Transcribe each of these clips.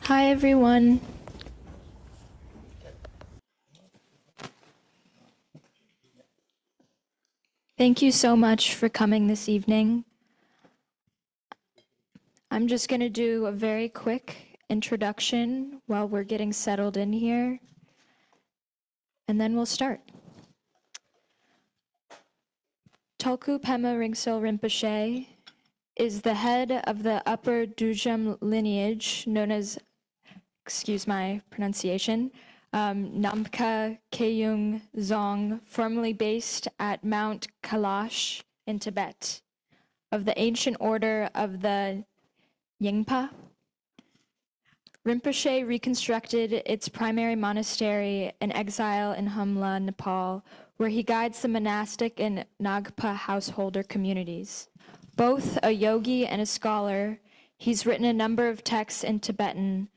Hi, everyone. Thank you so much for coming this evening. I'm just going to do a very quick introduction while we're getting settled in here, and then we'll start. Tulku Pema Ringso Rinpoche is the head of the Upper Dujam lineage, known as, excuse my pronunciation, Namkha Keyung Dzong, formerly based at Mount Kailash in Tibet, of the ancient order of the Yingpa. Rinpoche reconstructed its primary monastery in exile in Humla, Nepal, where he guides the monastic and Nagpa householder communities. Both a yogi and a scholar, he's written a number of texts in Tibetan,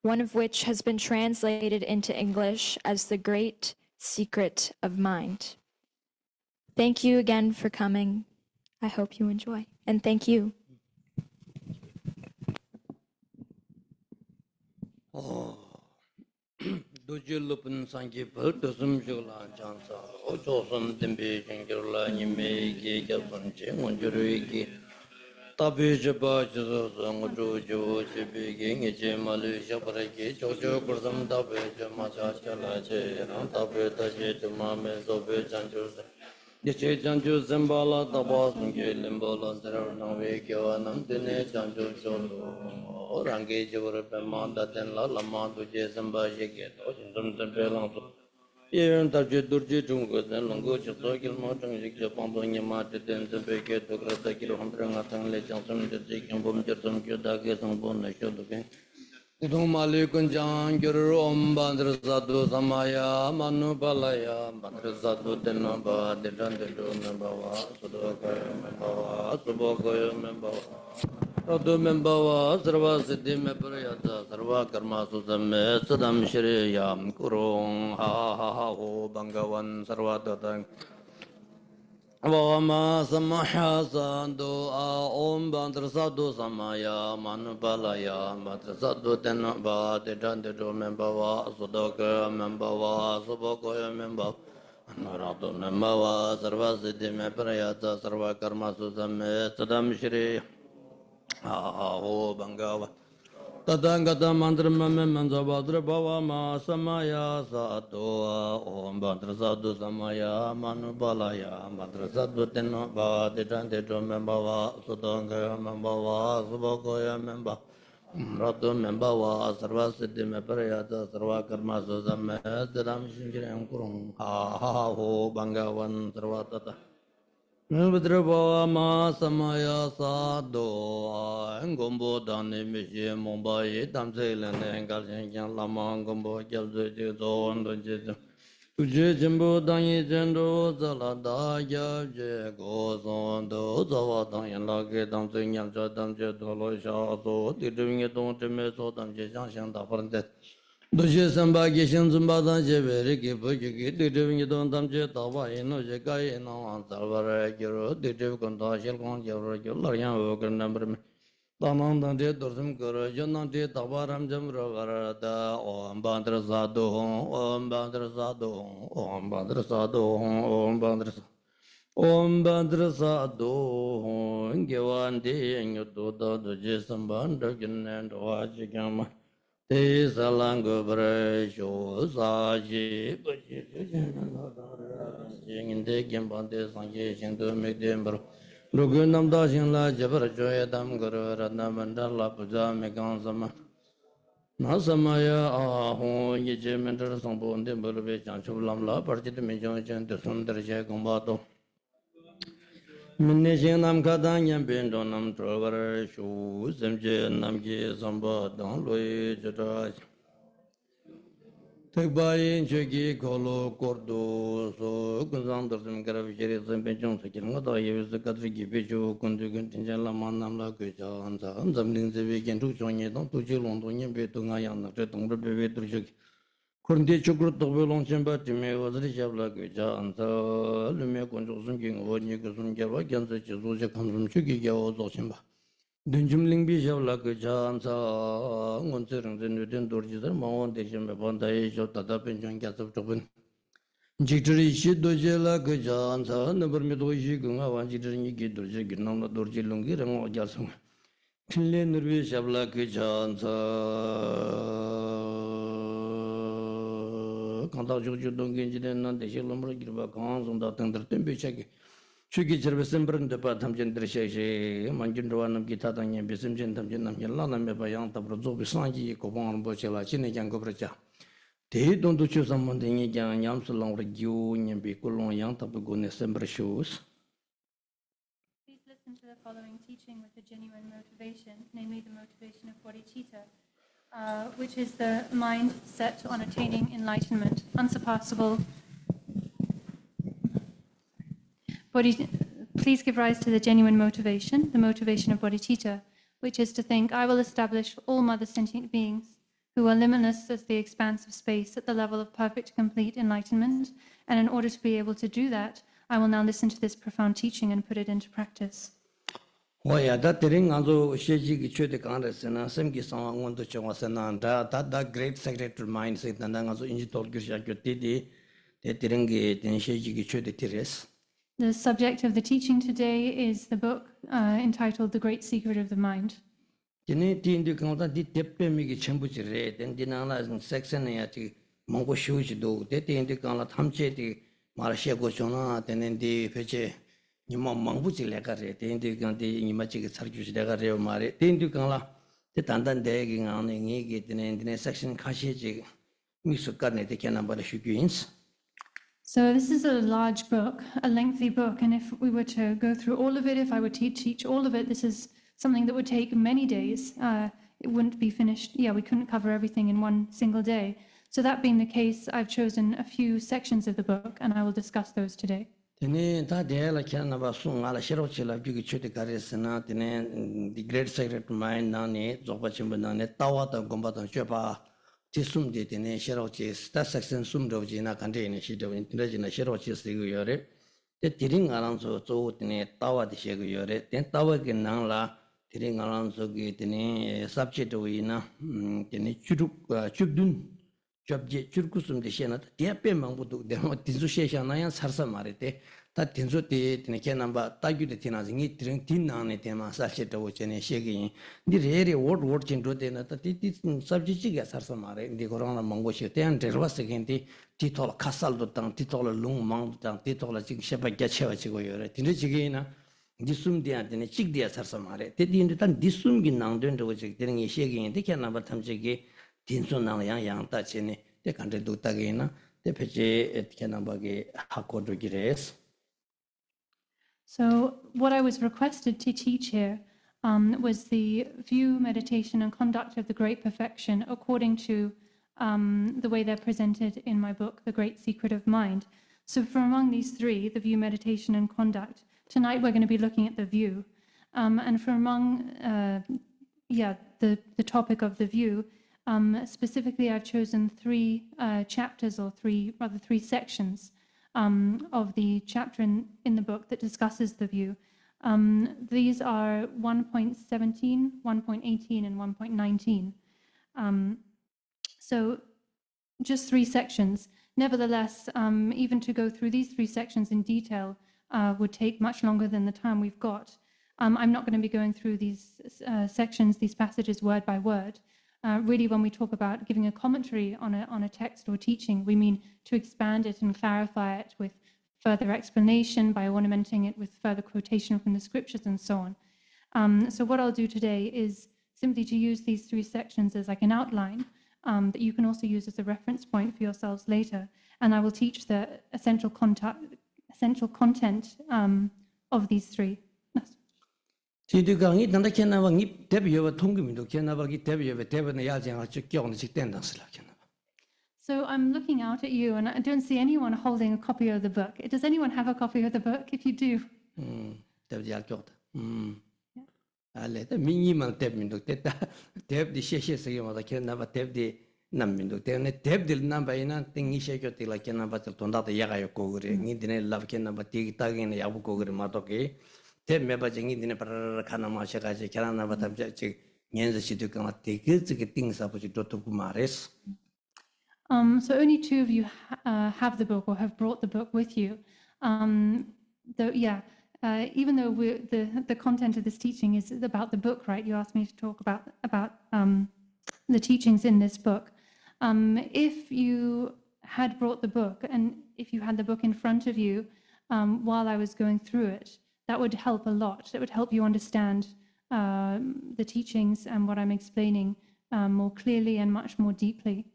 one of which has been translated into English as The Great Secret of Mind. Thank you again for coming. I hope you enjoy, and thank you. Dujulupin Sanki Purtusum Jula Jansa, Ojoson Dimbi Jingula Nime Gapsunchi, Munjuriki, Tabi Jaba Juju Jibigi, Jemali Jabaraki, Jojo Kursam Tabi Jamacha Chalache, Tabi Taji Mame Sobe Janjus. Yeche Janju Zembala Tabas Limbola Zeranawe Kyavanam Dine Janju Jolo Rangi Jurapema Datenla Lama Duje Zamba Yeke Dojum Tempelang Yeran Taji Durji Jungo then Longo Chitokil Mountain Yik Pamponia Mati Den Zebeke to Kratakir Huntrangatan Lechansum the Zikin Bum Jertum Kudakis and Bonashoduke. Idumali Kunjan Gurum Bandra Sadu Samaya Manu Balaya Bandra Sadu Tenamba Dedandu Membawa Sudokaya Membawa Subokaya Membawa Radu Membawa Sarva Siddhi Meprayata Sarva Karma Sudame Sadam Shiriyam Kurung Ha Ha Ha Ho Bangavan Sarva Tatang Vama Samaya Sadu Om Bandra Sadu Samaya Manu Balaya Bandra Sadu Tenaba Dedandu Membawa Sudoka Membawa Subokoya Membawa Narado Membawa Sarva Siddhi Meprayata Sarva Karma Sudame Sadam Shri Aho Bangava Tadangata Mantra Mame Manzabadra Bhava Ma Samaya Sato Om Bandra Sadhu Samaya Manu Balaya Bandra Sadhu Teno Bhava Didante Membava Sudanga Membava Subokoya Memba Ratu Membava Sarva Siddhi Meprayata Sarva Karma Suzame Siddham Shinkiram Kurum Ha Ha Ho Bangavan Sarva Tata Nudrabhava Ma Samaya Sadho Ngombo Dani Mishi Mumbai Tamse Lene Kalshan Lama Ngombo Kyabze Jizon Donjit Uje Jimbo Danyi Jendo Zalada Yabje Gozon Do Zawa Danyan Lake Tamse Nyamcha Tamche Dolo Shaso Tidringi Don Time So Tamche Shanshan Taparantet Doshe Samba Gishan Zumbadan Jeveri Kipuki, Didivi Don Tamje Tava, no Jekai, no Salvara Giro, Didiv Konda, Shelkon, Larian Vogan number. Taman de Dorsum Guru, Jonan de Tavaram Jamravara, Om Bandra Sado, Om Bandra Sado, Om Bandra Sado, Om Bandra Om Bandra Sado, Givan de Yudoda, the Jason Bandagan and Wachikama. Te salango bresho saji jinginde gembande sangye shindu megdembro rugunam da shinla jabar joya dam guru radna mandala puja megang sama nasamaya aho yeje mentar sangbo nde bulbe chanchu lamla parjit mejo chen de sundar je gombato Minne nam kadan yam bendo nam trovar shu zemje nam ge samba dan loye jata Tekbayin çöki kolu kordu so kuzandırdım karavi şeri zemben çon sekirim ngada yeviz kadri gibi çoğu kundu gün tincan laman namla köca anza zamlin zevi gentu çonye don tuji londo nye betu ngayan nakre tongru bebe turjuk Kurndi çukur tokbe longchen ba time wazri şabla köca anza lume koncu sun ki ngo nye kusum gerwa genza çizu je kamsum çöki gya o zokşin ba Dunjumling bi shabla ke chan sa ngon tsereng zen nuden dorji zar mawon de shembe banda ye jo tata penchon kyasab chokben. Jikdari ishi doje la ke chan sa nabar me do ishi gunga wan jikdari nyi ki dorji girnam la dorji lungi rango jasung. Tinle nurbi shabla ke chan sa kanta chokchu dongin jiden nan de shek lomra girba kaan zonda tengdar tembe chaki. Chuki chirbe sembran depa thamchen dreshe manjin rwa nam ki tatang yen besimchen thamchen nam yen la nam meba yang tabra zobi sanji ko bang rambo che la chine kyang ko pracha te don du chu samman de ngi kyang nyam su lang ra gyu nyen be ko long yang tabra go ne sembra shoes. Please listen to the following teaching with a genuine motivation, namely the motivation of bodhicitta, which is the mind set on attaining enlightenment, unsurpassable. Please give rise to the genuine motivation, the motivation of bodhicitta, which is to think, I will establish all mother sentient beings who are limitless as the expanse of space at the level of perfect, complete enlightenment. And in order to be able to do that, I will now listen to this profound teaching and put it into practice. Waya da tering anzo sheji ki chode kan resena sem ki sang ngon to chwa sena da great secretary mind se tanda anzo inji tol gir sha kyo te tering ge ten sheji ki chode tires. The subject of the teaching today is the book entitled The Great Secret of the Mind. Tene tindu kangta di teppe mi ki chenpu chire ten dinangla section ya ti mongko shu chi do te tindu kangla thamche ti mara she go chona tenen di peche nima mangbu chi le ka re tindu kang ti nima chi ki sar ju chi le ka re mare tindu kangla te tandan de gi ngane ngi ki tenen section khashi chi mi su ka ne te kenan bara shu gyins. So this is a large book, a lengthy book, and if we were to go through all of it, if I were to teach all of it, this is something that would take many days. It wouldn't be finished. Yeah, we couldn't cover everything in one single day. So that being the case, I've chosen a few sections of the book, and I will discuss those today. Tene ta de la kenan ba su ngala shiro chi la byu ki chode ka re sena tene the great secret mind na ne zokpa chimba na ne tawa ta gomba ta chpa tisum de tene shiro chi sta section sum ro ji na kan de ne shi de tene ji na shiro chi se gu yore te tiring aran so tene tawa de she gu yore ten tawa ke nang la tiring aran so ge tene subject wi na tene chudun jobje churkusum de shena de pe mangbu du de tinzu she sha na yan sarsa mare te ta tinzu te tene ke namba ta gyu de tina zingi tring tin na ne te ma sa che to chene she gi di re word chin do de na ta ti subject chi ga sarsa mare di korona mangbo she te an derwa se gen ti tol khasal do tang ti tol lung mang tang ti tol chi she ba gya che wa chi go yore tin chi gi na disum dia tene chik dia sarsa mare te di tan disum gi nang den do chi tene ngi she gi de ke namba tham che gi tinso nang yang ta chene te kante du ta ge na te peche et kenamba ge hakko do gires. So what I was requested to teach here was the view, meditation, and conduct of the Great Perfection according to the way they're presented in my book, The Great Secret of Mind. So from among these three, the view, meditation, and conduct, tonight we're going to be looking at the view. And from among, the topic of the view, specifically I've chosen three chapters, or three sections of the chapter in the book that discusses the view. These are 1.17, 1.18, and 1.19. So just three sections. Nevertheless, even to go through these three sections in detail would take much longer than the time we've got. I'm not going to be going through these sections, these passages word by word. Really, when we talk about giving a commentary on a text or teaching, we mean to expand it and clarify it with further explanation by ornamenting it with further quotation from the scriptures and so on. So what I'll do today is simply to use these three sections as like an outline that you can also use as a reference point for yourselves later. And I will teach the essential content of these three. Tidugangi tanda kenaba ngip debyo tongimido kenaba gi debyo debna yajang chu kyong chi ten dang sla kenaba. So I'm looking out at you and I don't see anyone holding a copy of the book. Does anyone have a copy of the book? If you do. Deb ya kyot. Ale ta mingi man deb mindo teta deb di she se ma da kenaba deb di nam mindo te ne deb dil nam ba ina tingi she kyot la kenaba tel tonda ta yaga yo ko gure ngi dine lab kenaba ti ta gen ya bu ko gure ma to ke 대 매바쟁이 되는 바라라 가나 마셔가지 계란나 바탐자 즉 년자시도 그마 되게 띵사부지 도토구 말했어. So only two of you have the book or have brought the book with you. Even though the content of this teaching is about the book, right? You asked me to talk about the teachings in this book. If you had brought the book and if you had the book in front of you while I was going through it, that would help a lot. It would help you understand the teachings and what I'm explaining more clearly and much more deeply.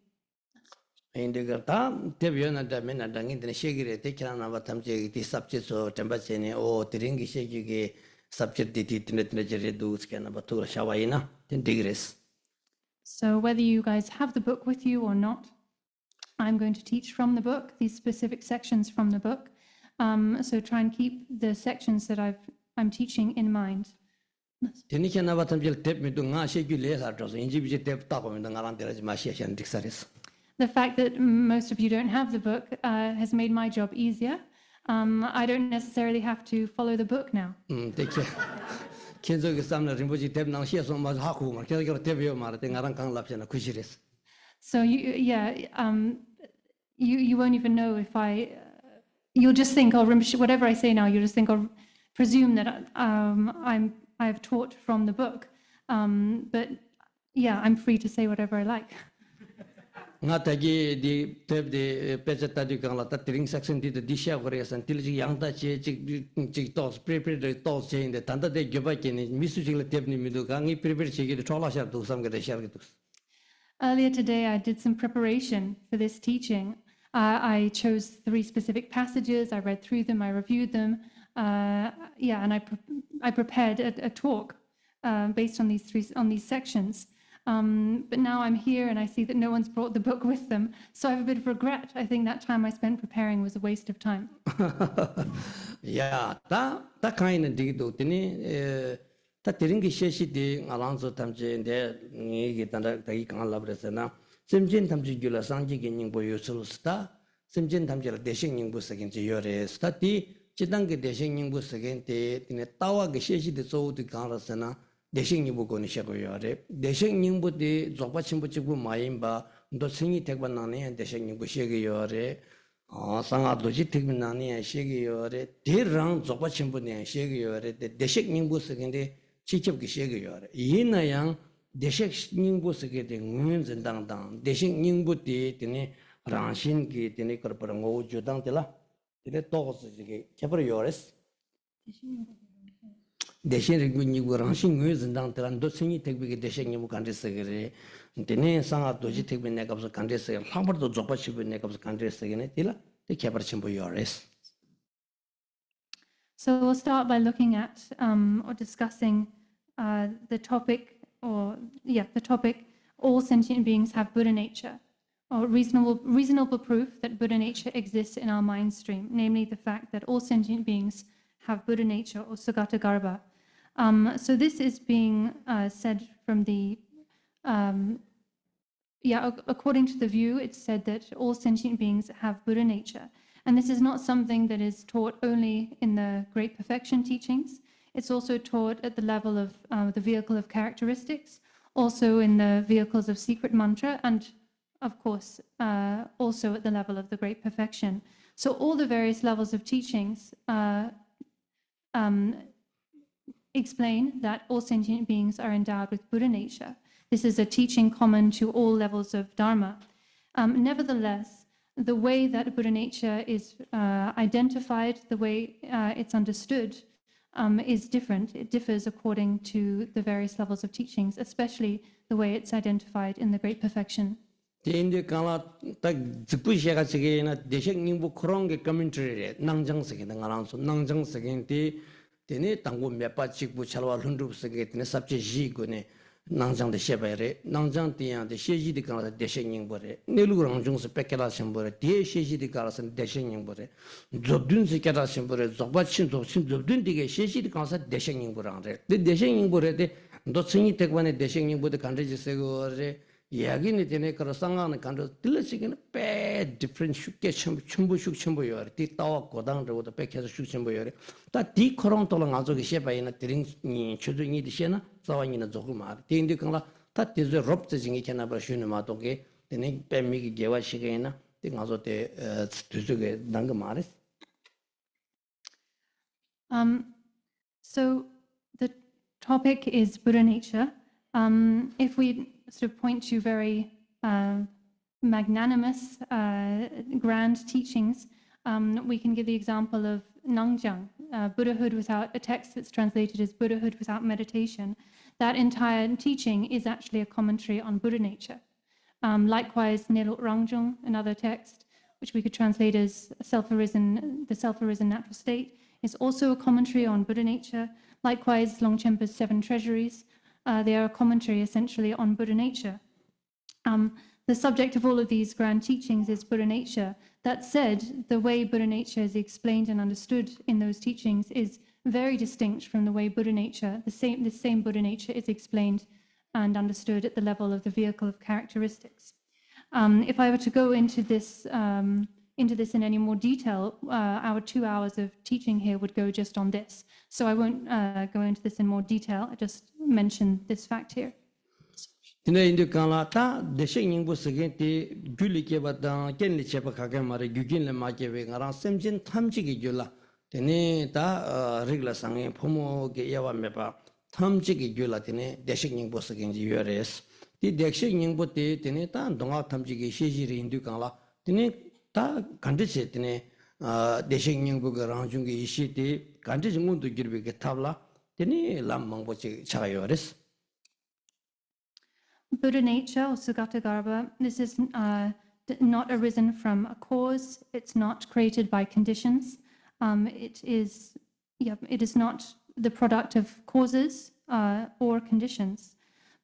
인데가 다 대변한다 맨나당이 되는 시기에 대키라나 바탐제 디 삽제소 템바체네 오 드링기 시기게 삽제디 디트네트네제레도 스캐나 바투라 샤와이나 된 디그레스. So whether you guys have the book with you or not, I'm going to teach from the book, these specific sections from the book. So try and keep the sections that I'm teaching in mind. 데니케나 바탐제 텝미도 nga 시기레 하더서 인지비제 텝 따고면 나랑 데라지 마시아시안 딕사레스. The fact that most of you don't have the book has made my job easier. I don't necessarily have to follow the book now. 되게 켄저기 삼나 림보지 텝낭 시에서 마 하고 막 계속 텝이요 말때 나랑 강랍잖아 구실했어. So you won't even know if you'll just think, oh, whatever I say now, you'll just think or presume that I've taught from the book. But yeah, I'm free to say whatever I like. nga tagi di teb de pechata di kangla ta tring section di disha koresan tilji yangta che chik tos prepare de tos che inde tanda de gyoba ke ni misu chigla teb ni midu gangi prepare che ge thola shar du sam ge de shar ge du. Earlier today, I did some preparation for this teaching. I chose 3 specific passages. I read through them. I reviewed them. And I prepared a talk based on these sections. But now I'm here and I see that no one's brought the book with them. So I have a bit of regret. I think that time I spent preparing was a waste of time. Yeah, that kind of digital tini ta tiringi sheshi di alanzo tamje de ni tanda dai kan labresana simjin tamje gula sangji ge ning bo yusul sta simjin tamje la deshin ning bu sagen je yore sta ti chidang ge deshin ning bu sagen te tine tawa ge sheshi de zo di kan rasana 대신 이부고는 시고요래 대신 님부디 조바침부치고 마임바 너 생이 택반나네 대신 님부 시고요래 상아도지 택반나네 시고요래 대랑 조바침부네 시고요래 대신 님부 쓰긴데 직접기 시고요래 이나양 대신 님부 쓰게 된 문전당당 대신 님부디 되네 랑신기 되네 그러버는 거 주당들라 되네 또스지게 개버요레스 대신 리군이고 랑신 뇌전당 들한도 생이 택비게 대신 님 간데스그래 데네 상아도지 택비 내가서 간데스 한번도 접어치고 내가서 간데스게네 딜라 데 개버친 보여레스. So we'll start by looking at or discussing the topic all sentient beings have Buddha nature, or reasonable proof that Buddha nature exists in our mind stream, namely the fact that all sentient beings have Buddha nature or Sugata Garbha. So this is being said from according to the view, it's said that all sentient beings have Buddha nature. And this is not something that is taught only in the Great Perfection teachings. It's also taught at the level of the vehicle of characteristics, also in the vehicles of secret mantra, and of course, also at the level of the Great Perfection. So all the various levels of teachings explain that all sentient beings are endowed with Buddha nature. This is a teaching common to all levels of Dharma. Nevertheless, the way that Buddha nature is identified, the way it's understood, is different. It differs according to the various levels of teachings, especially the way it's identified in the Great Perfection. 인데 강라 딱 직부시가 지게나 대식 님부 그런 게 커멘터리에 낭장석에 나가랑서 낭장석인데 데네 당고 몇바 직부 잘와 흔룹석에 데네 삽제 지고네 낭장데 셰바레 낭장띠야데 셰지디 강라 대식 님부레 네루랑 중스 백케라 심부레 데 셰지디 강라서 대식 님부레 접든스 케라 심부레 접바친 접든디게 셰지디 강사 대식 님부랑레 데 대식 님부레데 너 승이 택반에 대식 님부데 간데지세고레 이야기는 되네 그런 상황은 간도 들으시기는 배 different 쉽게 첨부 첨부요. 뒤 따와 고당들보다 백해서 첨부요. 다디 코롱 돌랑 아주기 셰바이나 드링 추중이 디시나 자완이나 조금 말. 뒤인데 그라 다 뒤저 롭트징이 캐나 버슈는 마도게 되네 뱀미기 개와시게나 띵 아주 때 뒤저게 난거 말했어. So the topic is Buddha nature. If we sort of point to very magnanimous, grand teachings, we can give the example of Nangjang, Buddhahood without a text that's translated as Buddhahood without meditation. That entire teaching is actually a commentary on Buddha nature. Likewise, Neluk Rangjung, another text, which we could translate as the self-arisen natural state, is also a commentary on Buddha nature. Likewise, Longchenpa's Seven Treasuries, they are a commentary essentially on Buddha nature. The subject of all of these grand teachings is Buddha nature. That said, the way Buddha nature is explained and understood in those teachings is very distinct from the way Buddha nature, the same Buddha nature is explained and understood at the level of the vehicle of characteristics. If I were to go into this in any more detail, our 2 hours of teaching here would go just on this. So I won't go into this in more detail. I just mentioned this fact here. 근데 인도 강라타 대신인부 세계티 귤리게 받다 겐리 제바 가게 말에 규긴레 마게베 가랑 샘진 탐지기 줄라 되네 다 레귤러 상에 포모게 야와메바 탐지기 줄라 되네 대신인부 세계인지 요레스 디 대신인부 때 되네 다 동아 탐지기 시지리 인도 강라 되네 다 간디세 되네 대신인부 가랑 중게 이시티 간디 중문도 기르베게 탑라 되네 람망보치 차가 요레스 Buddha nature, or Sugatagarbha, this is not arisen from a cause. It's not created by conditions. It is not the product of causes or conditions.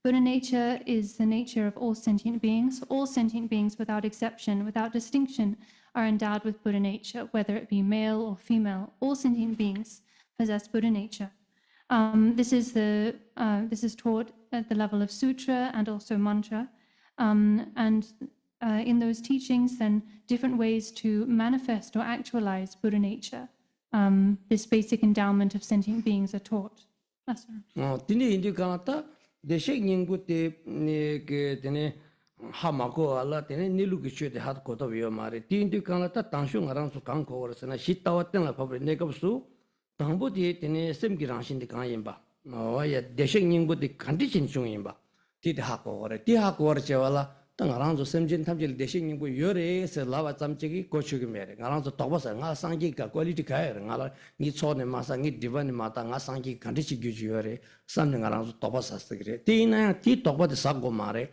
Buddha nature is the nature of all sentient beings. All sentient beings, without exception, without distinction, are endowed with Buddha nature, whether it be male or female. All sentient beings possess Buddha nature. This is taught at the level of sutra and also mantra, and in those teachings, then different ways to manifest or actualize Buddha nature, this basic endowment of sentient beings, are taught. That's right. Tini indi kanata deshe nyingbu te ke tene hamako ala tene nilu kichwe te hat kota viyo mare. Ti indi kanata tangshu ngarang su kang ko warasana shitawa tenla pabri nekab su tangbo te tene semki rangshin te kang yinba. Waya deshe nyingbu te kanti chin chung yinba. Ti te hako wara. Ti hako wara che wala ta ngarang su semjin tamchil deshe nyingbu yore se lawa tsamchigi kochugi mere. Ngarang su tokpa sa nga sangki ka quality kaya nga la ngi cho ne masa ngi diva ne mata nga sangki kanti chi gyuji yore samne ngarang su tokpa sa sikire. Ti ina yang ti tokpa te sakgo mare.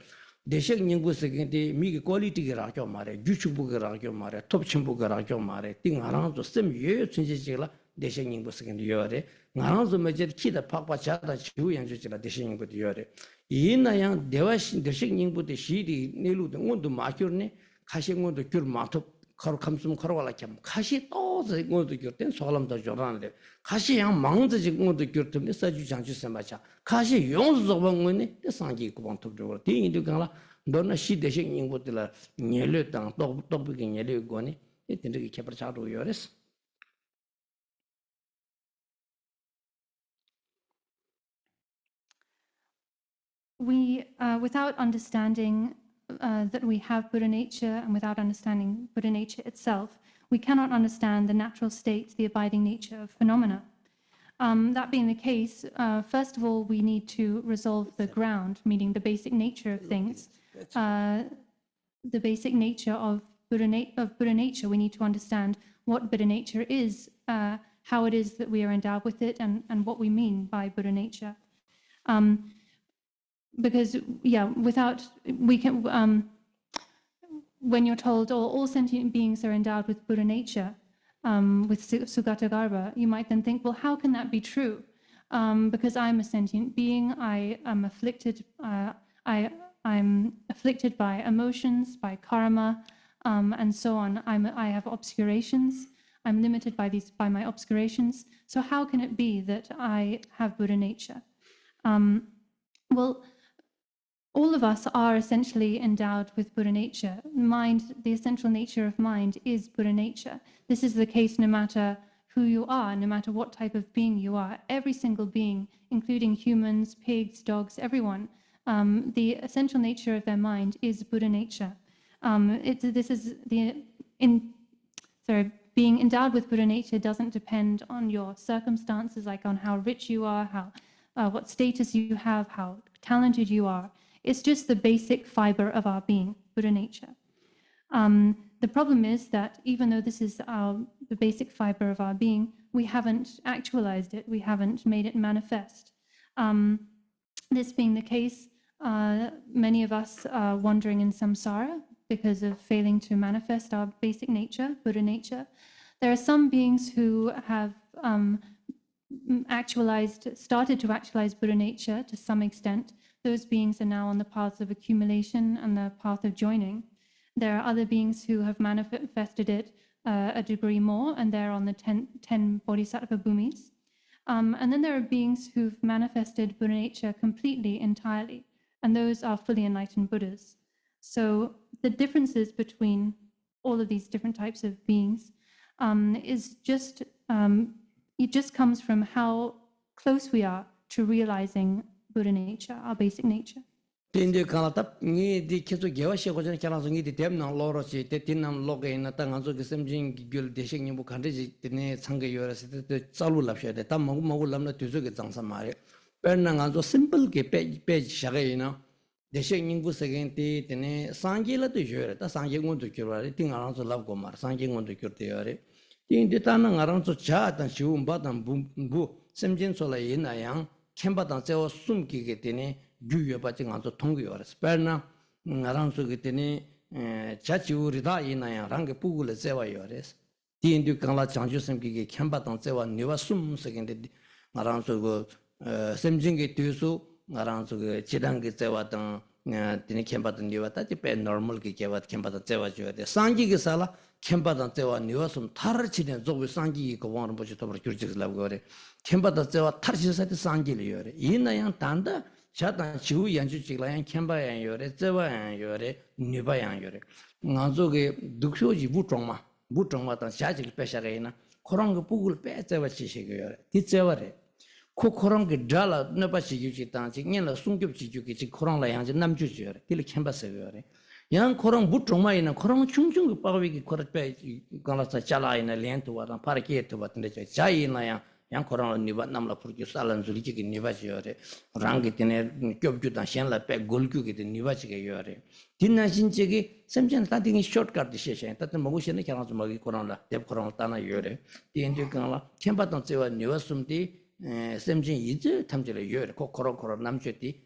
Deshe nyingbu sikin ti migi quality ki rakyo mare. Gyuchubu ki rakyo mare. Top chimbu ki rakyo mare. Ti ngarang su sem yoyo chunji chigla deshe nyingbu sikin yore. Ngarang su mejer ki da pakpa chada chihu yang chugila deshe nyingbu yore. 이나 양 대화신 대식 닝부터 시리 내루도 온도 마큐르네 가시 온도 귤 마토 가로 감숨 가로갈라 겸 가시 또 온도 귤된 소람도 조라는데 가시 양 망드지 온도 귤때 사주 장주세 마차 가시 용수 저번에 상기 고방 톱도 대인도 강라 너나 시 대식 닝부터라 녀려당 똑똑하게 녀려고네 이때는 개발 차도 요레스 We, without understanding that we have Buddha nature and without understanding Buddha nature itself, we cannot understand the natural state, the abiding nature of phenomena. That being the case, first of all, we need to resolve the ground, meaning the basic nature of things, the basic nature of Buddha nature. We need to understand what Buddha nature is, how it is that we are endowed with it, and what we mean by Buddha nature. Because when you're told all sentient beings are endowed with Buddha nature, with Sugatagarbha, you might then think, well, how can that be true? Because I'm a sentient being, I am afflicted. I'm afflicted by emotions, by karma, and so on. I have obscurations. I'm limited by my obscurations. So how can it be that I have Buddha nature? Well, all of us are essentially endowed with Buddha nature. Mind, the essential nature of mind is Buddha nature. This is the case no matter who you are, no matter what type of being you are. Every single being, including humans, pigs, dogs, everyone, the essential nature of their mind is Buddha nature. Being endowed with Buddha nature doesn't depend on your circumstances, like on how rich you are, what status you have, how talented you are. It's just the basic fiber of our being, Buddha nature. The problem is that even though this is the basic fiber of our being, we haven't actualized it, we haven't made it manifest. This being the case, many of us are wandering in samsara because of failing to manifest our basic nature, Buddha nature. There are some beings who have started to actualize Buddha nature to some extent. Those beings are now on the path of accumulation and the path of joining. There are other beings who have manifested it a degree more, and they're on the 10 bodhisattva bhumis. And then there are beings who've manifested Buddha nature completely, entirely, and those are fully enlightened Buddhas. So the differences between all of these different types of beings is just, it just comes from how close we are to realizing Buddha nature, our basic nature. Tindi kalata ngi di kisu gewa she gojan kala ngi di dem nang loro chi te tin nam loge ina ta nganzo ge semjing gi gyul de shing bu khande ji tene changge yora se te chalu lap she de ta mogu mogu lam na tuzo ge jangsa mare pen na nganzo simple ge pe shage ina de shing bu se gen ti tene sangye la de yora ta sangye ngon de kyora re ting arang zo lap go mar sangye ngon de kyor de yore tin de ta na arang zo cha ta shiu ba dan bu semjin so la ina yang kemba dan zeo sum gi ge tene gyuyo bachi nganzo tongyo waras. Perna ngaranzo ki teni chachi urida inaya rangi pugule zewa yores. Di indu kangla chanchu semki ki khenpa tang zewa niwa sum sekende ngaranzo ko semjingi tuyusu ngaranzo ki chidangi zewa tang teni khenpa tang niwa tachi pe normal ki kewa khenpa tang zewa yore. Sangi ki sala khenpa tang zewa niwa sum tar chiden zogwe sangi ki kawang rinpoche tobar kyurchik labu yore. Khenpa tang zewa tar chisati sangi li yore. Inayang tanda chadan chiu yanchu chikla yang khenpa yang yore, zewa yang yore, nipa yang yore. Nganzo ge duksho ji bu chongma tang cha chikla pe shaka ina, korang ge pugul pe zewa chi shika yore, di zewa re. Ko korang ge dhala nipa chi yu chik tang chik, nyan la sungkyub chi yu ki chik korang la yang chi nam chu chi yore, dili khenpa seka yore. Yang korang bu chongma ina, korang chung chung ge pagwi ki korang pe gana sa chala ina lian tuwa tang, para kiye tuwa tanda cha ina yang korang nipa namla purkyu salan zuli chiki nipa chi yore, rangi tine kyobkyu tang shenla pe golkyu ki tine nipa chiki yore. Tina shin chiki semchen ta tingi shortcut di she shen, tatin magu shen kya ranzu magi korang la, dep korang la tana yore. Tien tu kang la, khenpa tang tsewa nipa sumti semchen yizi tamchila yore, ko korang namcho di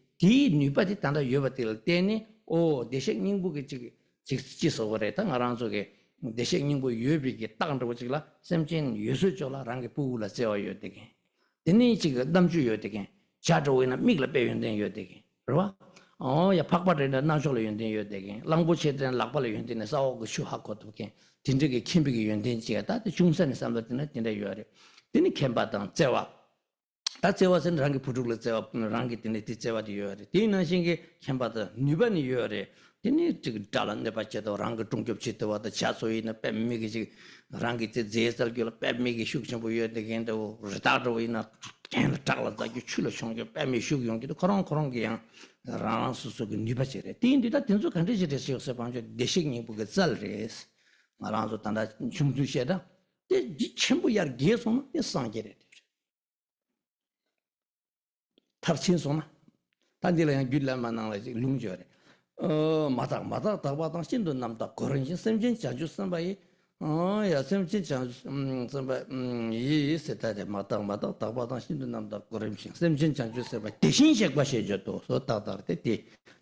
nipa di tanda yoba tila, teni o deshek nyingbu ki chiki sogore, ta nga ranzu ki 대식 님고 유비게 땅으로 지라 샘진 유수조라 랑게 부ula 제어 요되게 되니 지금 남주 요되게 자조에나 미글 배연된 요되게 그러봐 야 박바르나 나쇼로 연된 요되게 랑부체된 락발로 연된 싸우고 슈하고도게 진득이 킴비게 연된 지가 다 중산의 사람들한테 진짜 요래 되니 캠바당 제와 다 제와선 랑게 부르를 제와 랑게 되니 제와디 요래 되는 신게 캠바다 니바니 요래 ini 지금 달란데 받쳐도 랑그 중급치 때와도 자소이나 뺨미기 지금 랑기 때 제살 겨 뺨미기 슉좀 보여야 되겠는데 리타도 이나 캔 달라다 그 출로 총게 뺨미 슉용기도 그런 그냥 라란스스가 니바체래 딘디다 딘조 간데지 됐어요 방저 대식님 보고 잘레스 말아서 단다 중주셔다 이 전부 야 계속 상게래 탑친소나 단디랑 귤라만 나와지 룽저래 마다 다바당 신도 남다 거런신 샘진 자주 선바이 야 샘진 자주 선바 이 세타데 마다 다바당 신도 남다 거런신 샘진 자주 선바 대신식 과셔줘도 소다다데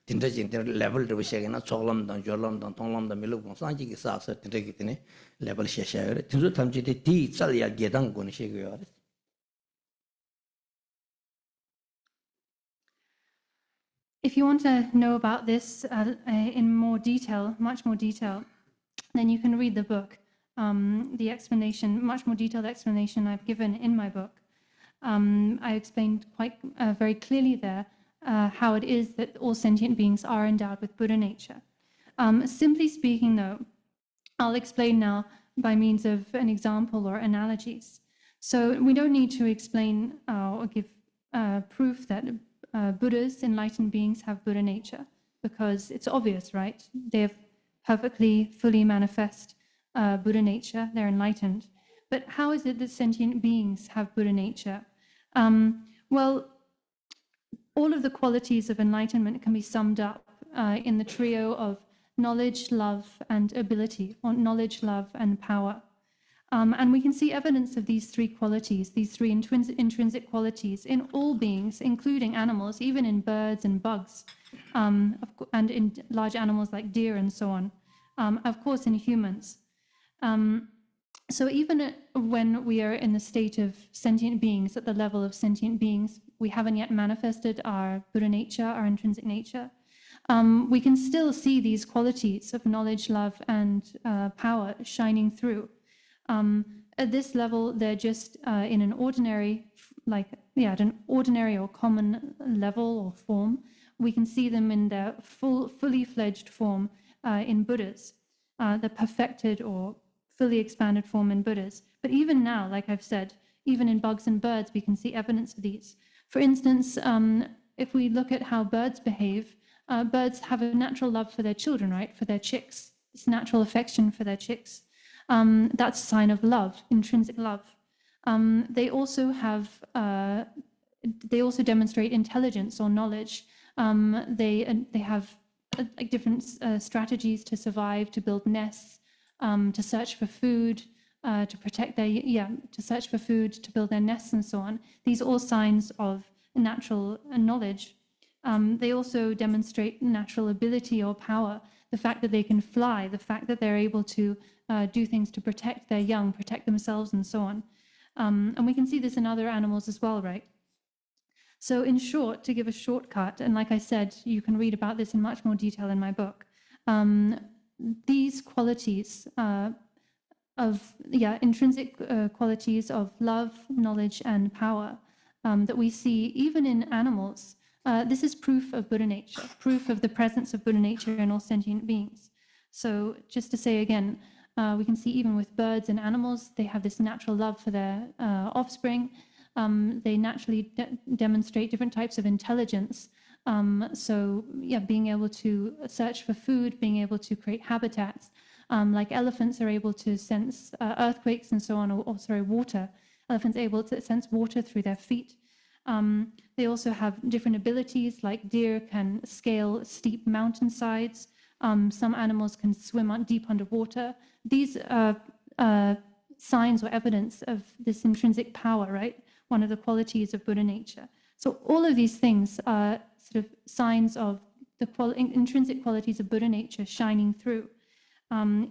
딘다진 레벨 되시게나 초람당 졸람당 통람당 밀고 상지기 사서 되게 되네 레벨 셔셔요 딘조 탐지데 디 짤야 계단 거는 시고요 If you want to know about this in more detail, much more detail, then you can read the book. The explanation, much more detailed explanation I've given in my book. I explained quite very clearly there how it is that all sentient beings are endowed with Buddha nature. Simply speaking, though, I'll explain now by means of an example or analogies. So we don't need to explain or give proof that Buddhas, enlightened beings, have Buddha nature, because it's obvious, right? They have perfectly, fully manifest Buddha nature. They're enlightened. But how is it that sentient beings have Buddha nature? Well, all of the qualities of enlightenment can be summed up in the trio of knowledge, love, and ability, or knowledge, love, and power. And we can see evidence of these three qualities, these three intrinsic qualities in all beings, including animals, even in birds and bugs, and in large animals like deer and so on, of course in humans. So even when we are in the state of sentient beings, at the level of sentient beings, we haven't yet manifested our Buddha nature, our intrinsic nature. We can still see these qualities of knowledge, love, and power shining through. At this level, they're just in an ordinary, at an ordinary or common level or form. We can see them in their fully fledged form in Buddhas, the perfected or fully expanded form in Buddhas. But even now, like I've said, even in bugs and birds, we can see evidence of these. For instance, if we look at how birds behave, birds have a natural love for their children, right? For their chicks, this natural affection for their chicks. That's a sign of love, intrinsic love. They also demonstrate intelligence or knowledge. They have different strategies to survive, to build nests, to search for food, to protect to search for food, to build their nests and so on. These are all signs of natural knowledge. They also demonstrate natural ability or power, the fact that they can fly, the fact that they're able to do things to protect their young, protect themselves and so on. And we can see this in other animals as well, right? So in short, to give a shortcut, and like I said, you can read about this in much more detail in my book, these qualities intrinsic qualities of love, knowledge, and power that we see even in animals, this is proof of Buddha nature, proof of the presence of Buddha nature in all sentient beings. So just to say again, we can see even with birds and animals, they have this natural love for their offspring. They naturally demonstrate different types of intelligence. Being able to search for food, being able to create habitats, like elephants are able to sense earthquakes and so on, or water. Elephants are able to sense water through their feet. They also have different abilities, like deer can scale steep mountainsides. Some animals can swim deep underwater. These are signs or evidence of this intrinsic power, right? One of the qualities of Buddha nature. So all of these things are sort of signs of the intrinsic qualities of Buddha nature shining through,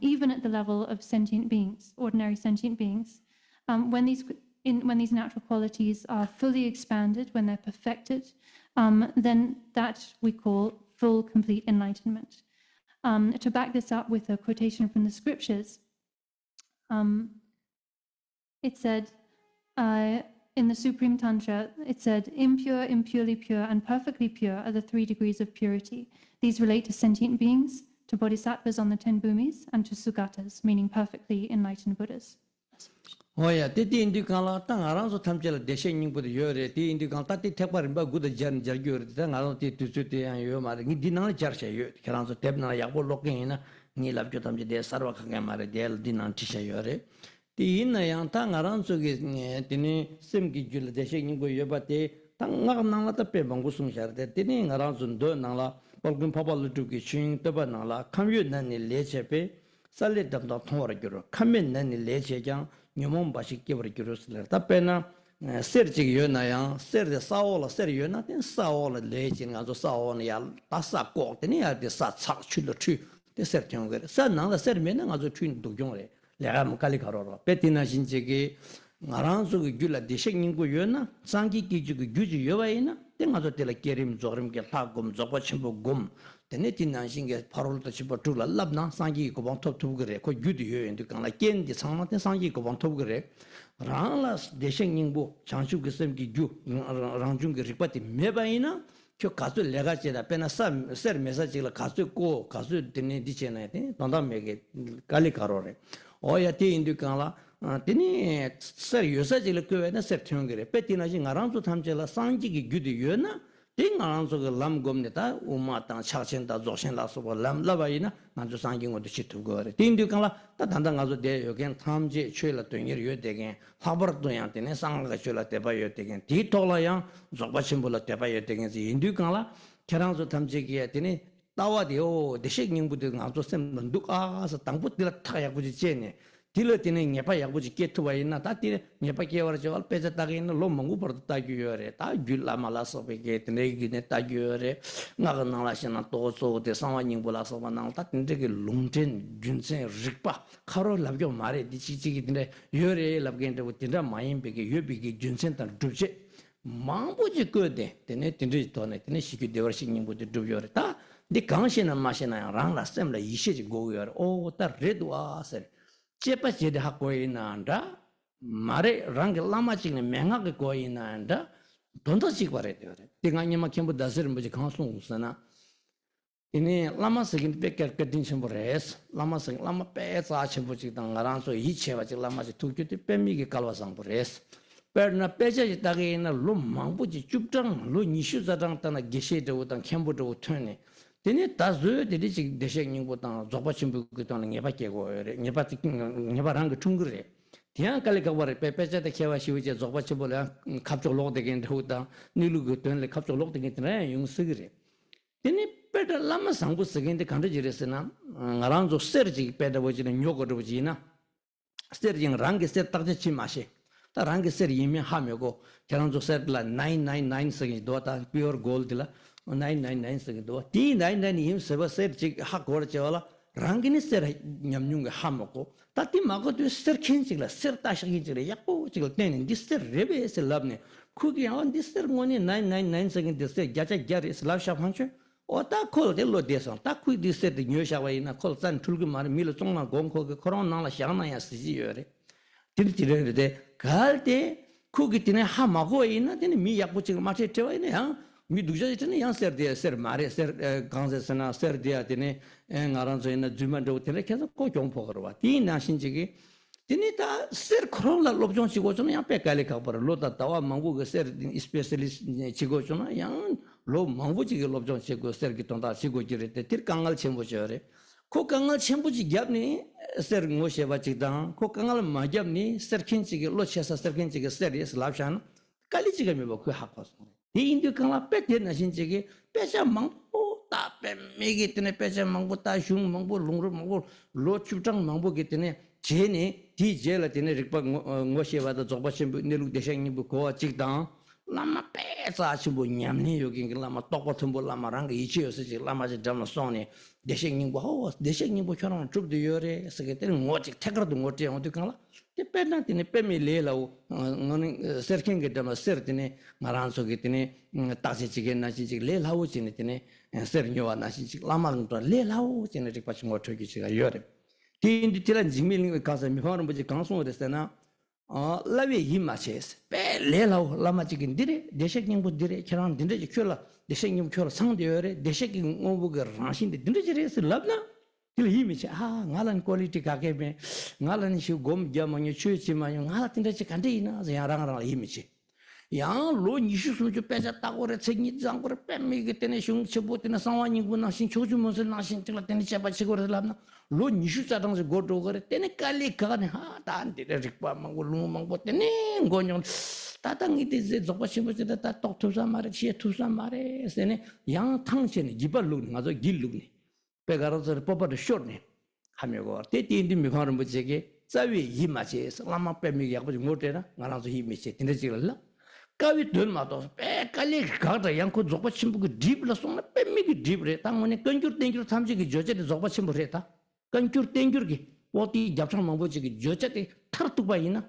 even at the level of sentient beings, ordinary sentient beings. When these natural qualities are fully expanded, when they're perfected, then that we call full, complete enlightenment. To back this up with a quotation from the scriptures, it said, in the Supreme Tantra, it said, impure, impurely pure, and perfectly pure are the 3 degrees of purity. These relate to sentient beings, to bodhisattvas on the 10 bhumis, and to sugatas, meaning perfectly enlightened Buddhas. Oh yeah, the indicala, Tangaranzo Tamjel, the Shening with Yore, the indical Tati Taparimba, good Jan Jagur, Tangaranti to Suti and Yomar, Dinan Jarsha, Karanzo Tebna, Yabo Lokina, Nila Jotam de Sarwaka Del Dinan Tisha Yore. The inner young Tangaranzo is Tini, Simki Jul, the Shening go Yobate, Tanganala Pebangusum Shar, the Tini around Nala, Balgun Papa Lutuki, Ching, Tabanala, Commune Nani Lechepe, Salit of the Toraguro, come in Nani Lechejang. Nyumon bashi kibri Jerusalem. Tapena sergi yona yang ser de saola ser yona den saola lejin azo saola ya tasa ko de ya de sa cha chu de chu de ser tyong ge sa nang la ser men azo chu du jong le le am kali karo petina jinje ge ngarang su ge gyula de shek ning go yona sangi ki ju ge gyuji yoba ina den azo de la kerim zorim ge ta gum zoba chimbo gum de tin 신게 바로도 집어 둘라 랍나 상기 고방 톱톱 그래 그 유디요 인도 강라 겐디 상마테 상기 고방 톱 그래 랑라 대생닝보 장수 그sem기 주 랑중 그 리파티 메바이나 그 가수 내가 제다 빼나 ser 메시지를 가수 고 가수 되네 디체네 돈담에게 갈리 가로래 오야 티인디칸라 티니 ser 요사지를 그에나 ser 튀ong그래 빼티나지 나랑도 탐제라 상지기 규디여나 띵아랑서가 람곰네다 우마탄 차첸다 조신라서고 람라바이나 난조 상경어도 시투거래 띵디칸라 다 단단가서 대 여긴 탐제 최라 동일 요되게 화버도양테네 상가 최라 대바요 되게 디톨라양 조바침불라 대바요 되게 인디칸라 계란서 탐제기에 되네 따와디오 대식닝부들 가서 셈는 누가서 땅부들 타야고지 제네 딜러티는 녀파 약부지 깨트와이나 다티 녀파 깨워져 빼졌다기는 롬망고 버다기요래 다 줄라말라서 베게 드네기네 따기요래 나가 나라시나 또소데 상완닝불라서 만나다 tin데게 롱텐 준세 릭파 카로 랍교 말에 디치치기네 요래 랍겐데 tin다 마임베게 요비게 준센다 두제 망부지 거데 드네 tin데 도네 드네 시기 데버싱닝부데 두요래 다 네 강신은 마시나 랑라 셈라 이시지 고요래 오다 레드와세 제pa 제대 하고이나한다 말에 랑게 라마치네 맹하게 고이나한다 돈도씩 말해 돼요. 대가님만 캠부 다스를 뭐지 강송 없으나 이니 라마스긴 백ker 끝인 첨부레스 라마스 라마 빼자 첨부지 당가랑서 이체와지 라마지 두규티 빼미게 갈와상 부레스 베르나 빼자지 다게나 롬망부지 줍장 로 니슈자당 따나 게셰도당 캠부도 튀네 되네 다즈 되리지 대생님보다 조바침부 그다는 예바께고 예바티 예바랑 그 퉁그래 디안칼리가 버레 빼빼자데 케와시우제 조바침불라 갑적로 되겐데 후다 니루고 된레 갑적로 되겐데 용스그래 되네 빼다 라마 상부 쓰겐데 간르지레스나 나랑조 세르지 빼다 보지는 요거도 보지나 세르징 랑게 세 딱지 마시 다 랑게 세르 이미 하며고 계란조 세르라 999 쓰기 도다 피어 골드라 999 쓰기도 T99 임 서버 세르지 하고를 저라 랑기니 세르 냠뇽게 하먹고 따티 마고도 세르킨지라 세르다시기지라 약고 지금 때는 디스터 레베스 랍네 쿠기 온 디스터 모니 999 쓰기 디스터 야자 야리 슬랍샵 한초 오타 콜델로 데서 따쿠이 디스터 뉴샤와이나 콜산 tul기 말 밀 종나 공코 코로나라 샤나야 시지요레 딜티레데 갈때 쿠기 티네 하마고 있나 되네 미 약고 지금 마치 되어이네 mi dujja tene yang ser dia ser mare ser ganse sana ser dia tene ngaran so ina juman do tene keso ko jong pogorwa ti na shinjigi tene ta ser khronla lobjong chigo chona yang pe kale ka par lo ta tawa mangu ge ser specialist chigo chona yang lo mangu chi ge lobjong chigo ser gi tonda chigo jire te tir kangal chembo chore ko kangal chembo ji gyapni ser ngo sheba chigda ko kangal ma gyapni ser khin chi ge lo chesa ser khin chi ge ser yes lapshan kali chi ge me bo ku hakos 이 인도강라 빼대나 신지기 빼자 망보 다 빼미기 때문에 빼자 망보 다슝 망보 롱로 망보 로추장 망보기 때문에 제네 디젤라 때문에 릭바 ngo시바다 조바심 내룩 대생님 고아 찍다 라마 빼자 신보 냠니 여기 라마 똑같은 볼 라마랑 이치여서지 라마지 담나 손에 대생님 고 대생님 보처럼 줍도 요래 쓰게 때는 뭐지 태그라도 못해 어디강라 Dependent pemilelo non certain get them a certain maranso getine tassichigen nachi le house in it sernio nachi laman le house in a patching or turkey yore. Tin the children ziming casa mi found with the council of the stena lavi himaches pe lelo lama chicken dire the shaking would dire charan dinner cula the shaking cura sound the shaking over ranching the dinner is labna. til himiche ngalan quality kakebe ngalan shu gom jamanya chuchima ngala tinda chikandina yarang himiche yang lo nishu suju pesa takore chengi jangore pemi getene shung chebotina sawani guna shin chojumonse nashin tila tene chaba chigore labna lo nishu sadang se godo gore tene kali kane tan tire rikpa mangulu mangbo tene ngonyon tatang ite ze zoba chimbo ta tok tusa mare chi tusa mare sene yang tangchen giballu ngazo gillugni pegaro서 뽑아도 쇼네 하며고 때띠인디 미화는 뭐지게 자위 이마체서 라마 빼미기 약보지 못해나 나랑서 힘이체 tin데지글라 까위 돈마도 빼깔리 가다 양코 조바 침부그 딥라 송나 빼미기 딥레 당문에 건줄 땡줄 탐지기 저제데 조바 침부레다 건줄 땡줄기 어디 잡상 망보지기 저제데 타르뚝바이나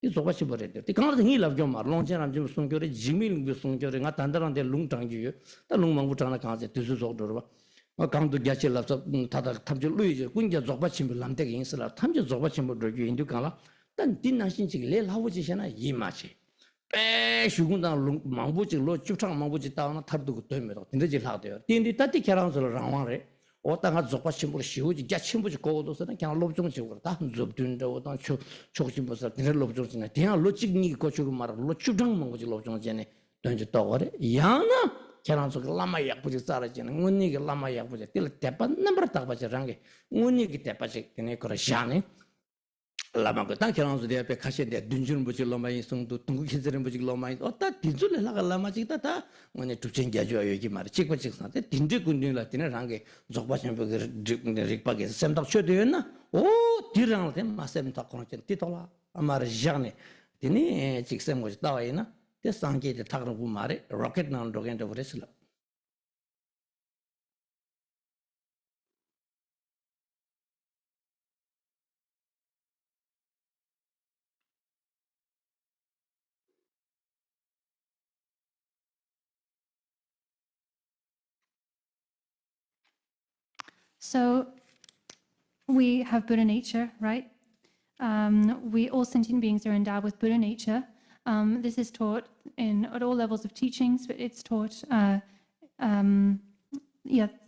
이 조바 침부레데 티 강아서 힐랍 좀 말롱제람 좀 송교레 지밀 그 송교레 가 단단한데 룽탕지요 다 룽망부장나 강아서 드수속도로 강도 야칠라서 다다 탐지 루이제 군자 조바침을 남대게 인스라 탐지 조바침을 저기 인도가라 단 딘나신지 레 하우지잖아 이마치 슈군당 망부지 로 쭈창 망부지 다나 탑도 되면서 딘데지 하대요. 딘디 따티 캐랑서 라와레 오다가 조과 심부로 시우지 자 심부지 고도서는 그냥 롭종 지고 다 좁든데 오다 초심부서 딘데 롭종 지나 그냥 로직니 고추로 말아 로 쭈창 망부지 롭종 전에 던지 떠거래 야나 캐랑서 라마 약부지 싸라지는 언니가 라마 약부지 딜 대판 넘버 딱 봐지랑게 언니가 대파지 그네 그러샤네 라마고 땅 결혼서 대 앞에 가시는데 둔주는 보지 로마이 성도 동국 현세는 보지 로마이 어따 딘줄을 나가 라마지다 다 오늘 두쟁겨줘 여기 말 찍고 찍는데 딘드 군들라 되는 한게 적바신 버그 릭박에서 샘답 쳐되었나 오 디랑 된 마셈 다 코너전 티돌라 아마르 자네 디니 찍셈 거지 나와이나 대 상계에 타그는 그 말에 로켓 나온 로켓 버렸어 So we have Buddha nature, right? We all sentient beings are endowed with Buddha nature. This is taught at all levels of teachings, but it's taught, the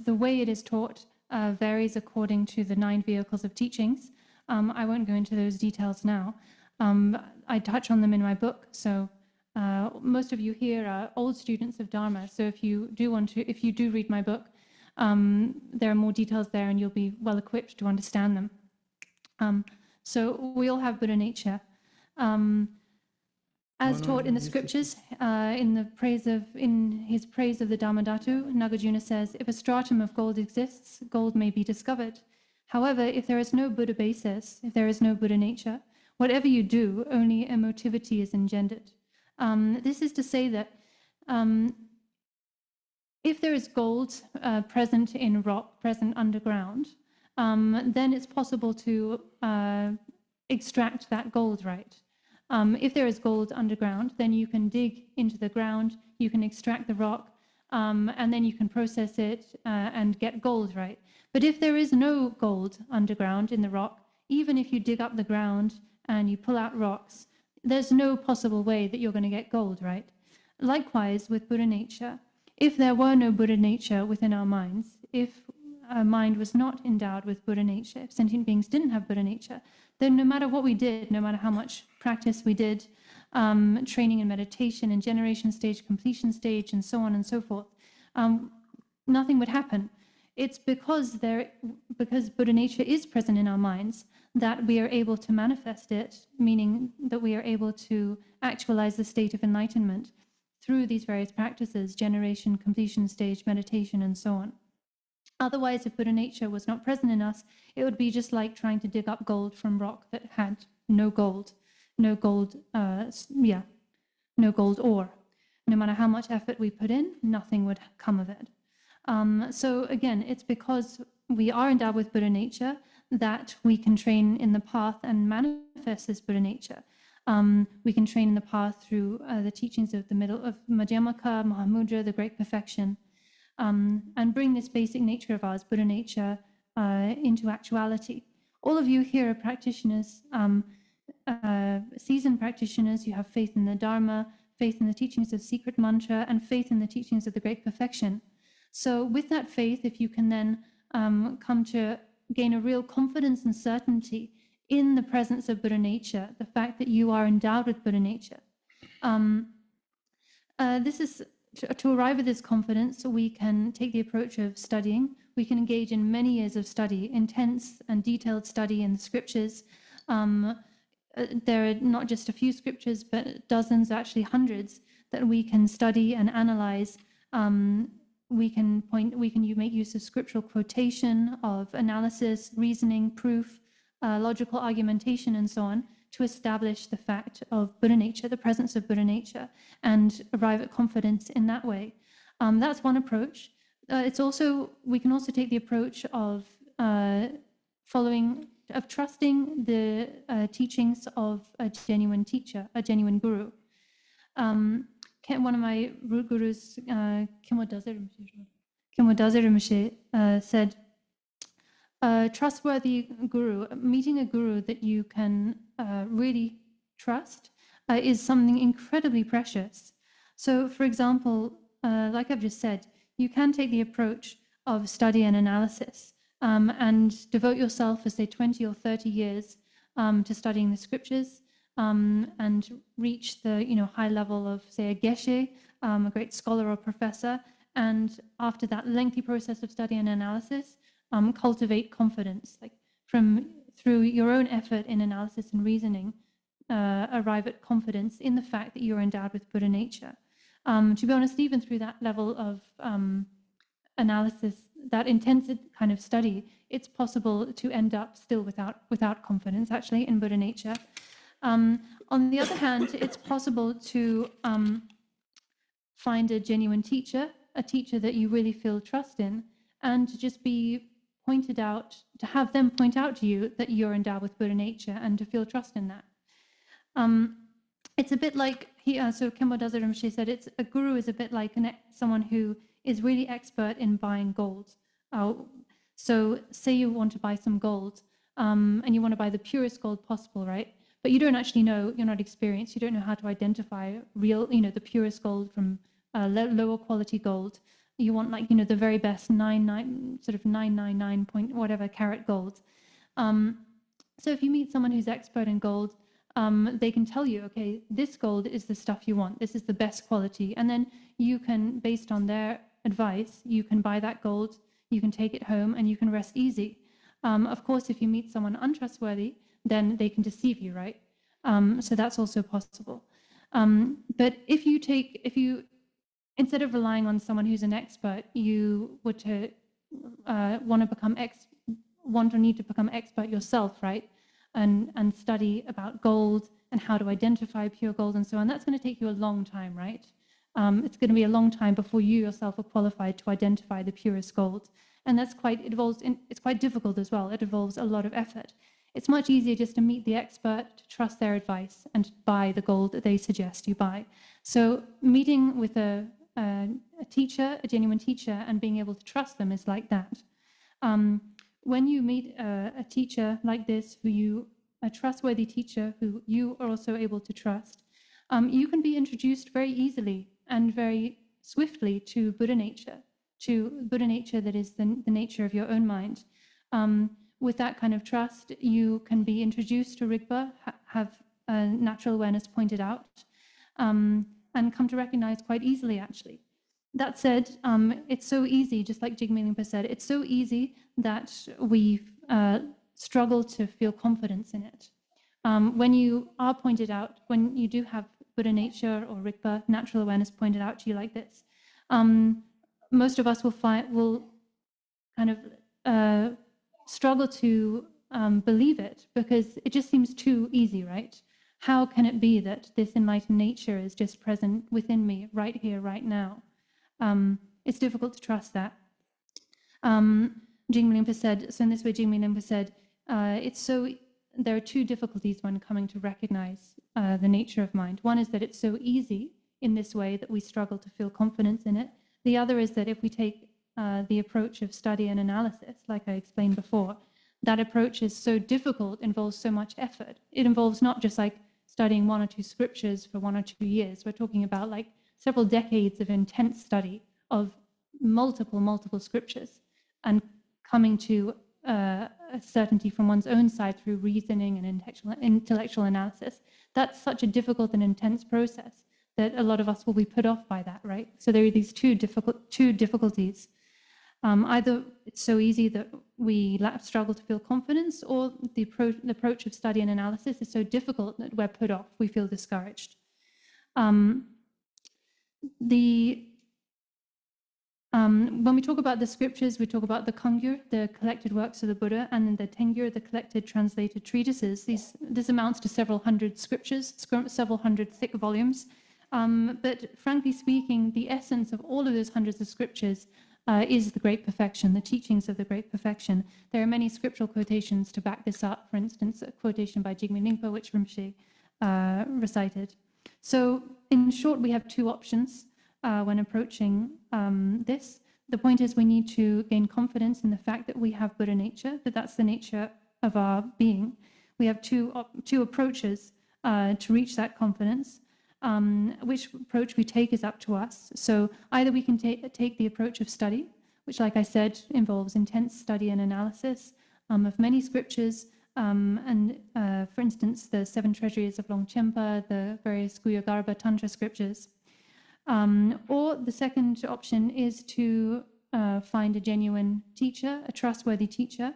way it is taught varies according to the 9 vehicles of teachings. I won't go into those details now. I touch on them in my book, so most of you here are old students of Dharma. So if you do read my book, there are more details there, and you'll be well equipped to understand them. So we all have Buddha nature. As taught in the scriptures, in his praise of the Dhammadhatu, Nagarjuna says, if a stratum of gold exists, gold may be discovered. However, if there is no Buddha basis, if there is no Buddha nature, whatever you do, only emotivity is engendered. This is to say that if there is gold present in rock, present underground, then it's possible to extract that gold, right? If there is gold underground, then you can dig into the ground, you can extract the rock, and then you can process it and get gold, right? But if there is no gold underground in the rock, even if you dig up the ground and you pull out rocks, there's no possible way that you're going to get gold, right? Likewise, with Buddha nature, if there were no Buddha nature within our minds, if our mind was not endowed with Buddha nature, if sentient beings didn't have Buddha nature, then no matter what we did, no matter how much practice we did, training in meditation, in generation stage, completion stage, and so on and so forth, nothing would happen. It's because Buddha nature is present in our minds that we are able to manifest it, meaning that we are able to actualize the state of enlightenment through these various practices, generation, completion stage, meditation, and so on. Otherwise, if Buddha nature was not present in us, it would be just like trying to dig up gold from rock that had no gold ore. No matter how much effort we put in, nothing would come of it. So again, it's because we are endowed with Buddha nature that we can train in the path and manifest this Buddha nature. We can train in the path through the teachings of Madhyamaka, Mahamudra, the Great Perfection, and bring this basic nature of ours, Buddha nature, into actuality. All of you here are practitioners, seasoned practitioners. You have faith in the Dharma, faith in the teachings of secret mantra, and faith in the teachings of the Great Perfection. So with that faith, if you can then come to gain a real confidence and certainty in the presence of Buddha nature, the fact that you are endowed with Buddha nature. This is to arrive at this confidence, we can take the approach of studying. We can engage in many years of study, intense and detailed study in the scriptures. There are not just a few scriptures, but dozens, actually hundreds, that we can study and analyze. We can make use of scriptural quotation, of analysis, reasoning, proof, logical argumentation, and so on, to establish the fact of Buddha nature, the presence of Buddha nature, and arrive at confidence in that way. That's one approach. We can also take the approach of trusting the teachings of a genuine teacher, a genuine guru. One of my root gurus, Khyentse Rinpoche, said, a trustworthy guru, meeting a guru that you can really trust, is something incredibly precious. So, for example, like I've just said, you can take the approach of study and analysis and devote yourself for, say, 20 or 30 years to studying the scriptures and reach the high level of, say, a geshe, a great scholar or professor. And after that lengthy process of study and analysis, cultivate confidence, like through your own effort in analysis and reasoning, arrive at confidence in the fact that you're endowed with Buddha nature. To be honest, even through that level of analysis, that intensive kind of study, it's possible to end up still without confidence, actually, in Buddha nature. On the other hand, it's possible to find a genuine teacher, a teacher that you really feel trust in, and to just be pointed out, to have them point out to you that you're endowed with Buddha nature and to feel trust in that. It's a bit like, so Khenpo Daza Rinpoche said, a guru is a bit like someone who is really expert in buying gold. So say you want to buy some gold and you want to buy the purest gold possible, right? But you don't actually know, you're not experienced, you don't know how to identify real, the purest gold from lower quality gold. You want the very best 999 point whatever carat gold. So if you meet someone who's expert in gold, they can tell you, okay, this gold is the stuff you want. This is the best quality. And then you can, based on their advice, you can buy that gold, you can take it home, and you can rest easy. Of course, if you meet someone untrustworthy, then they can deceive you, right? So that's also possible. But if you, instead of relying on someone who's an expert, you would want or need to become expert yourself, right? And study about gold and how to identify pure gold and so on. That's going to take you a long time, right? It's going to be a long time before you yourself are qualified to identify the purest gold. And it's quite difficult as well. It involves a lot of effort. It's much easier just to meet the expert, to trust their advice, and to buy the gold that they suggest you buy. So meeting with a teacher, a genuine teacher, and being able to trust them is like that. When you meet a teacher like this, a trustworthy teacher who you are also able to trust, you can be introduced very easily and very swiftly to Buddha nature that is the nature of your own mind. With that kind of trust, you can be introduced to Rigpa, have natural awareness pointed out, and come to recognize quite easily, actually. That said, it's so easy, just like Jigme Rinpoche said, it's so easy that we struggle to feel confidence in it. When you are pointed out, when you do have Buddha nature or Rigpa, natural awareness pointed out to you like this, most of us will kind of struggle to believe it because it just seems too easy, right? How can it be that this enlightened nature is just present within me right here, right now? It's difficult to trust that. Jigme Rinpoche said, so in this way Jigme Rinpoche said, there are two difficulties when coming to recognize the nature of mind. One is that it's so easy in this way that we struggle to feel confidence in it. The other is that if we take the approach of study and analysis, like I explained before, that approach is so difficult, involves so much effort. It involves not just like studying one or two scriptures for 1 or 2 years. We're talking about like several decades of intense study of multiple scriptures and coming to a certainty from one's own side through reasoning and intellectual analysis. That's such a difficult and intense process that a lot of us will be put off by that, right? So there are these two difficulties. Either it's so easy that we struggle to feel confidence, or the approach of study and analysis is so difficult that we're put off, we feel discouraged. When we talk about the scriptures, we talk about the Kangyur, the collected works of the Buddha, and then the Tengyur, the collected translated treatises. This amounts to several hundred scriptures, several hundred thick volumes. But frankly speaking, the essence of all of those hundreds of scriptures is the Great Perfection, the teachings of the Great Perfection. There are many scriptural quotations to back this up. For instance, a quotation by Jigme Rinpoche, which Rinpoche recited. So in short, we have two options when approaching this. The point is we need to gain confidence in the fact that we have Buddha nature, that that's the nature of our being. We have two approaches to reach that confidence. Which approach we take is up to us. So either we can take the approach of study, which, like I said, involves intense study and analysis of many scriptures, for instance, the 7 treasuries of Longchenpa, the various Guyagarbha Tantra scriptures. Or the second option is to find a genuine teacher, a trustworthy teacher.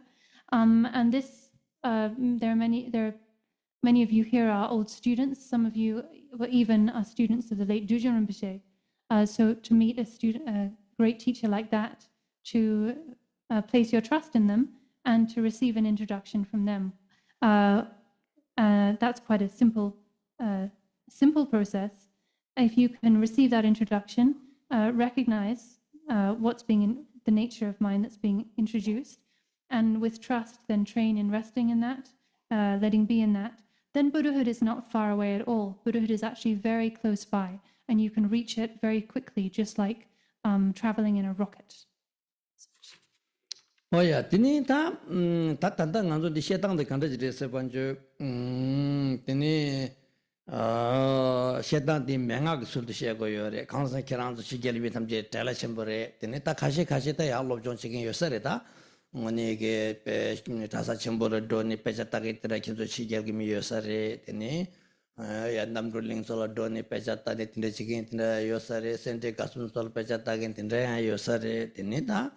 And this, there are many of you here are old students. Some of you were even are students of the late Dujun Rinpoche. So to meet a great teacher like that, to place your trust in them and to receive an introduction from them, that's quite a simple process. If you can receive that introduction, recognize what's being the nature of mind that's being introduced, and with trust, then train in resting in that, letting be in that, then Buddhahood is not far away at all. Buddhahood is actually very close by, and you can reach it very quickly, just like traveling in a rocket. Oh yeah, tini ta tanda nganzo di shetang de kanda jire se banjo tini shetang di menga ge sul de she go yore kansa kirang zu chigel bi tam je tala chembore tini ta khashi ta ya lob jon chigin yosare ta ngone ge pe tasa chembore do ni pecha ta ge tira kinzo chigel gi mi yosare tini ya nam ruling solo do ni pecha ta de tinde chigin tinde yosare sente kasun sol pecha ta ge tinde yosare tini ta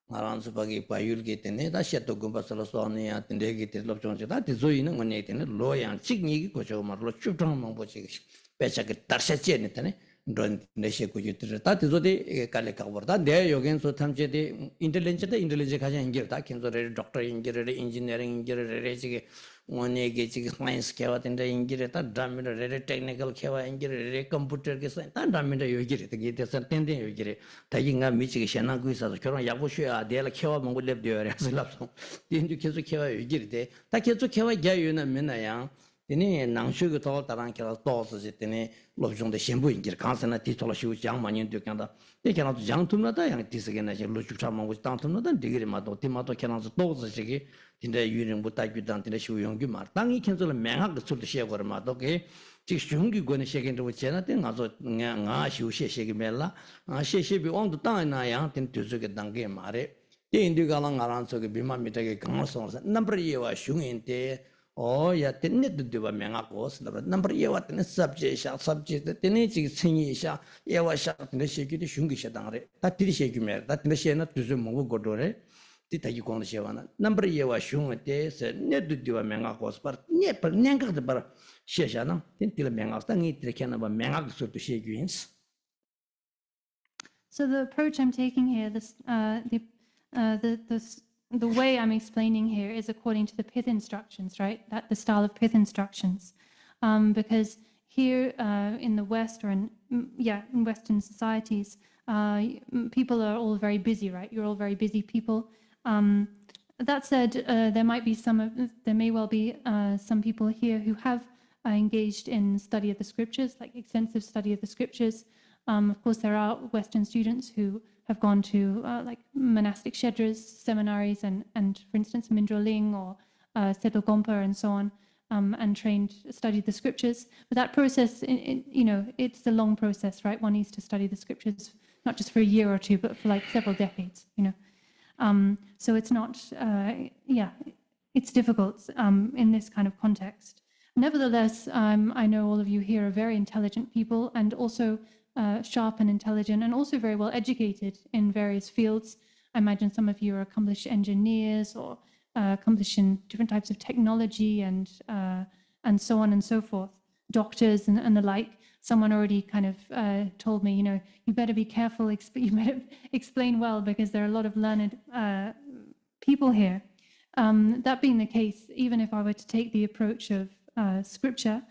Aransu pagi payul ki tene da sheto gumba sala soani ya tende ki te lop chong da tizo yin ngone tene lo yang chik ni ki ko cho mar lo chup tang mang bo chi pecha ki tarsha che ne tene don ne she ku yitre ta tizo de kale ka bor da de yogen so tham che de intelligence ka ja ingir ta kin so re doctor ingir re engineering ingir re chi ngone ge chi science ke wa tende ingir ta dam re technical ke wa ingir re computer ke sa ta dam re yogir te ge te san tende yogir ta yinga mi chi ge shana gu sa so ya bo shya de la ke wa mong leb de re sa lap so tin ju ke so ke wa yogir de ta ke so ke wa ga yu na men na yang tene nang shu ge to ta ran ke la to so je tene lo jong de shen bu ingir kan sa na ti to la shu jang ma nyin de kan da de ke na to jang tum na da yang ti se ge na je lo chu cha ma wo tang tum na da de ge ma do ti ma to ke na so to so je ge tinda yuring bu ta gyu dan tinda shu yong gyu mar tang yi ken so le meng ha ge sul de she go ma do ge ji shung gi go ne she gen de wo che na de nga zo nga shu she she ge me la she she bi ong du tang na yang tin tu zu ge dang ge ma re de indi ga lang aran so ge bi ma mi ta ge gang so sa number ye wa shung in de o ya tin ne du ba meng ha ko sa number ye wa tin subject de ne ji chen yi sha ye wa sha tin de she gi de shung gi she dang re ta ti she gi me ta tin de she na tu zu mo go do re ti ta yi kong de shewana number ye wa shung de se ne du diwa menga ko spar ne par nyang de bar she sha na tin ti le menga ta ngi tre kana ba menga so to she gyins. So the approach I'm taking here, the way I'm explaining here is according to the pith instructions, right? That the style of pith instructions, because here in the West or in Western societies, people are all very busy, right? You're all very busy people. That said, there may well be some people here who have engaged in study of the scriptures, like extensive study of the scriptures. Of course, there are Western students who have gone to like monastic shedras, seminaries, and for instance, Mindro Ling or Seto Gompa and so on, and studied the scriptures. But that process, it's a long process, right? One needs to study the scriptures not just for a year or two, but for like several decades, So it's not, it's difficult in this kind of context. Nevertheless, I know all of you here are very intelligent people and also sharp and intelligent and also very well educated in various fields. I imagine some of you are accomplished engineers or accomplished in different types of technology and so on and so forth, doctors and the like. Someone already kind of told me, you better be careful, you better explain well because there are a lot of learned people here. That being the case, even if I were to take the approach of scripture,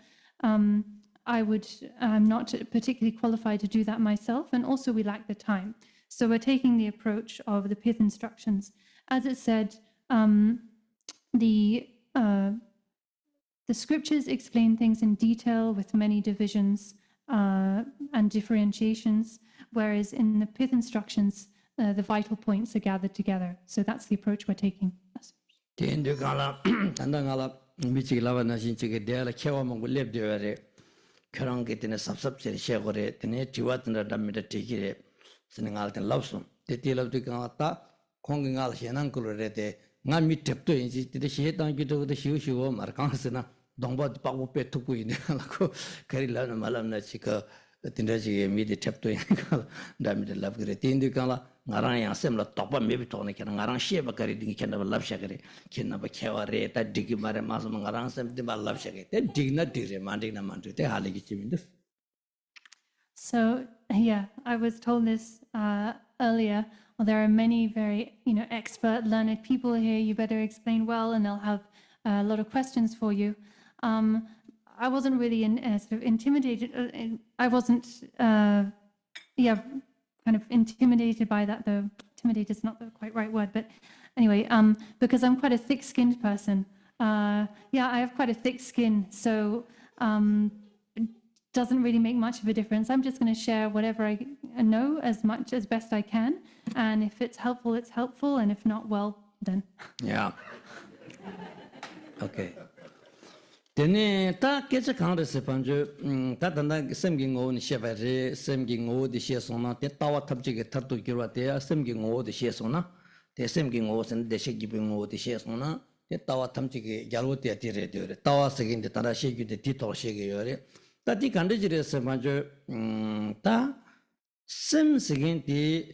I'm not particularly qualified to do that myself, and also we lack the time. So we're taking the approach of the pith instructions. As it said, the scriptures explain things in detail with many divisions and differentiations, whereas in the pith instructions, the vital points are gathered together. So that's the approach we're taking. 미치 라바나 신치게 대라 케와 먹고 랩되어래 그런 게 되네 삽삽제 쉐고래 되네 지와든다 담미다 티기래 스능알든 럽숨 데티럽도 강았다 공경알 현안 그러래데 나 밑접도 이제 되게 시해당 기도도 쉬우쉬워 말강스나 동바 빠고 빼투고 있네라고 그리라는 말람나 지가 tindaji midi chapto yin damide lab gre tindu kala ngarang yang semla topa mebi tone kena ngarang sheba kari dingi kena lab shagre kena ba khewa re ta digi mare masum ngarang sem dimba lab shagre te digna digre mandigna mandu te haligi chimindu. So yeah, I was told this earlier. Well, there are many very expert, learned people here. You better explain well, and they'll have a lot of questions for you. I wasn't really sort of intimidated. I wasn't, kind of intimidated by that, though intimidated is not the quite right word. But anyway, because I'm quite a thick-skinned person. I have quite a thick skin, so it doesn't really make much of a difference. I'm just going to share whatever I know as much as best I can. And if it's helpful, it's helpful. And if not, well, then. Yeah. Okay. Then ta kecha kang se panjo ta danda semgi ngo ni shebare semgi ngo de she sona te tawa tabji ge tartu girwa te semgi ngo de she sona te semgi ngo sen de she gi ngo de she sona te tawa tabji ge gyalo te ti re de tawa se ge de tara she gi de ti to she ge yore ta ti kande jire se panjo ta sem se ge di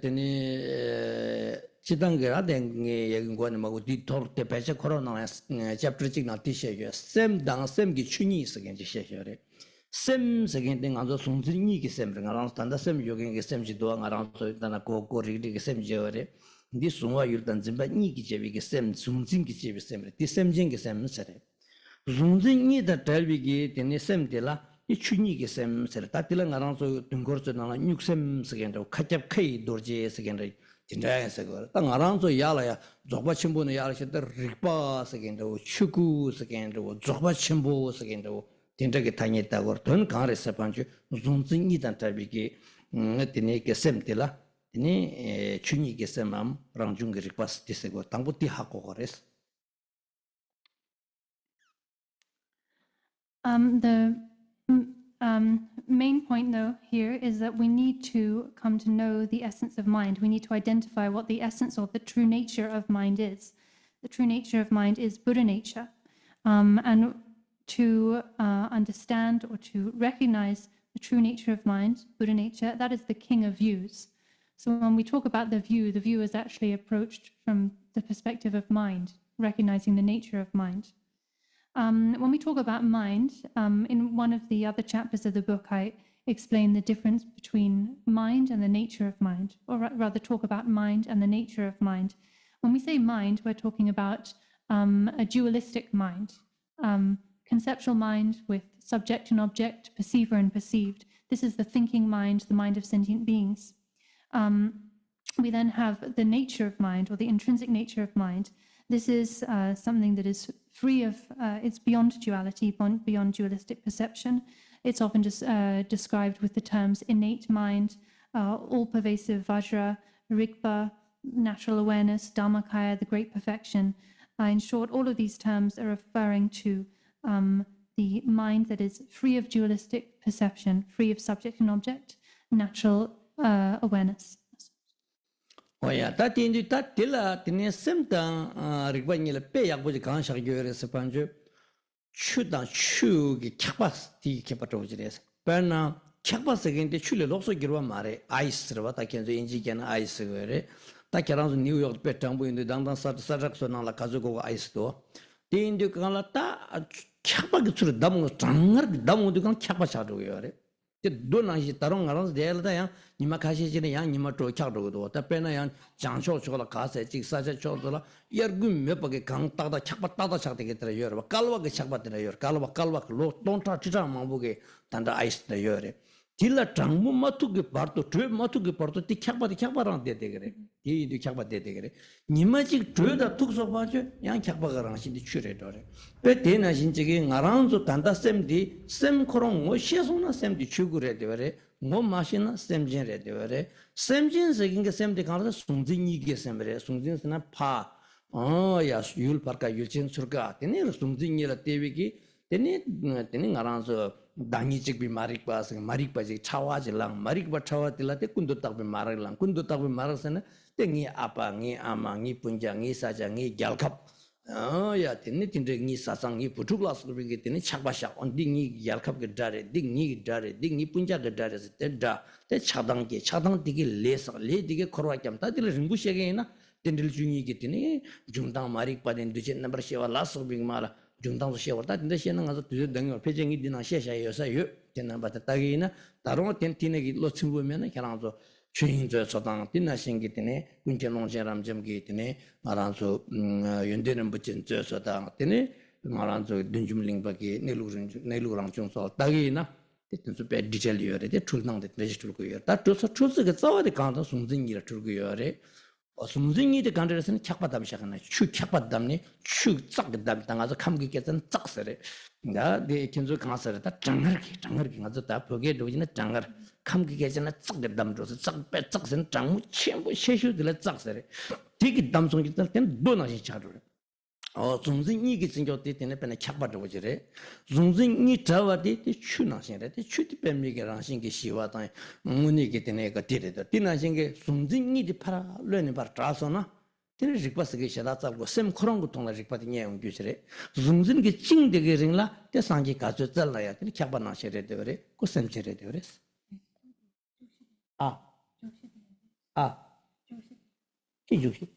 teni 지단게라 된게 얘긴 거는 뭐 디토르 때 배제 코로나 챕터 찍나 티셔요 셈당 셈기 춘이 있어겐지 셔셔래 셈 세겐 된 아주 송진이기 셈을 알아서 단다 셈 요겐게 셈지도 알아서 일단 고고리게 셈지어래 니 송와 일단 진바 니기 제비게 셈 송진기 제비 셈을 디 셈진기 셈서래 송진이다 달비기 되네 셈들라 이 춘이기 셈서래 다들랑 알아서 등거르잖아 육셈 세겐도 카잡 카이 도르제 세겐도 진짜에서 그 땅아랑서 야라야 조바 침보는 야라시다 릭바 세겐도 추구 세겐도 조바 침보 세겐도 진짜게 다녔다고 돈 강에서 반주 존진이단 타비기 네티네게 셈텔라 네 춘이게 셈함 랑중게 릭바스 디세고 당부티 하고 그랬어. The main point, though, here is that we need to come to know the essence of mind. We need to identify what the essence or the true nature of mind is. The true nature of mind is Buddha nature. And to understand or to recognize the true nature of mind, Buddha nature, that is the king of views. So when we talk about the view is actually approached from the perspective of mind, recognizing the nature of mind. When we talk about mind, in one of the other chapters of the book, I explain the difference between mind and the nature of mind, or rather talk about mind and the nature of mind. When we say mind, we're talking about a dualistic mind, conceptual mind with subject and object, perceiver and perceived. This is the thinking mind, the mind of sentient beings. We then have the nature of mind, or the intrinsic nature of mind. This is something that is free of, it's beyond duality, beyond dualistic perception. It's often just described with the terms innate mind, all-pervasive vajra, rigpa, natural awareness, dharmakaya, the great perfection. In short, all of these terms are referring to the mind that is free of dualistic perception, free of subject and object, natural awareness. 오야 다딘디 다딜라 디네 셈당 리바니를 빼약보지 강샤기여서 반주 추다 추기 캬바스티 캬바토지레스 베나 캬바스겐데 출레 록소기로 말에 아이스르와 다켄조 인지겐 아이스거레 다케랑조 뉴욕 베탕부인데 당당 사작소나라 가지고 아이스도 딘디 강라타 캬바기 출 담고 장르 담고도 강 캬바샤도요레 도나시 다른 알아서 대야다야 니마 가시지네 양 니마 또 캬도도 답변은 양 장쇼초라 가세 직사제 초도라 여금 몇 번에 강 따다 캬바 따다 샤되겠더라 여러 깔와게 캬바더라 여러 깔와 로 돈타 지장 망보게 단다 아이스다 여러 딜라 장무 마투게 바르도 드 마투게 바르도 티 캬바랑 되대 그래 이디 캬바 되대 그래 니마직 드다 툭서 봐줘 양 캬바가랑 신디 추래더래 왜 대나 신지게 나랑도 단다 셈디 셈코롱 뭐 시소나 셈디 추구래 되래 뭐 마시나 셈진래 되래 셈진 세긴게 셈디 가서 송진이게 셈래 송진스나 파 ya yul parka yulchen surga tene sumjing la tewiki tene ngaranso dangi chikbi marikpa sang marikpa ji chawa jilang marikpa chawa tilate kundu takbi mariklang kundu takbi marasana tengi apa ngi ama ngi punja ngi saja ngi gyalkap ya tene tinde ngi sasang ngi putukla skurbi tene chakba shak on dingi gyalkap ge dare dingi punja ge dare te da te chadang digi le dige korwa kyam ta dile ringu shege na tendil jungi ge tene jungdang marikpa den duje number shewa lasubing mala 중당 시험다 근데 시행은 가서 두제 등을 표정이 되나 셔셔여서요 되는 바다 따기나 다른 텐티네기 놓친 보면은 그랑서 주인저 저당 뒷나 신기 때네 군전농제람 점기 때네 말한서 연대는 붙인 저서당 때네 말한서 든줌링밖에 내루랑 중서 따기나 됐든 배 디젤이어래 돼 출당데 내지 줄고요 다 줘서 출스가 싸워야 간다 송진이라 줄고요래 숨진이의 간절에서는 착받담 시작하나 추 착받담니 추 짝담 당아서 감기께서는 짝서래 나내 견조 강사르다 장르기 가서 다 보게 되지는 장르 감기께서는 짝담 줘서 짝배 짝선 장무全部 셰슈들 짝서래 되게 담송이 때는 도나시 차르래 중진이기 진교 때는 배는 착받아 보지래 중진이 자와디 추나신래 추디 뱀미게랑 신기 시와다 문이기 때문에 그 데레다 디나신게 중진이 파라 르는 바 트라소나 되는 리퀘스트게 샤다 잡고 셈 그런 거 통나 리퀘스트 내용 규시래 중진이 찡되게 링라 대상기 가져 잘라야 되는 착받나 셔래 되래 그 셈체래 되래 기주시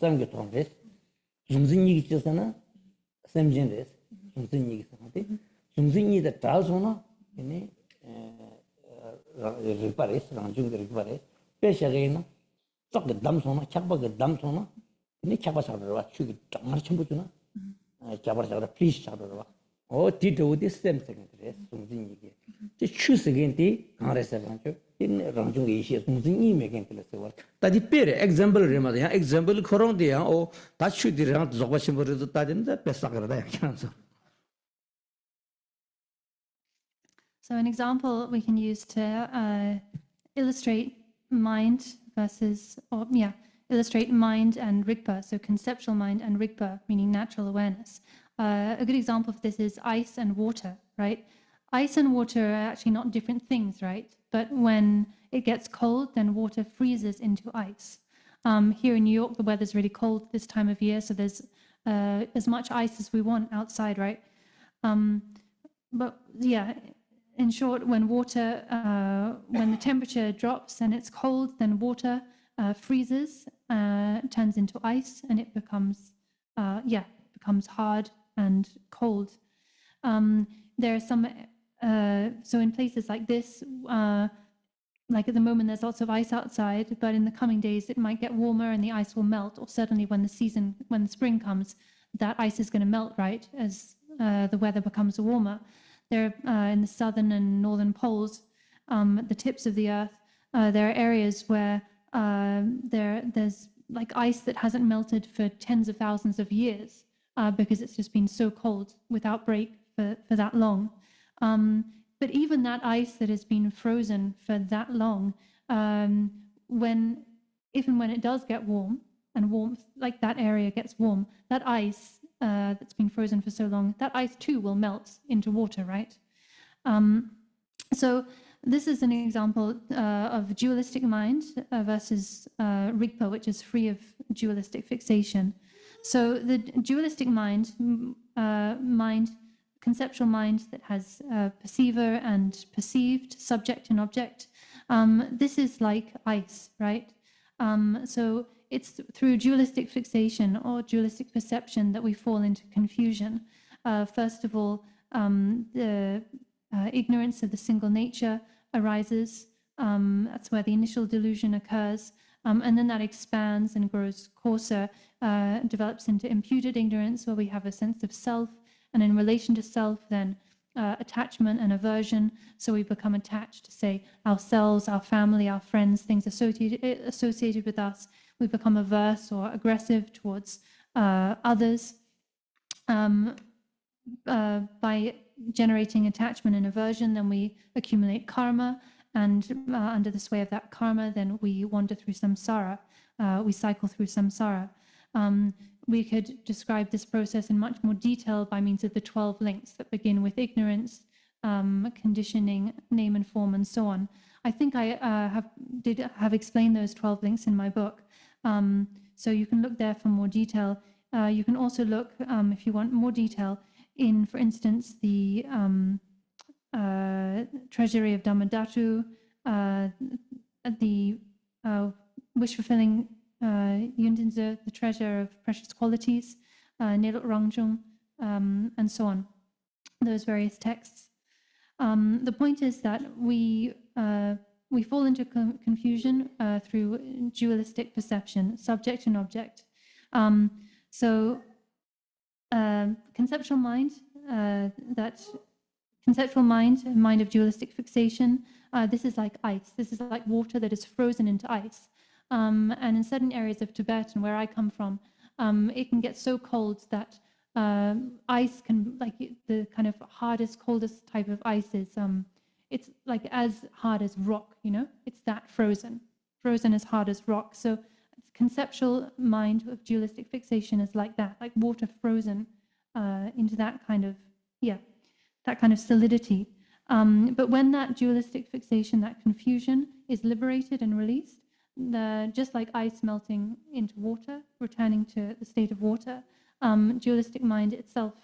쌈게 통데스 중진이 있잖아 샘진데스 중진이 있는데 중진이의 다소나 이네 리파레스 랑중데 리파레스 페샤게나 썩게 담소나 착박게 담소나 이네 착바사로 추기 정말 전부 주나 잡아서 플리즈 잡아라 디도디 샘생데 중진이게 제 추스겐디 강레서 간죠 in rangjung ishi sungzing megen tele se war ta di pere example re ma ya example khorong de ya o ta chu di rang zogba shim re ta den da pesa kar da ya So an example we can use to illustrate mind illustrate mind and rigpa, so conceptual mind and rigpa, meaning natural awareness. A good example of this is ice and water, right? Ice and water are actually not different things, right? But when it gets cold, then water freezes into ice. Here in New York, the weather's really cold this time of year, so there's as much ice as we want outside, right? But yeah, in short, when the temperature drops and it's cold, then water freezes, turns into ice, and it becomes hard and cold. There are some, so in places like this, like at the moment, there's lots of ice outside, but in the coming days, it might get warmer and the ice will melt, or certainly when the spring comes, that ice is going to melt, right, as the weather becomes warmer. There, in the southern and northern poles, at the tips of the Earth, there are areas where there's like ice that hasn't melted for tens of thousands of years because it's just been so cold without break for that long. But even that ice that has been frozen for that long, when it does get warm and warmth, like that area gets warm, that ice that's been frozen for so long, that ice too will melt into water, right? So this is an example of dualistic mind versus Rigpa, which is free of dualistic fixation. So the dualistic mind, conceptual mind that has perceiver and perceived, subject and object, this is like ice, right? So it's through dualistic fixation or dualistic perception that we fall into confusion. First of all, the ignorance of the single nature arises. That's where the initial delusion occurs. And then that expands and grows coarser, develops into imputed ignorance, where we have a sense of self. And in relation to self, then attachment and aversion. So we become attached to, say, ourselves, our family, our friends, things associated with us. We become averse or aggressive towards others. By generating attachment and aversion, then we accumulate karma. and under the sway of that karma, then we wander through samsara, we cycle through samsara. We could describe this process in much more detail by means of the 12 links that begin with ignorance, conditioning, name and form, and so on. I think I have explained those 12 links in my book, so you can look there for more detail. You can also look, if you want more detail, in, for instance, the treasury of Dhammadhatu, the wish-fulfilling Yundinze, the treasure of precious qualities, Nelok Rangjung, and so on, those various texts. The point is that we fall into confusion through dualistic perception, subject and object. So conceptual mind, mind of dualistic fixation, this is like ice. This is like water that is frozen into ice. And in certain areas of Tibet and where I come from, it can get so cold that ice can, like the kind of hardest, coldest type of ice is, it's like as hard as rock, you know? It's that frozen as hard as rock. So conceptual mind of dualistic fixation is like that, like water frozen into that kind of, that kind of solidity. But when that dualistic fixation, that confusion is liberated and released, just like ice melting into water, returning to the state of water, dualistic mind itself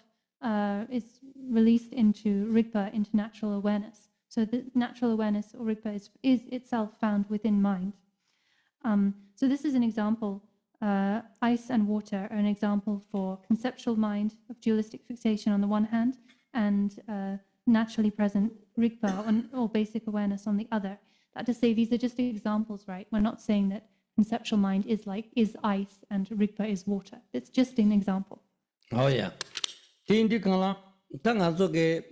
is released into Rigpa, into natural awareness. So the natural awareness, or Rigpa, is itself found within mind. So this is an example. Ice and water are an example for conceptual mind of dualistic fixation on the one hand, and naturally present Rigpa, or basic awareness, on the other. That to say, these are just examples, right? We're not saying that conceptual mind is ice and Rigpa is water. It's just an example. Oh yeah. Tindi kangla tanga zoge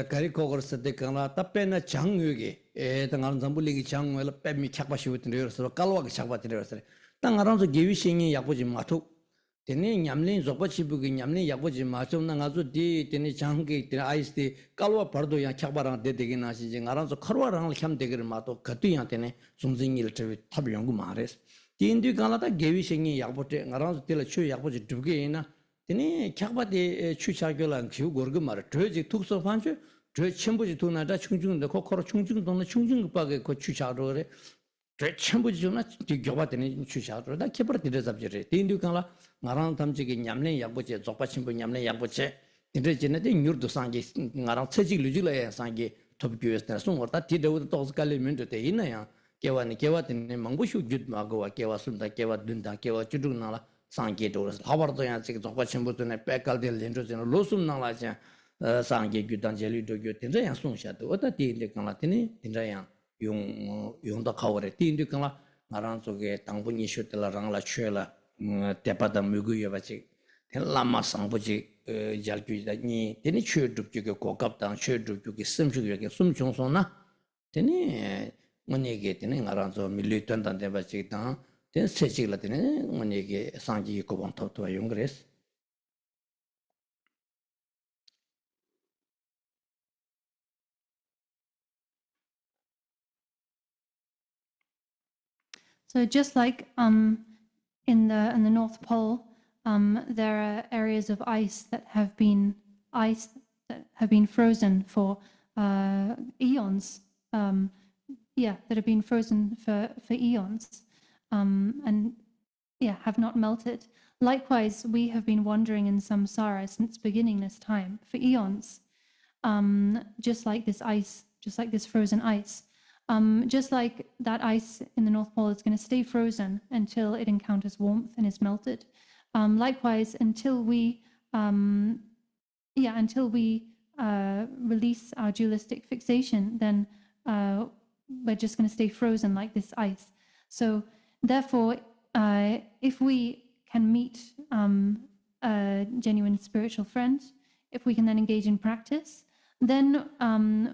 kari kogor sade kangla tapena changyuge tanga zambuli gi changwela pemi chakba shiwtin reso kalwa gi chakba reso tanga ranzo gewi shingi yakboji matu tene nyamlin zokba chibugi nyamlin yakboji matu na ngazo di tene changge tene ice de kalwa pardo yang chakba rang de degi na shi ngaranzo kharwa rang kham degir matu katu yang tene zungzingil trewi tab yongu mares tindi kangla ta gewi shingi yakbote ngaranzo tela chu yakboji dubge ina tene 캬바데 추차교란 기후 gorgo 말 저지 tukso 판주 저 첨부지 도나다 충중도 코코로 충중도는 충중급하게 그 추차로 그래 저 첨부지 도나 뒤겨바되는 추차로 다 개발 들여잡지래 딘두간라 나랑 담지게 냠내 약보제 족바 친구 냠내 약보제 인터진에데 뉴르도 상게 나랑 체직 루질에 상게 톱교에서 송어다 디데우도 도스칼리면도 돼 있나야 개와는 망보슈 jut마고와 개와숨다 개와 든다 개와 주둥나라 상계 도르스 하버도야 지금 적바 첨부도네 백갈들 렌조전 로숨 나라자 상계 규단젤리도 교텐자야 송샤도 어다 디인데 강라티니 딘자야 용도 카오레 디인데 강라 나랑 속에 당분이 슈텔라랑라 쳬라 대바다 무구여 바지 텔라마 상부지 잘규다니 데니 쳬둑규게 고갑당 쳬둑규게 심주규게 숨중소나 데니 뭐니게 데니 나랑 저 밀리던단데 바지 당 So just like in the North Pole, there are areas of ice that have been frozen for eons. That have been frozen for eons. And have not melted. Likewise, we have been wandering in samsara since beginningless time for eons, just like this ice, just like this frozen ice. Just like that ice in the North Pole is going to stay frozen until it encounters warmth and is melted. Likewise, until we release our dualistic fixation, then we're just going to stay frozen like this ice. So therefore, if we can meet a genuine spiritual friend, if we can then engage in practice, then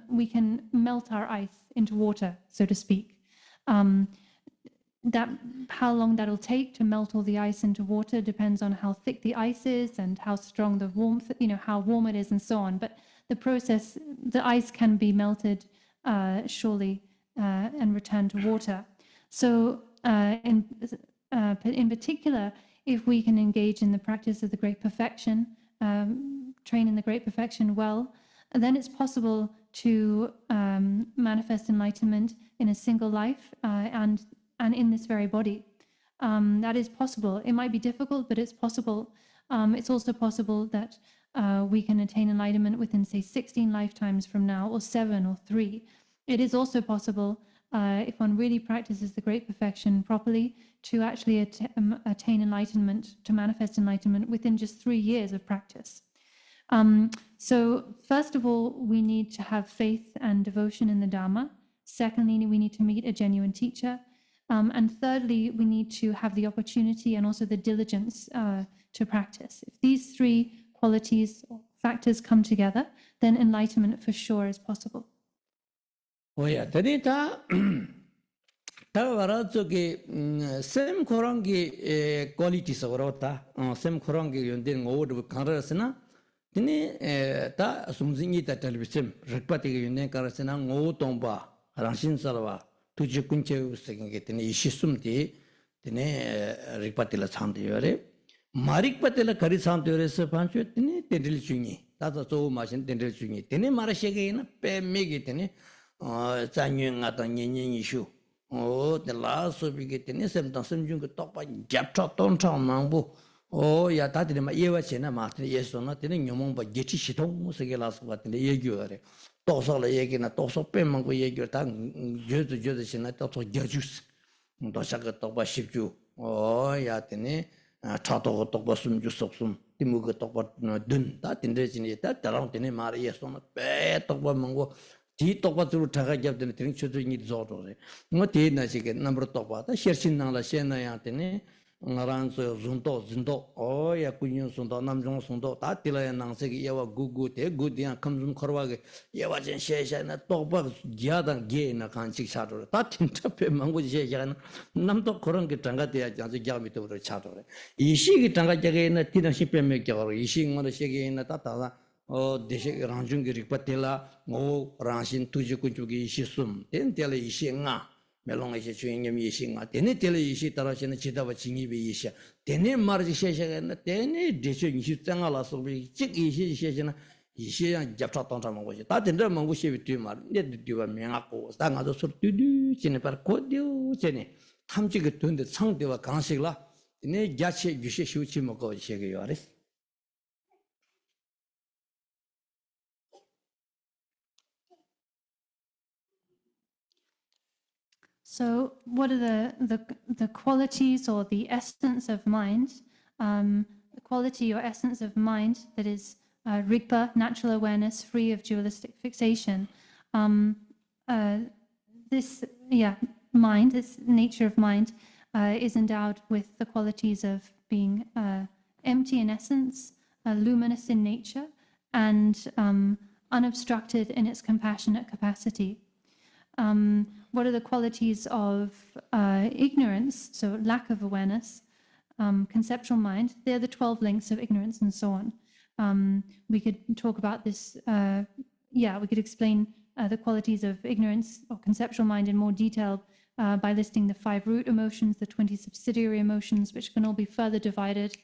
we can melt our ice into water, so to speak. How long that'll take to melt all the ice into water depends on how thick the ice is and how strong the warmth, how warm it is and so on. But the process, the ice can be melted surely and return to water. So in particular, if we can engage in the practice of the great perfection, train in the great perfection well, then it's possible to manifest enlightenment in a single life and in this very body. That is possible. It might be difficult, but it's possible. It's also possible that we can attain enlightenment within, say, 16 lifetimes from now, or 7 or 3. It is also possible, if one really practices the great perfection properly, to actually attain enlightenment, to manifest enlightenment within just 3 years of practice. So first of all, we need to have faith and devotion in the Dharma. Secondly, we need to meet a genuine teacher. And thirdly, we need to have the opportunity and also the diligence to practice. If these 3 qualities or factors come together, then enlightenment for sure is possible. Oh yeah, Tanita Tavarazuki Sem Korangi qualities of Rota, Sem Korangi Yundin Old Karasana, Tini Ta Sumzingi television, Repati Yunen Karasana, O Tomba, Ranshin Salva, Tuji Kunche second getting Ishisumti, Tine Ripatila Santiore, Marik Patela Karisantiore Pancho, Tini Tendil Chuni, that's so much in Tendil Chuni, Tini Marashagina, Pe Megitini. Zanyun at a yin issue. Oh, the last of you get in some junk top by Japtrot on town mambo. Oh, ya tati ma yewa chena master, yes or not in your mom, but get shitong, Segelas, what in the yeguare. Tossal egin a toss of pemango yegur tang, just the judge and I thought of judges. Dosaka top by ship you. Oh, yatene, Tato topasum jusopsum, Timuga topat dun, that in the that around in a Maria, so not bad top of mango. Ti tokpa through Taka Jab the Tring Chutu need Zoto. Not Nasik, number topa, the Shershin Nala Shena Yatene, Naranso Zunto, Zindo, oh, Yakun Sundo, Namjon Sundo, Tatila and Nanseki Yawa Gugu, te good yan comes from Korwag, Yawajan Shesha and a topa Jadan Gay in a Kanchik Shadow. That in Tape Mango Shajan, Namto Korangi Tangatia, the Jamito the Chatter. Ishi Tangaja, Tina Ship and make your Ishi Monashagi in a Tata. Oh, Deshe Ranjungi Ripatilla, oh, Ranshin Tujukujugi Shisum, then tell Ishinga, Melong is chewing him Yishinga, then tell Ishi Tarashan Chitava Chingi Isha, then Marji Shesha and then Deshin Shitanga so we chick Ishi Sheshan, Ishi and Japton Tamawashi. That in the Mangushi with Tumar, yet do a Miako, Stanga the sort to do, Chinepar Kodio, Chene, Tamchik to the Sang de Kansila, in a Jachi Yushichimoko Shegi. So what are the qualities or the essence of mind, the quality or essence of mind that is rigpa, natural awareness, free of dualistic fixation? Mind, this nature of mind, is endowed with the qualities of being empty in essence, luminous in nature, and unobstructed in its compassionate capacity. What are the qualities of ignorance, so lack of awareness, conceptual mind? They're the 12 links of ignorance and so on. We could talk about this, we could explain the qualities of ignorance or conceptual mind in more detail by listing the 5 root emotions, the 20 subsidiary emotions, which can all be further divided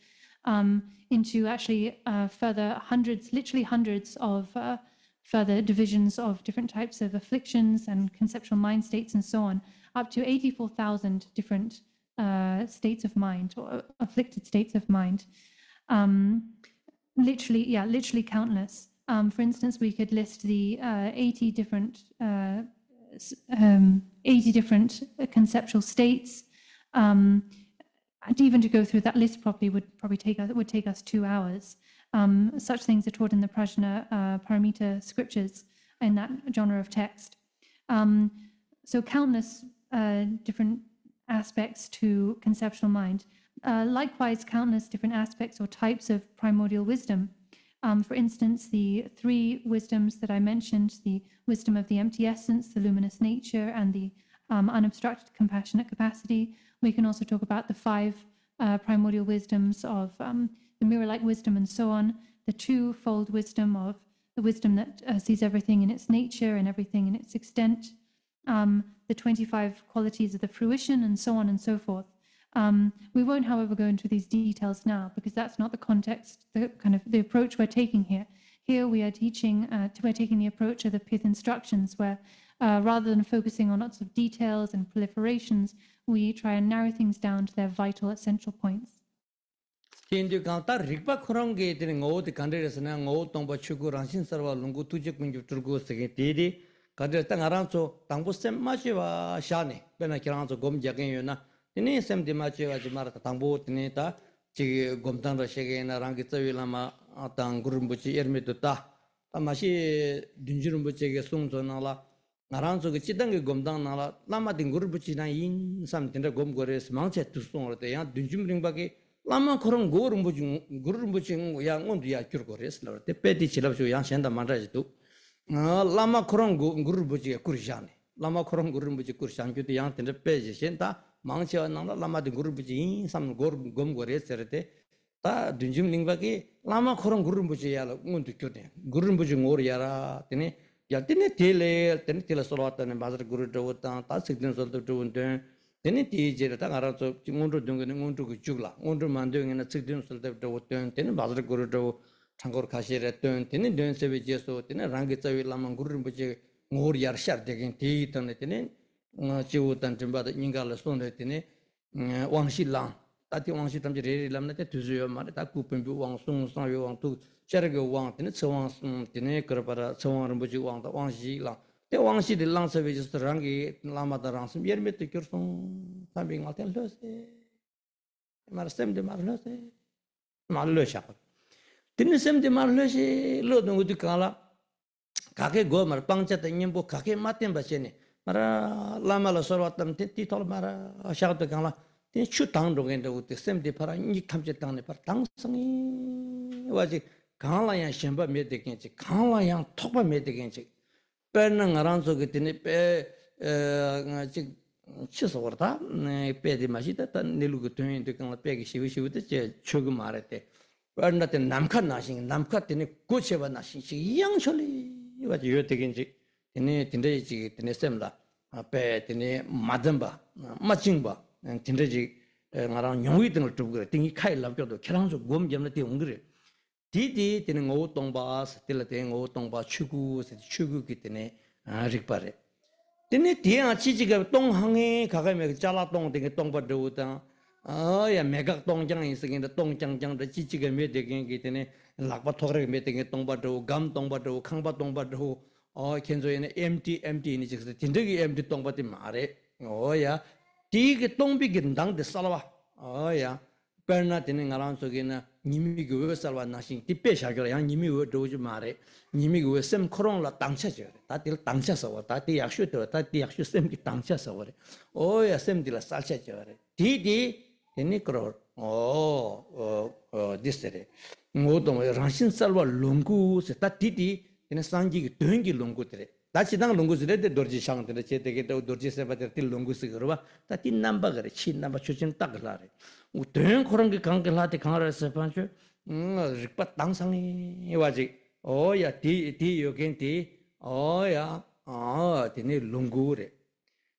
into actually further hundreds, literally hundreds of further divisions of different types of afflictions and conceptual mind states and so on, up to 84,000 different states of mind or afflicted states of mind. Literally countless. For instance, we could list the 80 different conceptual states. Even to go through that list properly would take us 2 hours. Such things are taught in the Prajna Paramita scriptures in that genre of text. So countless different aspects to conceptual mind. Likewise, countless different aspects or types of primordial wisdom. For instance, the 3 wisdoms that I mentioned, the wisdom of the empty essence, the luminous nature, and the unobstructed compassionate capacity. We can also talk about the 5 primordial wisdoms of the mirror-like wisdom and so on, the 2-fold wisdom of the wisdom that sees everything in its nature and everything in its extent, the 25 qualities of the fruition, and so on and so forth. We won't, however, go into these details now because that's not the context, the approach we're taking here. Here we are we're taking the approach of the pith instructions where rather than focusing on lots of details and proliferations, we try and narrow things down to their vital, essential points. Tindu kanta rikpa khurangge tene ngo de kanderesna ngo tongba chugu ranshin sarwa lungu tuje kunju turgu sege tedi kader ta ngarancho tangbo sem machiwa shane bena kirancho gom jagen yona tene sem de machiwa jimara tangbo tene ta ji gomtang ra shege na rangi tsawi lama tang gurumbuchi ermedu ta mashi dunjurumbuchi ge sungzo nala ngarancho ge chidang ge gomtang nala lama ding gurumbuchi na yin sam tende gom gores mangche tusong ro ya dunjumring bagi lama korong gurumbuchi yang undu ya kyurgores la te peti chilabchu yang shenda mandajitu lama korong gurumbuchi kurjane lama korong gurumbuchi kurjan kyuti yang tende peji shenda mangche na lama de gurumbuchi sam gom gores serete ta dunjum lingbagi lama korong gurumbuchi ya undu kyude gurumbuchi ngor yara tene ya tene tele solwata ne bazar guru dawta ta sikden soltu tuunde tene tije ta ngaracho ngundu dungene ngundu gu jugla ngundu mandenge na sikden soltu tuunde tene bazar guru daw thangor khashire tene den sebe jeso tene rangi chawi lama gurumbuchi ngor yar shar degen ti tane tene chiwu tan timba da ingala sonde tene wangshi lang tati wangshi tamji re lamna te tuzuyo mare ta kupembi wang sung sang yo wang tu cherge wang tene chawang tene karpara chawang rumbuchi wang ta wangshi lang te wangshi de lang sabe just rangi lama da rang sim yerme te kyursung sambi ngal ten lose mar sem de mar lose mar lo sha tene sem de mar lose lo dong du kala kake go mar pangcha ta nyembo kake maten ba chene mara lama la sorwatam te ti tol mara sha ta kala tene chu tang dong en de sem de para ni kamche tang ne par tang sangi waji kala yang shemba me de kenchi kala yang thokba me de kenchi perna ngaran so gitine pe chi chiso warta pe de majita ta nilu gu tuen de kala pe gi shiwi de che chog marete perna te namkha nasing namkha tene ko cheba nasing chi yang choli waji yo de kenchi tene tinde ji tene semla pe tene madamba machingba tinde ji ngaran nyongwi de tu gre tingi khai labjo do kherang so gom jamna te ungre 디디 되는 거 동바 스틸 되는 거 동바 추구 기때네 릭바레 되네 디야 지지가 동항에 가가면 잘라동 되게 동바도다 야 매각 동장 있으긴데 동장장도 지지가 몇 되게 기때네 락바 토그레 몇 되게 동바도 감 동바도 강바 동바도 견조에는 MT 니 지금 딘득이 MT 동바디 말에 야 디게 동비긴 당데 살아와 야 perna tene ngaran sogena nimi go salwa nasing tipe shagyo yang nimi go doju mare nimi go sem khorong la tangcha je ta til tangcha sawa ta ti yakshu to ta ti yakshu sem ki tangcha sawa re ya sem dila salcha je re di tene kror disere ngodo ranshin salwa longu se ta di tene sangi ki döngi longu tere ta chidang longu se de dorji shang tere che de to dorji se ba til longu se gorwa ta tin namba gare chin namba chuchin tak la re 우등 그런 게 관계라데 강화해서 반주 릭바 당상이 와지 야 디 여긴 디 야 디네 롱구레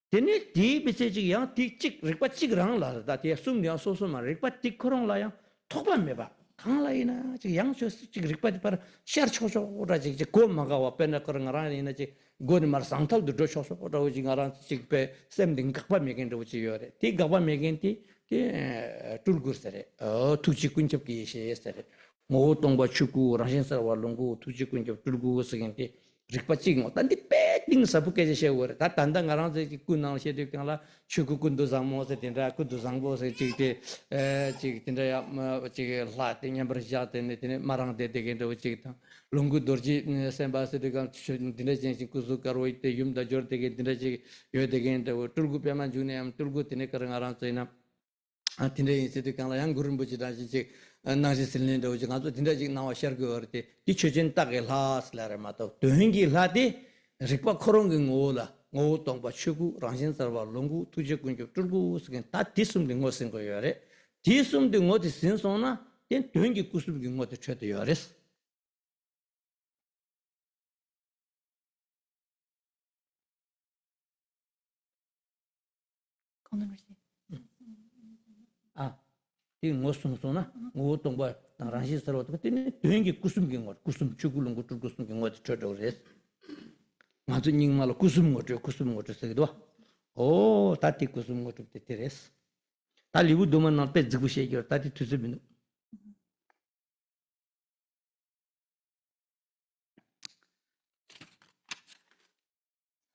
디네 디 비세지 양 디직 릭바 찍랑 라다 디 숨냐 소소마 릭바 디코롱 라야 톡반 메바 강라이나 지 양쇼 찍 릭바 디파 샤르 초쇼 오라지 지 고마가 와 페나 그런 거라니나 지 고니 말 상탈도 조쇼 오라지 가란 찍베 샘딩 각바 메겐도 지요레 디 각바 메겐티 tulgursere tuji kunjab ki shesere ngo tongba chuku rashin sarwa longu tuji kunjab tulgu segente rikpachi ngo tandi peting sabuke je shewore ta tanda ngarang je kunang shede kala chuku kundu zangmo se tendra kundu zangbo se chigte tendra ya chig la tenya barja tene marang de de gendo chigta longu dorji semba se de kan tendra je kuzu karwoite yumda jor de tendra je yo de gendo tulgu pema june am tulgu tene karang china tindre insidu kangla yang gurumbuchi daji chik nangsi silni do chik ngazu tindre chik nawa shargu warite di chujin tagi laas lara mato dohingi ladi rikpa korongi ngo tongpa chugu rangshin sarwa longu tuji kunjub tulgu sikin ta disumdi ngo singo yore disumdi ngo di sinsona ten dohingi kusumdi ngo di chwedo yores 아, 이 무슨소나 뭐던 거 나란시 서로 그때는 되게 구숨긴 거 구숨 죽을는 거 구숨긴 거 저도 그랬어. 맞아 닝말 구숨 거 쓰기도 오 다티 구숨 거 때렸어. 달리고 도만 앞에 지고 시기로 다티 투스빈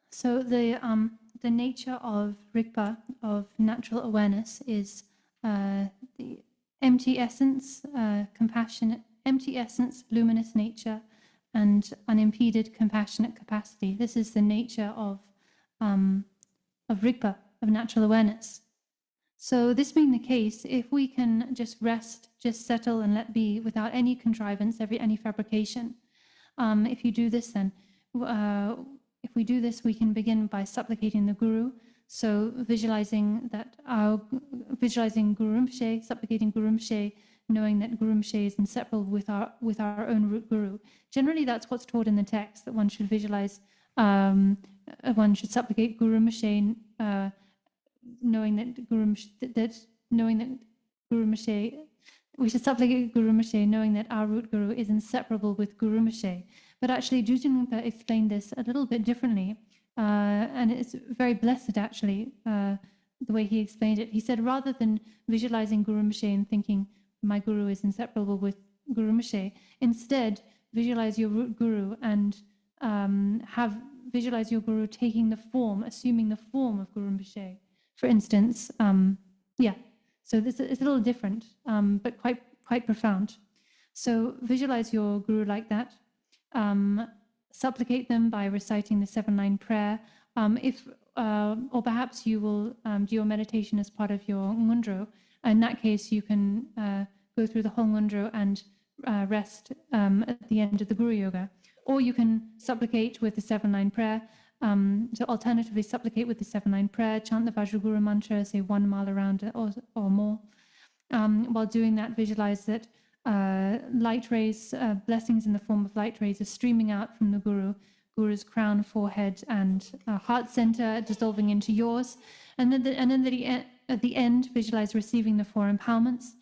So the nature of Rigpa, of natural awareness, is the empty essence, compassionate, empty essence, luminous nature, and unimpeded compassionate capacity. This is the nature of Rigpa, of natural awareness. So this being the case, if we can just rest, just settle and let be without any contrivance, any fabrication, if you do this, then if we do this, we can begin by supplicating the Guru. So visualizing Guru Rinpoche, supplicating Guru Rinpoche, knowing that Guru Rinpoche is inseparable with our own root Guru. Generally, that's what's taught in the text, that one should visualize, one should supplicate Guru Rinpoche, knowing that Guru Rinpoche, we should supplicate Guru Rinpoche, knowing that our root Guru is inseparable with Guru Rinpoche. But actually, Dujinpa explained this a little bit differently, and it's very blessed, actually, the way he explained it. He said, rather than visualizing Guru Rinpoche and thinking, my Guru is inseparable with Guru Rinpoche, instead, visualize your root Guru and visualize your Guru taking the form, assuming the form of Guru Rinpoche. For instance, so this is a little different, but quite profound. So visualize your Guru like that. Supplicate them by reciting the 7-line prayer. Or perhaps you will do your meditation as part of your ngundro. In that case, you can go through the whole ngundro and rest at the end of the Guru Yoga. Or you can supplicate with the 7-line prayer. So alternatively, supplicate with the 7-line prayer, chant the Vajraguru mantra, say 1 mile around it or more. While doing that, visualize that light rays, blessings in the form of light rays are streaming out from the Guru's crown, forehead, and heart center, dissolving into yours. And then at the end, visualize receiving the 4 empowerments.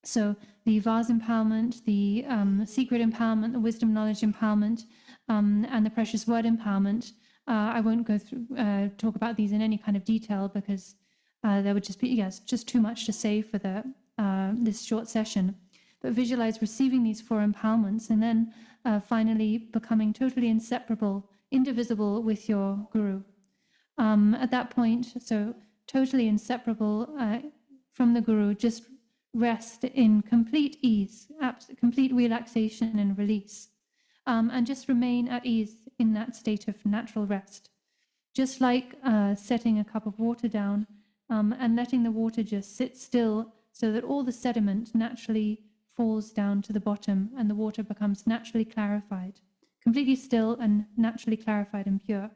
So the vase empowerment, the secret empowerment, the wisdom knowledge empowerment, and the precious word empowerment. I won't go through talk about these in any kind of detail because there would just be just too much to say for this short session. But visualize receiving these 4 empowerments and then finally becoming totally inseparable, indivisible with your Guru. At that point, so totally inseparable from the Guru, just rest in complete ease, complete relaxation and release. And just remain at ease in that state of natural rest. Just like setting a cup of water down and letting the water just sit still so that all the sediment naturally falls down to the bottom and the water becomes naturally clarified, completely still and naturally clarified and pure.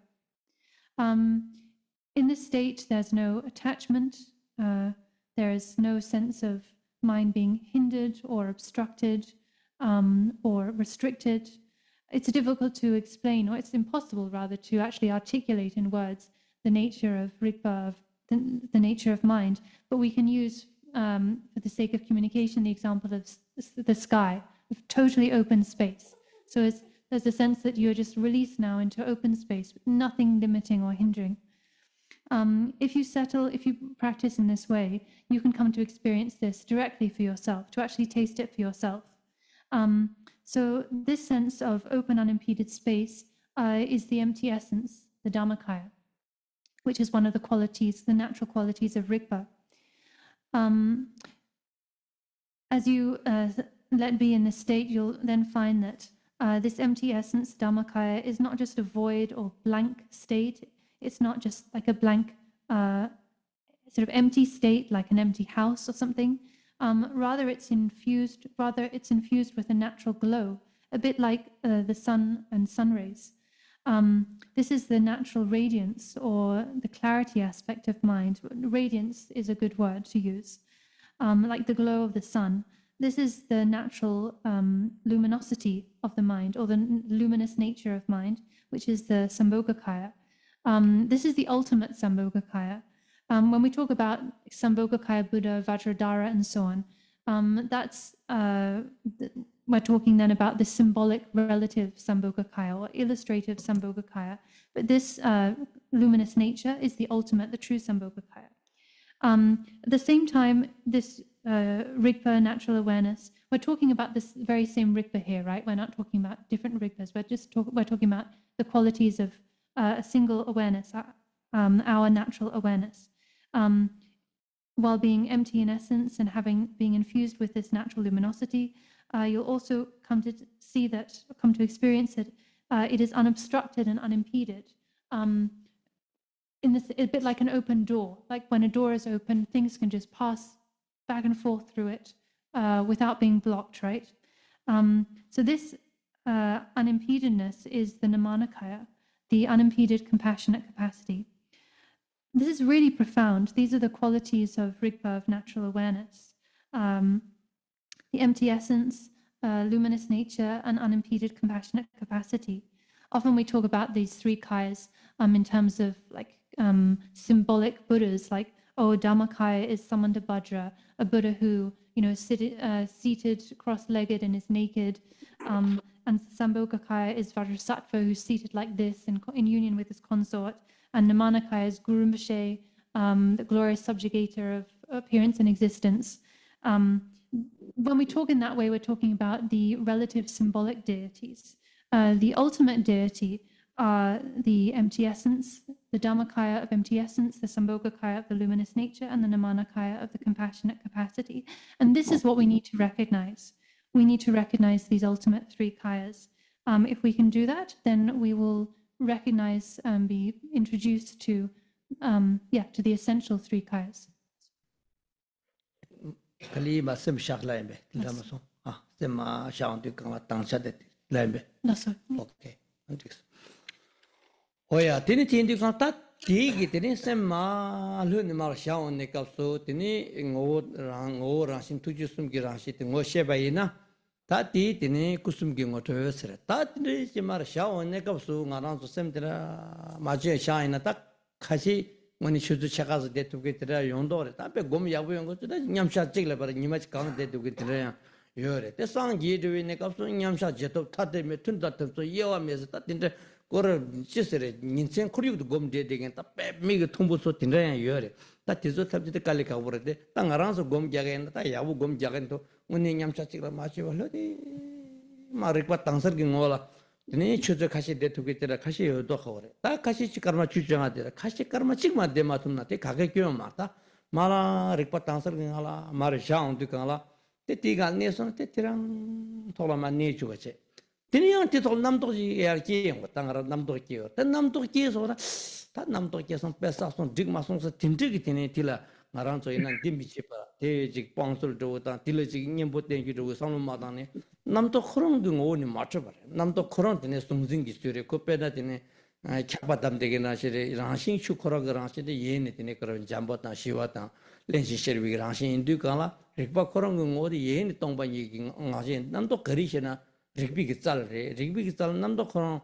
In this state, there's no attachment. There is no sense of mind being hindered or obstructed or restricted. It's difficult to explain, or it's impossible rather, to actually articulate in words the nature of Rigpa, the nature of mind. But we can use, for the sake of communication, the example of the sky, of totally open space. So there's a sense that you're just released now into open space, with nothing limiting or hindering. If you practice in this way, you can come to experience this directly for yourself, to actually taste it for yourself. So this sense of open, unimpeded space is the empty essence, the Dhammakaya, which is one of the qualities, the natural qualities of Rigpa. As you let be in this state, you'll then find that this empty essence, Dhammakaya, is not just a void or blank state. It's not just like a blank sort of empty state, like an empty house or something. Rather, it's infused with a natural glow, a bit like the sun and sun rays. This is the natural radiance or the clarity aspect of mind. Radiance is a good word to use, like the glow of the sun. This is the natural luminosity of the mind, or the luminous nature of mind, which is the Sambhogakaya. This is the ultimate Sambhogakaya. When we talk about Sambhogakaya Buddha, Vajradhara, and so on, we're talking then about the symbolic relative Sambhogakaya or illustrative Sambhogakaya. But this luminous nature is the ultimate, the true Sambhogakaya. At the same time, this Rigpa, natural awareness, we're talking about this very same Rigpa here, right? We're not talking about different Rigpas. We're talking about the qualities of a single awareness, our natural awareness. While being empty in essence and being infused with this natural luminosity, you'll also come to see that, come to experience it. It is unobstructed and unimpeded. In this, a bit like an open door. Like when a door is open, things can just pass back and forth through it without being blocked, right? So this unimpededness is the Namanakaya, the unimpeded compassionate capacity. This is really profound. These are the qualities of Rigpa, of natural awareness. The empty essence, luminous nature, and unimpeded compassionate capacity. Often we talk about these three kayas in terms of like symbolic Buddhas, like, oh, Dhammakaya is Samanthabhadra, a Buddha who, you know, seated cross-legged and is naked. And Sambhogakaya is Vajrasattva, who's seated like this in union with his consort. And Namanakaya is Guru Rinpoche, the glorious subjugator of appearance and existence. When we talk in that way, we're talking about the relative symbolic deities. The ultimate deity are the empty essence, the Dhammakaya of empty essence, the Sambhogakaya of the luminous nature, and the Namanakaya of the compassionate capacity. And this is what we need to recognize. We need to recognize these ultimate three kayas. If we can do that, then we will recognize and be introduced to the essential three kayas. Kalima sem shakhlaimbe, tilamaso. Sema shaundu kanga tangshadet laimbe. Okay. Oya, tini tindi kanga tat tigi tini sema luni mar shaun ne kapso tini ngo rangshin tujusum gi rangshi ngo shebayina. Tati tini kusum gi ngo toyosre. Tati simar shaun ne kapso ngarang so sem tira maje shaina tak kashi ngoni shuzu chakazu detugi tira yondore. Tape gom yabu yongo tira nyamsha chigla para nimachi kanga detugi tira yore. Te sang yeduwe ne kapso nyamsha jetop tate me tunda temso yewa meze tatinte kora chisere ninsen kuryugdu gom dedegen ta pep migi tumbuso tira yore. Ta tizo tabjite kali kabure de ta ngaranso gom jagayen ta yabu gom jagayen to ngoni nyamsha chigla machi walo de ma rikpa tangsar gi ngola. Tini chuzo kashi detugi tira kashi yodo khawre. Ta kashi chikarma chujanga tira kashi karma chikma de matumna te kage kyo marta. Mala rikpa tangsar gi ngala mara shaung du kangala. Te tiga neson te tirang thola ma ne chugache. Tini yang ti thol namtok ji yar ki yang tangara namtok ki yo. Te namtok ki so ra ta namtok ki son pesa son digma son sa tindigi tini tila ngaran so inan dimbi chipa. Te jik pangsul do ta tila jik nyembo tengi do samlo ma dane. Namtok khurong du ngo ni macho bare. Namtok khurong tini sungzing ki sure ko peda tini kyaba damdegi na shire rangshin shu khurong rangshin de yene tini karo jambo ta shiwa ta lenshi sherbi rangshin indu kala rikpa khurong ngo di yene tongba yiki ngashi namtok gari shena rikbi ki tsal re. Rikbi ki tsal namtok khurong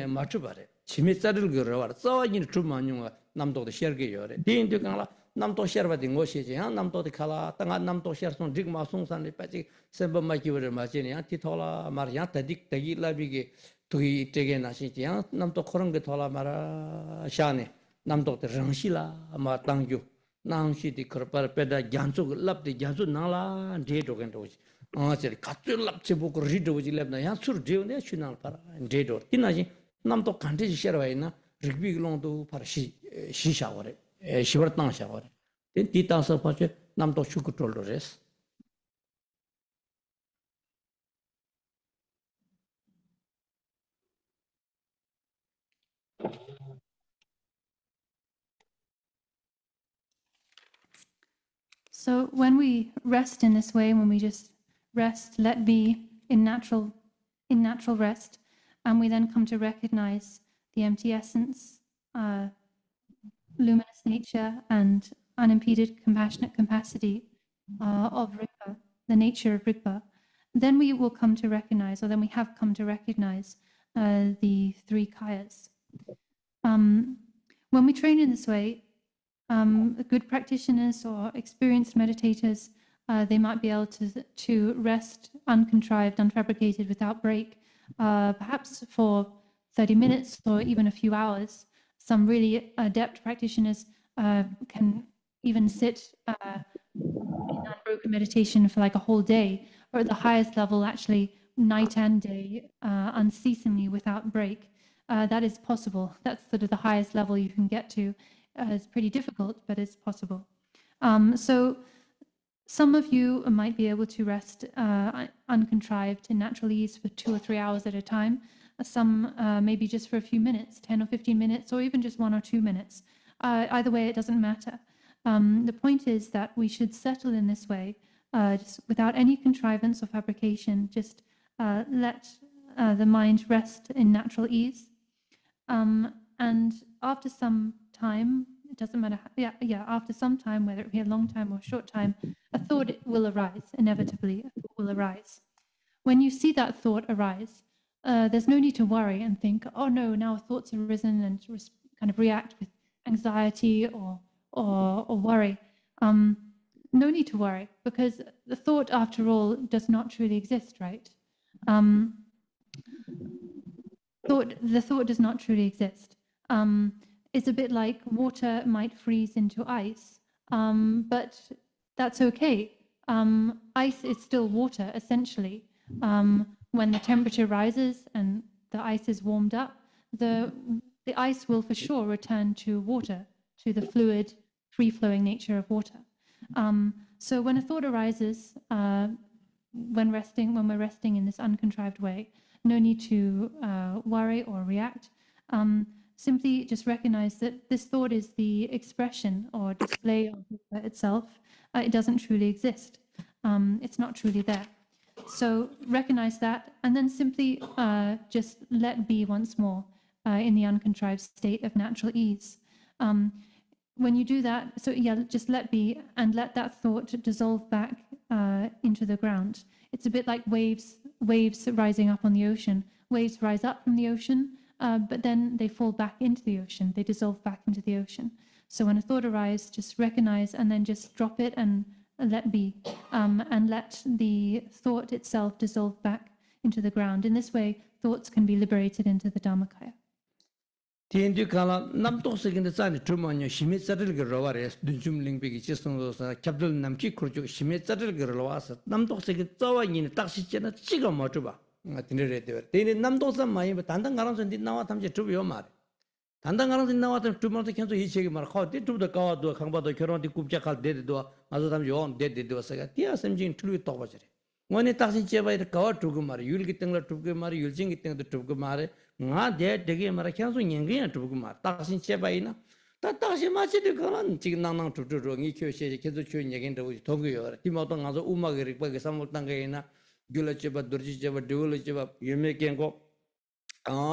macho bare. Chime tsalil ki rawar. Tsawa yin chuma nyunga namtok de sher ki yore. Di indu kala namtok sherba di ngo sheche. Namtok di kala tanga namtok sher son rik ma song san li pachi semba ma ki wari ma chene. Ti thola mar yang tadik tagi labi ki tuhi tege na sheche. Namtok khurong ki thola mara shane. Namtok de rangshi la ma tangyo. Nangshi di karpar peda gyansu lap di gyansu nangla dhe dogen doji. Katsu lap chebu ko ri doji lap na yang sur dhe ne shunal para dhe do. Tinaji namtok kanti ji sherwa ina rikbi long do para shi shaware. Shivar tang shaware. Ten ti tang sa pache namtok shuku tol do res. So when we rest in this way, when we just rest, let be in natural rest, and we then come to recognize the empty essence, luminous nature, and unimpeded compassionate capacity of Rigpa, the nature of Rigpa, then we will come to recognize, or then we have come to recognize the three kayas. When we train in this way, good practitioners or experienced meditators, they might be able to rest uncontrived, unfabricated, without break, perhaps for 30 minutes or even a few hours. Some really adept practitioners can even sit in unbroken meditation for like a whole day, or at the highest level, actually, night and day, unceasingly without break. That is possible. That's sort of the highest level you can get to. It's pretty difficult, but it's possible. So some of you might be able to rest uncontrived in natural ease for 2 or 3 hours at a time. Some maybe just for a few minutes, 10 or 15 minutes, or even just 1 or 2 minutes. Either way, it doesn't matter. The point is that we should settle in this way, just without any contrivance or fabrication, just let the mind rest in natural ease. And after some time, it doesn't matter, after some time, whether it be a long time or a short time, a thought will arise, inevitably, a thought will arise. When you see that thought arise, there's no need to worry and think, oh no, now a thought's arisen, and kind of react with anxiety or worry. No need to worry, because the thought, after all, does not truly exist, right? The thought does not truly exist. It's a bit like water might freeze into ice, but that's okay. Ice is still water, essentially. When the temperature rises and the ice is warmed up, the ice will for sure return to water, to the fluid, free-flowing nature of water. So when a thought arises, when we're resting in this uncontrived way, no need to worry or react. Simply just recognize that this thought is the expression or display of itself. It doesn't truly exist. It's not truly there. So recognize that, and then simply just let be once more in the uncontrived state of natural ease. When you do that, so just let be and let that thought dissolve back into the ground. It's a bit like waves rising up on the ocean. Waves rise up from the ocean, but then they fall back into the ocean. They dissolve back into the ocean. So when a thought arises, just recognize and then just drop it and let be, and let the thought itself dissolve back into the ground. In this way, thoughts can be liberated into the Dhammakaya. Tiendu kala namtok segin zani trumanyo shime tsadil ge rawares dunjum lingbe gi chesong sa kapdul namchi kurju shime tsadil ge rawas namtok segin zawa yin takshi chena chiga ma chuba ngatinere dever tene namtok sa mai dandan garan son din nawa tamje chubi yo mar dandan garan din nawa tam chumanto kenzo yi chegi mar kha de chubda kawa do khangba do kyoron di kubja khal de do azo tam yo de do sa ga tia samjin tulu to bajare ngone takshi cheba ir kawa chugu mar yul gi tengla chugu mar yul jing gi teng do chugu mar nga de dege mara kyanso nyengya chugu ma taksin chebaina ta taksin ma chide kanan chig nang nang chuchu ro ngi kyo she kezo chyo nyegen do thong yo ti ma to nga zo uma ge rik ba ge samul tang ge na gyula cheba durji cheba deul cheba yeme ken ko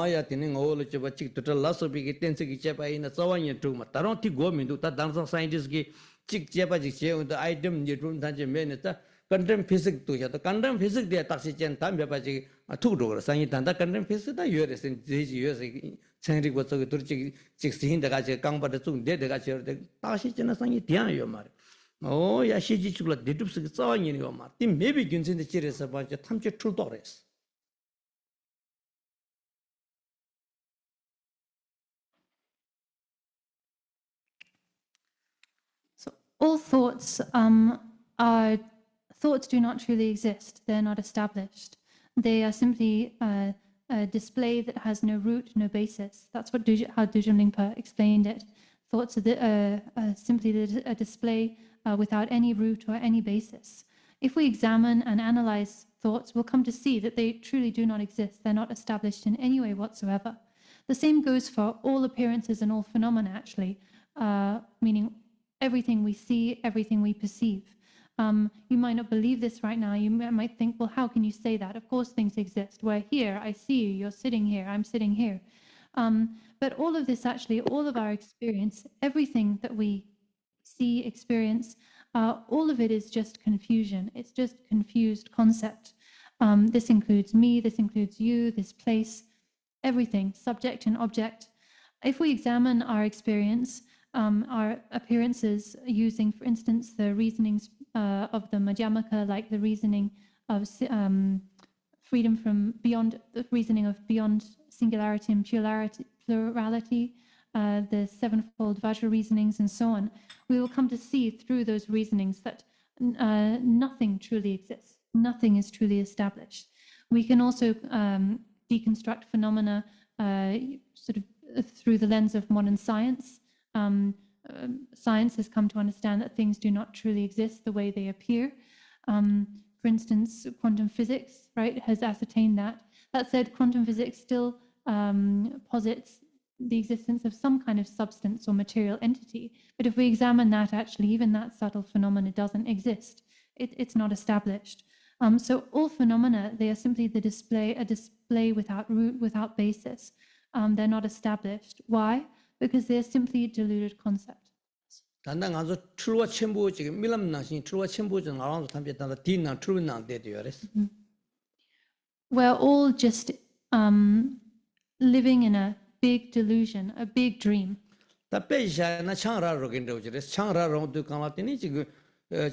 ya tini ngol cheba chig total la so bi ge tense gi chebaina sawan ye tu ma taron ti go min du ta dang scientist gi chig cheba ji che the item ni rum tan je me ne ta condemn physics to ya to condemn physics de taksi chen tam ba ji thu do sang yi dan da condemn physics da yue re sen ji ji yue se chen ri go zo dur ji ji sin da ga je gang ba de zung de ga che de taksi chen sang yi dian yo ma o ya shi ji chu la de du se ge zawa yin yo ma ti me bi gyun chen de chi re sa ba je tham che chu do re. So all thoughts thoughts do not truly exist. They're not established. They are simply a display that has no root, no basis. That's what how Dujum Lingpa explained it. Thoughts are simply a display without any root or any basis. If we examine and analyze thoughts, we'll come to see that they truly do not exist. They're not established in any way whatsoever. The same goes for all appearances and all phenomena, actually, meaning everything we see, everything we perceive. You might not believe this right now. You might think, well, how can you say that? Of course things exist. We're here, I see you, you're sitting here, I'm sitting here. But all of this, actually, all of our experience, everything that we see, experience, all of it is just confusion. It's just confused concept. This includes me, this includes you, this place, everything, subject and object. If we examine our experience, are appearances using, for instance, the reasonings of the Madhyamaka, like the reasoning of freedom from beyond, the reasoning of beyond singularity and plurality, the sevenfold Vajra reasonings, and so on. We will come to see through those reasonings that nothing truly exists. Nothing is truly established. We can also deconstruct phenomena sort of through the lens of modern science. Science has come to understand that things do not truly exist the way they appear. For instance, quantum physics, right, has ascertained that. That said, quantum physics still posits the existence of some kind of substance or material entity. But if we examine that, actually, even that subtle phenomena doesn't exist. It's not established. So all phenomena, they are simply a display without root, without basis. They're not established. Why? Because they're simply a deluded concept. 단단 가서 출와 첨부 지금 밀람나신 출와 첨부 좀 알아서 탐비했다 뒤나 출은나 되대요. We're all just living in a big delusion, a big dream. 다 빼샤나 창라로 근데 저래서 창라로도 강라더니 지금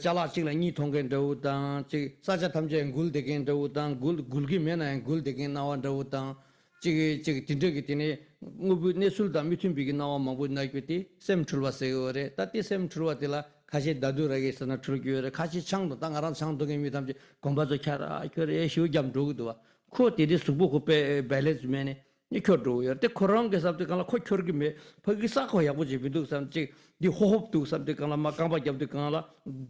잘라 지금 니 통근도다 지 사자 탐제 굴되긴도다 굴기면은 굴되긴 나와도다 지 딘적이 되네 뭐네 술다 미팅비기 나와 먹고 나이겠지 셈 출바세요래 따티 셈 출바들라 같이 다두라게 있으나 출교래 같이 창도 땅아란 창도게 미담지 공부도 캬라 그래 쇼겸 도고도 코티디 수부고 빼 밸런스면에 이켜도요 때 그런 게 sab도 간라 코 켜르기메 거기 싸고 야보지 비도 삼지 디 호흡도 sab도 간라 막강바 잡도 간라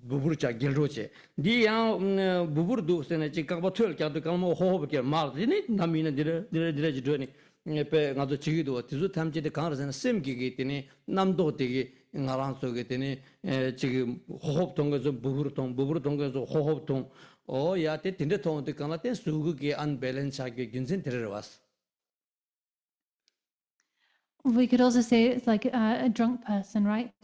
부부르자 길로체 디야 부부르도 세네 지강바 털 잡도 간라 호흡게 말디니 남이네 디레 지도니 pe ngado chigido tizu tamche de kangrasena semgi gi tini namdo tegi ngaran so ge tini chigi hohop tong ge bubur tong ge hohop tong o ya te tinde tong de kana te sugu ge unbalance ha ge ginsen tere was. We could also say it's like a drunk person, right?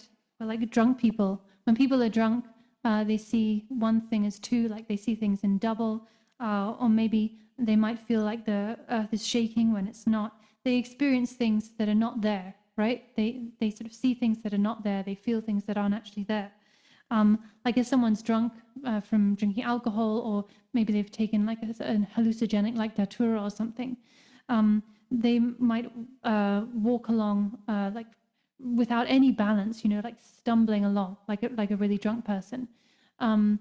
Or like drunk people. When people are drunk, they see one thing as two, like they see things in double, or maybe they might feel like the earth is shaking when it's not. They experience things that are not there, right? They sort of see things that are not there. They feel things that aren't actually there. Like if someone's drunk from drinking alcohol, or maybe they've taken like a hallucinogenic like datura or something, they might walk along like without any balance, like stumbling along, like a really drunk person. In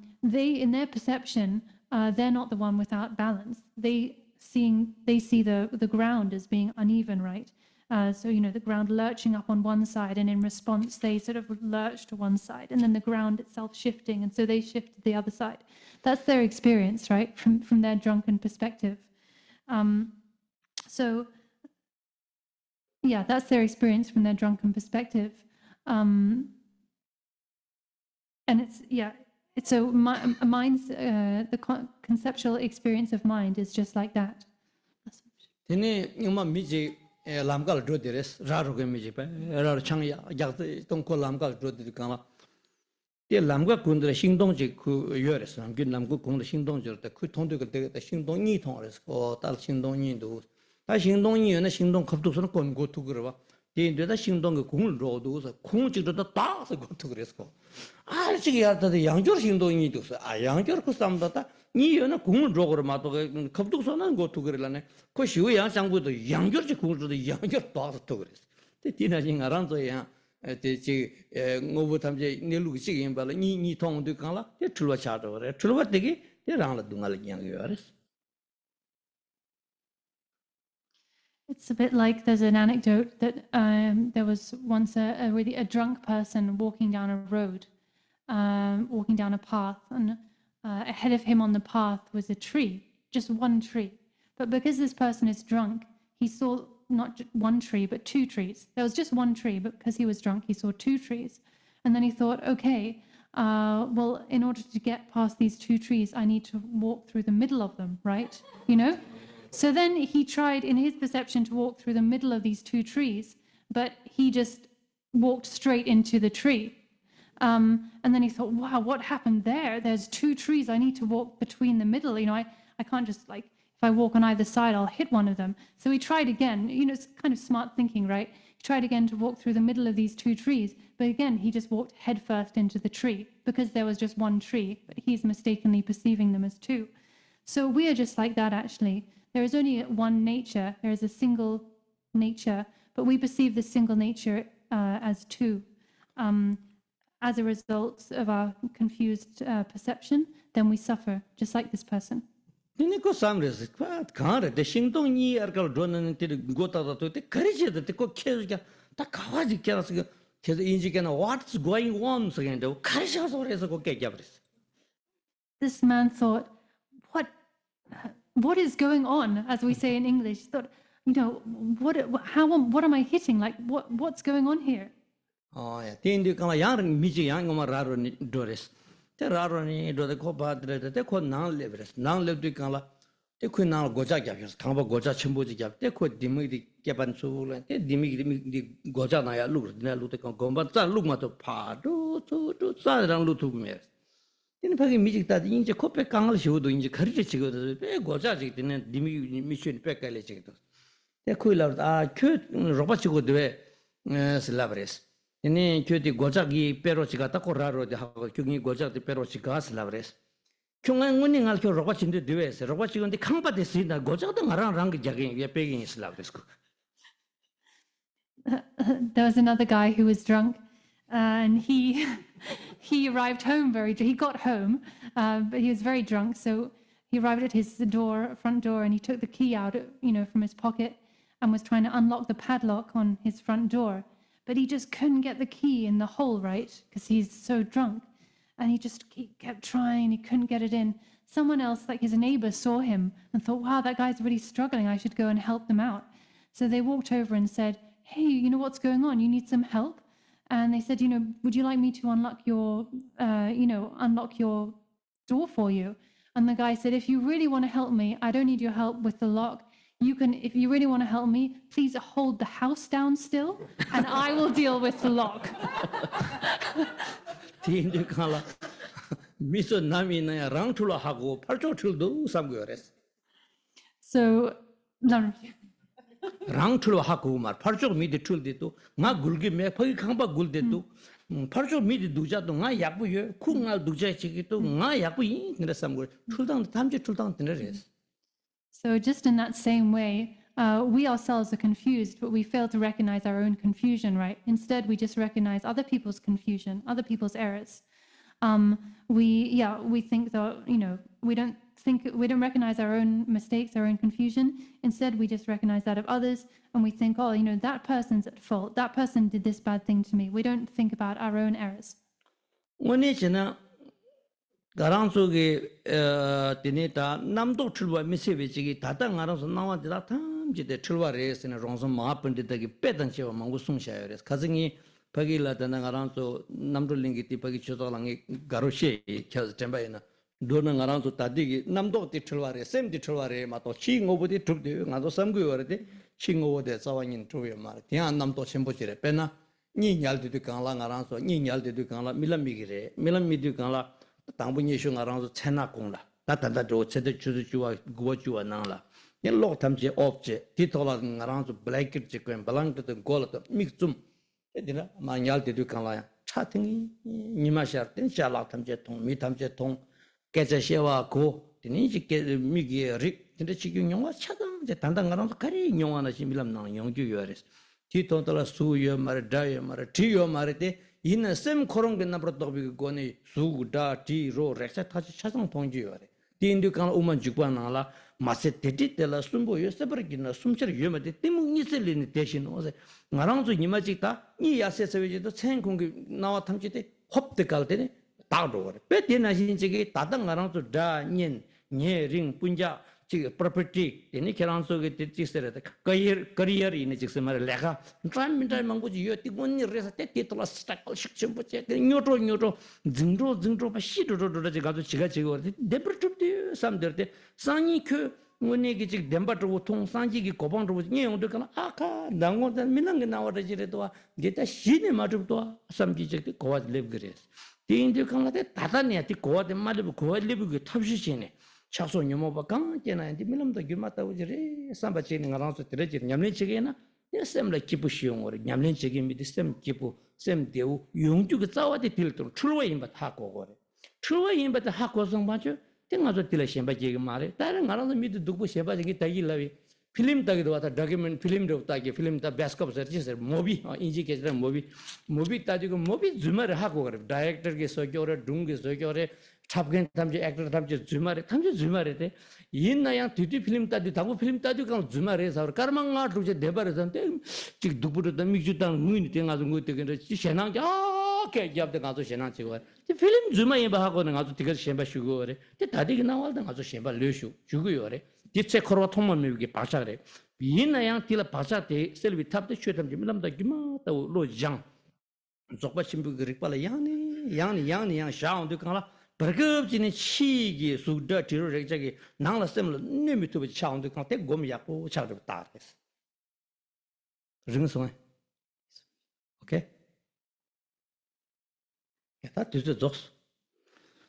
their perception, they're not the one without balance. They see the ground as being uneven, right? So the ground lurching up on one side, and in response they sort of lurch to one side, and then the ground itself shifting, and so they shift to the other side. That's their experience, right, from their drunken perspective. So yeah, that's their experience from their drunken perspective. And it's so mind's the conceptual experience of mind is just like that. Tene ngma miji lamgal do deres raro ge miji pa raro changya yak tong ko lamgal do de kama te lamga kundra xingdong ji ku yores nam gin lamgu kundra xingdong ji de ku tong de ge de xingdong ni tong res ko dal xingdong ni do ta xingdong ni ne xingdong khapdu so kon go tu gro ba de de da xingdong ge kung ro do so kung ji de da so go tu gres ko 아 지금 야다데 양절 행동이 있어 아 양절 그 삼다다 니여는 공을 저거를 마도 겁독선은 것도 그러라네 그 시의 양상부도 양절지 공을도 양절 봐서 또 그랬어 디나진 알아서야 대지 뭐부 탐제 내루기 시긴 발라 니 통도 간라 대 출와 차도 그래 출와 되게 대랑라 동알 양여res. It's a bit like there's an anecdote that there was once a drunk person walking down a road, walking down a path, and ahead of him on the path was a tree, just one tree. But because this person is drunk, he saw not one tree, but two trees. There was just one tree, but because he was drunk, he saw two trees. And then he thought, okay, well, in order to get past these two trees, I need to walk through the middle of them, right? So then he tried, in his perception, to walk through the middle of these two trees, but he just walked straight into the tree. And then he thought, wow, what happened there? There's two trees. I need to walk between the middle. I can't just if If I walk on either side, I'll hit one of them. So he tried again. It's kind of smart thinking, right? He tried again to walk through the middle of these two trees, but again, he just walked headfirst into the tree because there was just one tree, but he's mistakenly perceiving them as two. So we are just like that, actually. There is only one nature. There is a single nature, but we perceive this single nature as two. As a result of our confused perception, then we suffer, just like this person. Tiniko samres, kare, the Shingdong Yi Ergal Donan Gota to the courage that the cook Kelga, the Kawaji Kelsiga, Injikana, what's going on? So, courage or is a cook Gabris. This man thought, what is going on, as we say in English? Thought, what am I hitting? Like, what's going on here? Oh, yeah. Tindu Kama Yang, Miji Yang, Raro Doris. The Raroni do the Copa, the Ko non livers, non live to Kala. They could now Goja Gavis, Kamba Goja Chimbuzi Gap, they could dimig the Japan Soul, and they dimig the Goja Naya look, Naluka Combat, Luma to Pa, do Southern Lutumers. In Pagi Music that in the Copa Kangal should do in the courage to go to the Goja, and Dimi Mission Pekale. They could have Robachigo de Slabres. Ini kyoti gojagi perochiga ta koraro de ha kyungi gojag de perochiga slavres kyunga nguni ngal kyo roba chinde deves roba chigonde khangpa de sina gojag de ngarang rang jagi ye pegin slavres ko. There was another guy who was drunk, and he arrived home he got home, but he was very drunk, so he arrived at his front door, and he took the key out, from his pocket and was trying to unlock the padlock on his front door. But he just couldn't get the key in the hole, right? Because he's so drunk. And he just kept trying, he couldn't get it in. Someone else, like his neighbor, saw him and thought, wow, that guy's really struggling. I should go and help them out. So they walked over and said, hey, what's going on? You need some help? And they said, would you like me to unlock your door for you? And the guy said, if you really want to help me, I don't need your help with the lock. You can, if you really want to help me, please hold the house down still, and I will deal with the lock. So, Rangtulo Hakumar, Parcho midi tulditu, Ma Gulgi me, Pagikamba Gulditu, Parcho midi duja to Nga Yapu, Kungal duja chikitu, Nga Yapu in the summer, Tuldan, Tamji Tuldan Teneres. So just in that same way, we ourselves are confused, but we fail to recognize our own confusion, right? Instead, we just recognize other people's confusion, other people's errors. We think that, we don't recognize our own mistakes, our own confusion. Instead, we just recognize that of others, and we think, oh, that person's at fault. That person did this bad thing to me. We don't think about our own errors. Garansoge Dineta, Namdo Chilwa Missivich, Tata Garas, Nawa de la Tam, the Chilwa race in a Ronson Map and the Petanche among Usum Shires, Kazini, Pagila, the Nagaranso, Namdo Lingiti, Pagicholang, Garoche, Chas Tembaina, Donan Garanso Tadigi, Namdo de Chilware, same de Chilware, Mato, Ching over the Truk, Nado Samgu, Ching over the Sawan in Truvia, Tian Namto Chembochire, Pena, Ninyal de Ducanla, Garanso, Ninyal de Ducanla, Milamigre, Milamiducanla. 당분이슈 가랑서 채나공라 다단다 저 제대 주주와 구워주와 나라 이 록탐지 업제 디토라 가랑서 블랙킷 찍고 블랑드 골도 믹좀 에디나 마냐알데도 칸라야 차팅이 니마샤르 샤라 탐제 통 미탐제 통 깨제시와 고 디니지 미기에 릭 근데 지금 영화 차당 이제 단단 가랑서 가리 영화나 심밀람나 영주여레스 디토라 수여 말 다여 말 티여 말데 이는 셈 코롱 겐나브로도 비고니 수다 디로 렉사 타지 차상 통지요래 디인디칸 오만 죽바나라 마세 데디텔라 숨보여 세버기나 숨처리 유메데 티무니셀리니 대신 오세 나랑도 니마직다 니 야세서위지도 천공기 나와 탐지데 홉데갈 때네 다로래 베데나신지게 다당 나랑도 다닌 녜링 분자 지 property ini keran so ge ti sere ta career ini jik se mare lekha tram mintai mangu ji yo ti gon ni resa te ti tola stack shik chim po che nyoto jingro ba shi do ji ga do chiga chi go de protrup ti sam der te sani ke ngone gi jik demba to thong sanji gi kobang ro ni yong de kana aka nango da minang na wa ji re to ge ta shi ne ma to sam ji jik ko wa lev gres ti indi kana te tata ne ti ko wa de ma lev ko wa lev ge tabshi chi ne 차소 녀모바 강제나 인디 밀음도 규마다 우지리 삼바치니 ngaranso 들어지 냠린 치게나 셈라 기부시용 거리 냠린 치게 미디 셈 기부 셈 대우 용주가 싸워대 빌도 출와 임바 하고 거래 출와 임바 하고성 맞죠 땡아서 딜라 셈바 제게 말해 다른 ngaranso 미디 두고 셈바 제게 다기라위 film tagido wata document film do tagi film ta baskop search movie inji ke movie tajigo movie zumar hago gar director ke sogyore dung ke sogyore chapgen tamje actor tamje zumare te yinna yang titi film tadi tagu film tadi kan zumare sa karmanga ruje debare sante chik duburu da mikju tan muin te nga zungu te ke chi shenang ja ke jab de nga zo shenang chi go te film zuma ye ba hago nga zo tigar shemba shugo re te tadi ke nawal da nga zo shemba leshu shugo yore ditse korwa thomman mebi pasha re yinna yang tila pasha te selvi tap de chwetam je milam da gima ta lo jang zokba chimbu grikpala yang shaung de kala bergebjini chigi sugda tiro rekjagi nangla semla nemi tu shaung de kala te gom yakpo chawde tar kes ring song okay ya ta tu zos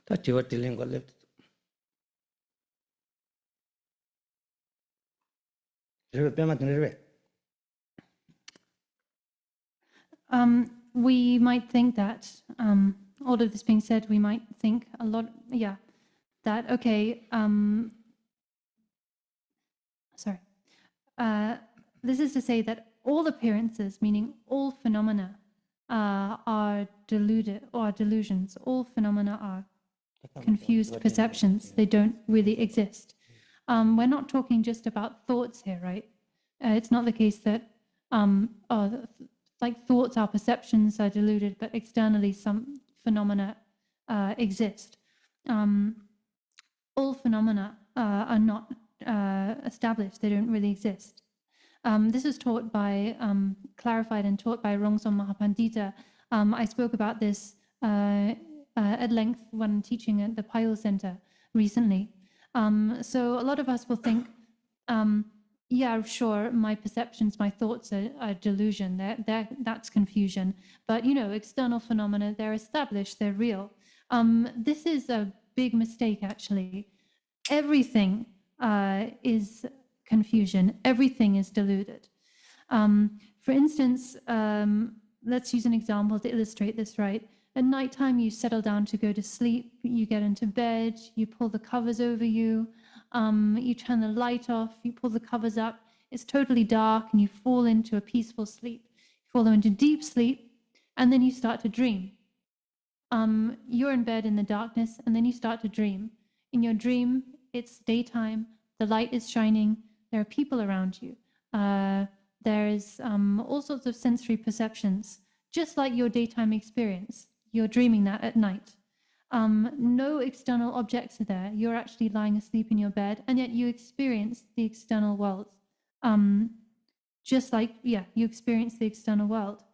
ta tiwa tiling go left We might think that, all of this being said, we might think a lot, that, okay, this is to say that all appearances, meaning all phenomena, are deluded or delusions. All phenomena are confused perceptions. They don't really exist. We're not talking just about thoughts here, right? It's not the case that like thoughts, our perceptions are deluded, but externally some phenomena exist. All phenomena are not established. They don't really exist. This is taught by, clarified and taught by Rongsom Mahapandita. I spoke about this at length when teaching at the Payal Center recently. So a lot of us will think, yeah, sure, my perceptions, my thoughts are delusion. That's confusion. But, you know, external phenomena, they're established, they're real. This is a big mistake, actually. Everything is confusion. Everything is deluded. For instance, let's use an example to illustrate this, right? At nighttime, you settle down to go to sleep, you get into bed, you pull the covers over you, you turn the light off, you pull the covers up, it's totally dark, and you fall into a peaceful sleep. You fall into deep sleep, and then you start to dream. You're in bed in the darkness, and then you start to dream. In your dream, it's daytime, the light is shining, there are people around you. There's all sorts of sensory perceptions, just like your daytime experience. You're dreaming that at night. No external objects are there. You're actually lying asleep in your bed, and yet you experience the external world. Just like, you experience the external world.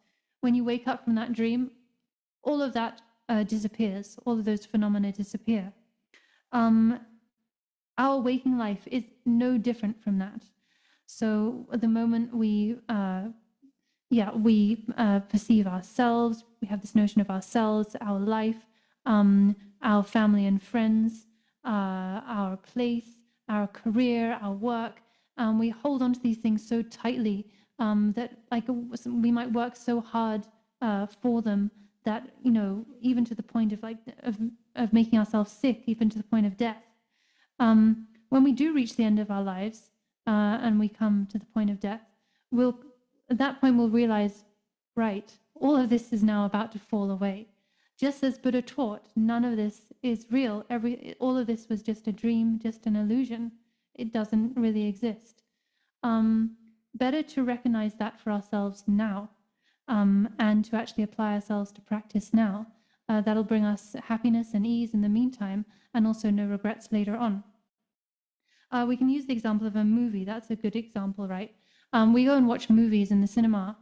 When you wake up from that dream, all of that disappears. All of those phenomena disappear. Our waking life is no different from that. So at the moment we perceive ourselves, we have this notion of ourselves, our life, our family and friends, our place, our career, our work. We hold on to these things so tightly that we might work so hard for them that, you know, even to the point of making ourselves sick, even to the point of death. When we do reach the end of our lives and we come to the point of death, at that point we'll realize, right, all of this is now about to fall away. Just as Buddha taught, none of this is real. All of this was just a dream, just an illusion. It doesn't really exist. Better to recognize that for ourselves now, and to actually apply ourselves to practice now. That'll bring us happiness and ease in the meantime, and also no regrets later on. We can use the example of a movie. That's a good example, right? We go and watch movies in the cinema.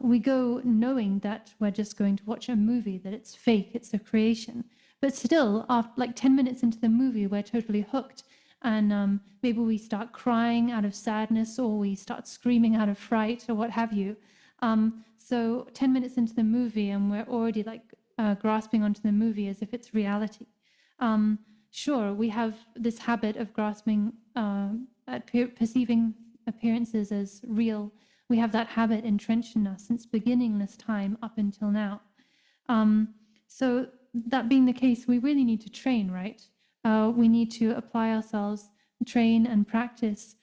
We go knowing that we're just going to watch a movie, that it's fake, it's a creation. But still, after like 10 minutes into the movie, we're totally hooked. And maybe we start crying out of sadness, or we start screaming out of fright, or what have you. So 10 minutes into the movie, and we're already like grasping onto the movie as if it's reality. sure, we have this habit of grasping, perceiving appearances as real. We have that habit entrenched in us since beginningless time up until now. So that being the case, we really need to train, right? We need to apply ourselves, train and practice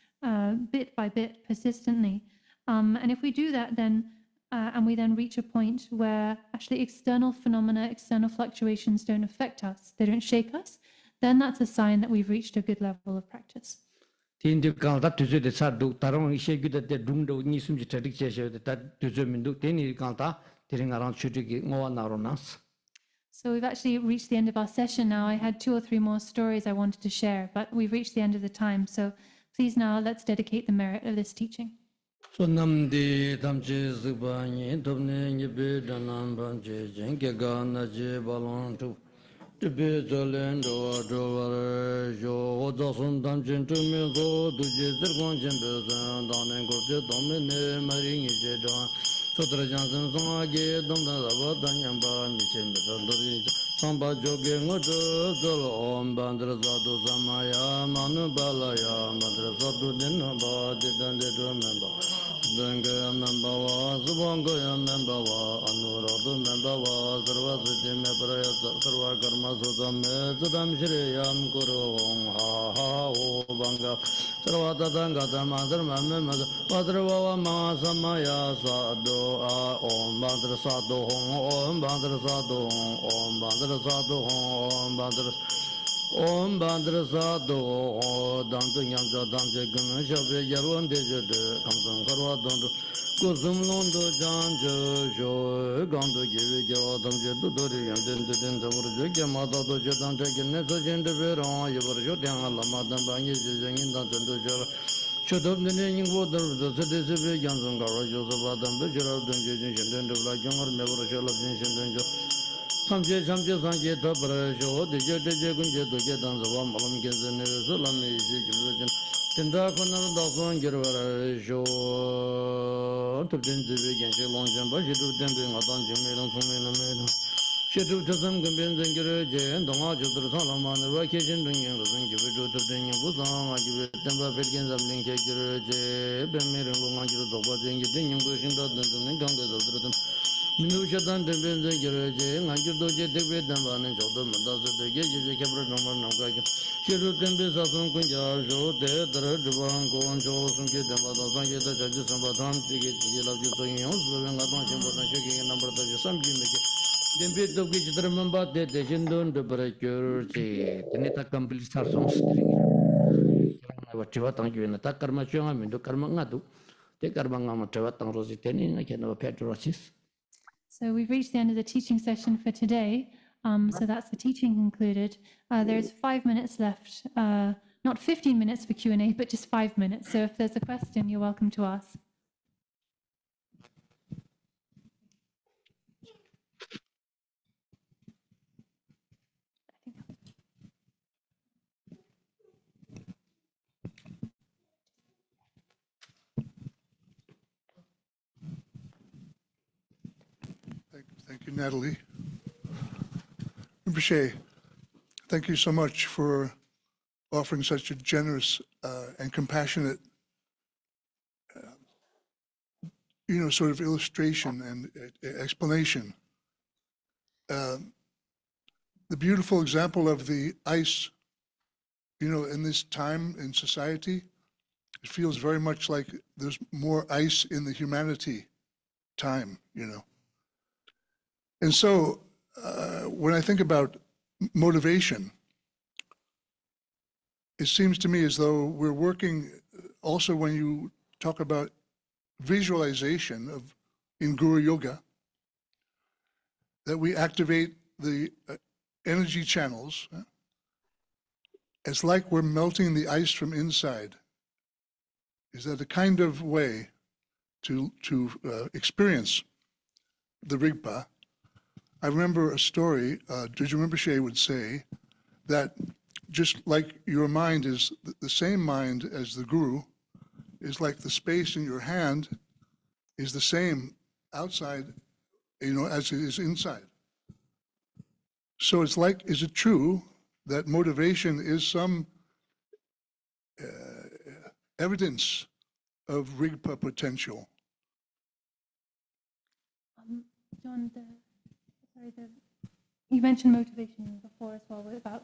bit by bit, persistently. And if we do that, then and we then reach a point where actually external phenomena, external fluctuations don't affect us, they don't shake us, then that's a sign that we've reached a good level of practice. Tindi kangda tuzu de sardu tarong ishe gyuda de dungdo ni sumji tadik cheshe de ta tuzu mindu teni kangda tiringarang chudigi ngowa naronas. So we've actually reached the end of our session now. I had 2 or 3 more stories I wanted to share, but we've reached the end of the time. So please now let's dedicate the merit of this teaching. So namdi tamche zubani topne nyepe danam banche jenge gana je balon Tibe zalen do do jo oda sun tamche tume zo duje zirgon jembe zan danen gorje domene maringi je dan Sotra jansen sangage domda lava danyamba miche mbedandori Samba joge ngoto zolo om bandra zado samaya manu balaya bandra zado denamba dedan dedo memba Danga memba wa subanga ya memba wa anurado memba wa sarva siddhi me praya sarva karma sudame sudam shri yam kuru ha ha o banga sarva tatanga dhamma dharma me mada vadrava va ma samaya sadho a om bandra sadho om bandra sadho om bandra sadho om bandra Om Bandra Sadho Damtu Yamja Damja Guna Shabhe Yarwan Deja De Kamsam Karwa Dandu Kusum Londo Janjo Jo Gandu Givi Gyawa Damja Dudori Yamden Dudin Tamur Jogya Mata Doja Dante Gine Sajin De Veran Yavar Jodyan Alama Damba Nyeji Jangin Dantan Dojara Chodop Nene Yingwo Darvita Sede Sebe Yansam Karwa Josepha Dambe Jirab Danje Jinshin Devla Yungar Mevra Shalab Jinshin Danjo Samje Samje Sanje Tabra Sho Deje Deje Gunje Doje Danzava Malam Genzene Zulami Jigilujin Tinda Kunar Dason Girvara Sho Tubdin Zibi Genshi Longshan Bashidu Dembi Ngatan Jimilan Sumina Mena Shidu Tasam Gumbin Zengire Jen Donga Chudur Salaman Vakishin Dungin Luzin Gibidu Tubdin Buzan Agibi Temba Pilkin Zablin Kekire Je Bemirin Lungan Giru Doba Zengi Dingin Bushin Dadin Ganga Zadrutum Mindu Shatan Dembin Zegireje, Nanjur Doje Debe Damban, Jodo Mandas, the Gage, Cabra Number Nagaki, Shiru Dembe Sasun Kunja, Jo, De, Duban, Gon, Jo, Sunki, Dembada, Sanjay, the Judges, and Batam, Ticket, Yellow, Living Aton, Chimbo, and Shaking, and number of some Jimmy. Dembe of which the remember the Jindon, the Breaker, Teneta complete Sarsons. What you thank you in the Takarmachon, I mean, to Karmangatu, take Karbangama Tawatan Rositani, I can have a pet Rosis. So we've reached the end of the teaching session for today. So that's the teaching concluded. There's 5 minutes left, not 15 minutes for Q&A, but just 5 minutes. So if there's a question, you're welcome to ask. Thank you, Natalie. Rinpoche, thank you so much for offering such a generous and compassionate, sort of illustration and explanation. The beautiful example of the ice, in this time in society, it feels very much like there's more ice in the humanity time, And so when I think about motivation, it seems to me as though we're working also when you talk about visualization in Guru Yoga, that we activate the energy channels. It's like we're melting the ice from inside. Is that a kind of way to experience the Rigpa? I remember a story, Drijja Rinpoche would say that just like your mind is the same mind as the Guru, is like the space in your hand is the same outside, as it is inside. So it's like, is it true that motivation is some evidence of Rigpa potential. John, you mentioned motivation before as well about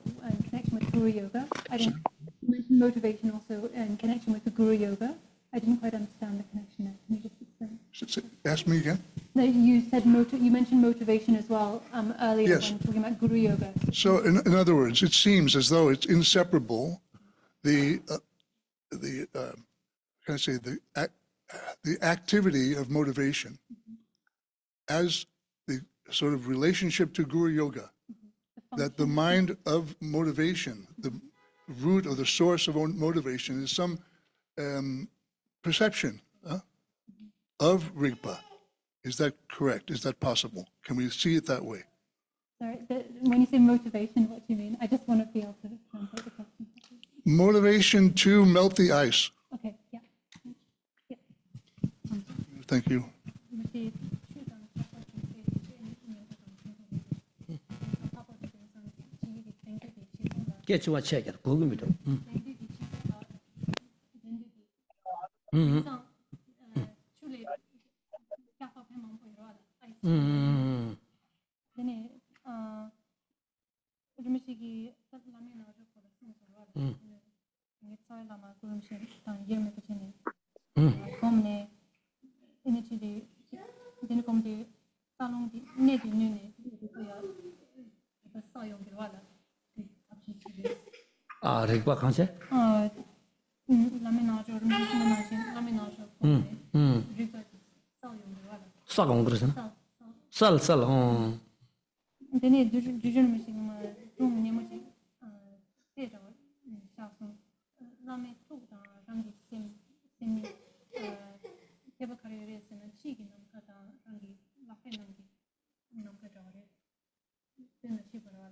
connection with Guru Yoga. You mentioned motivation also in connection with the Guru Yoga. I didn't quite understand the connection there. Can you just explain? Ask me again. No, you said you mentioned motivation as well earlier Yes. when talking about Guru Yoga. So, in other words, it seems as though it's inseparable. The activity of motivation as the sort of relationship to Guru Yoga, that the mind of motivation, the root or the source of motivation is some perception of Rigpa. Is that correct? Is that possible? Can we see it that way? Sorry, when you say motivation, what do you mean? I just want to be able to translate the question. Motivation to melt the ice. Okay, yeah. Thank you. Get you a check it. Google me. Ah, Rigpa Kanse? Sagong 그러잖아. 쌀. 근데 주주는 지금 좀 내모지 대저 샤송 라메 투다 장기 셈 개발하려는 시기 넘가다 장기 라페는 넘가다래 되는 시벌어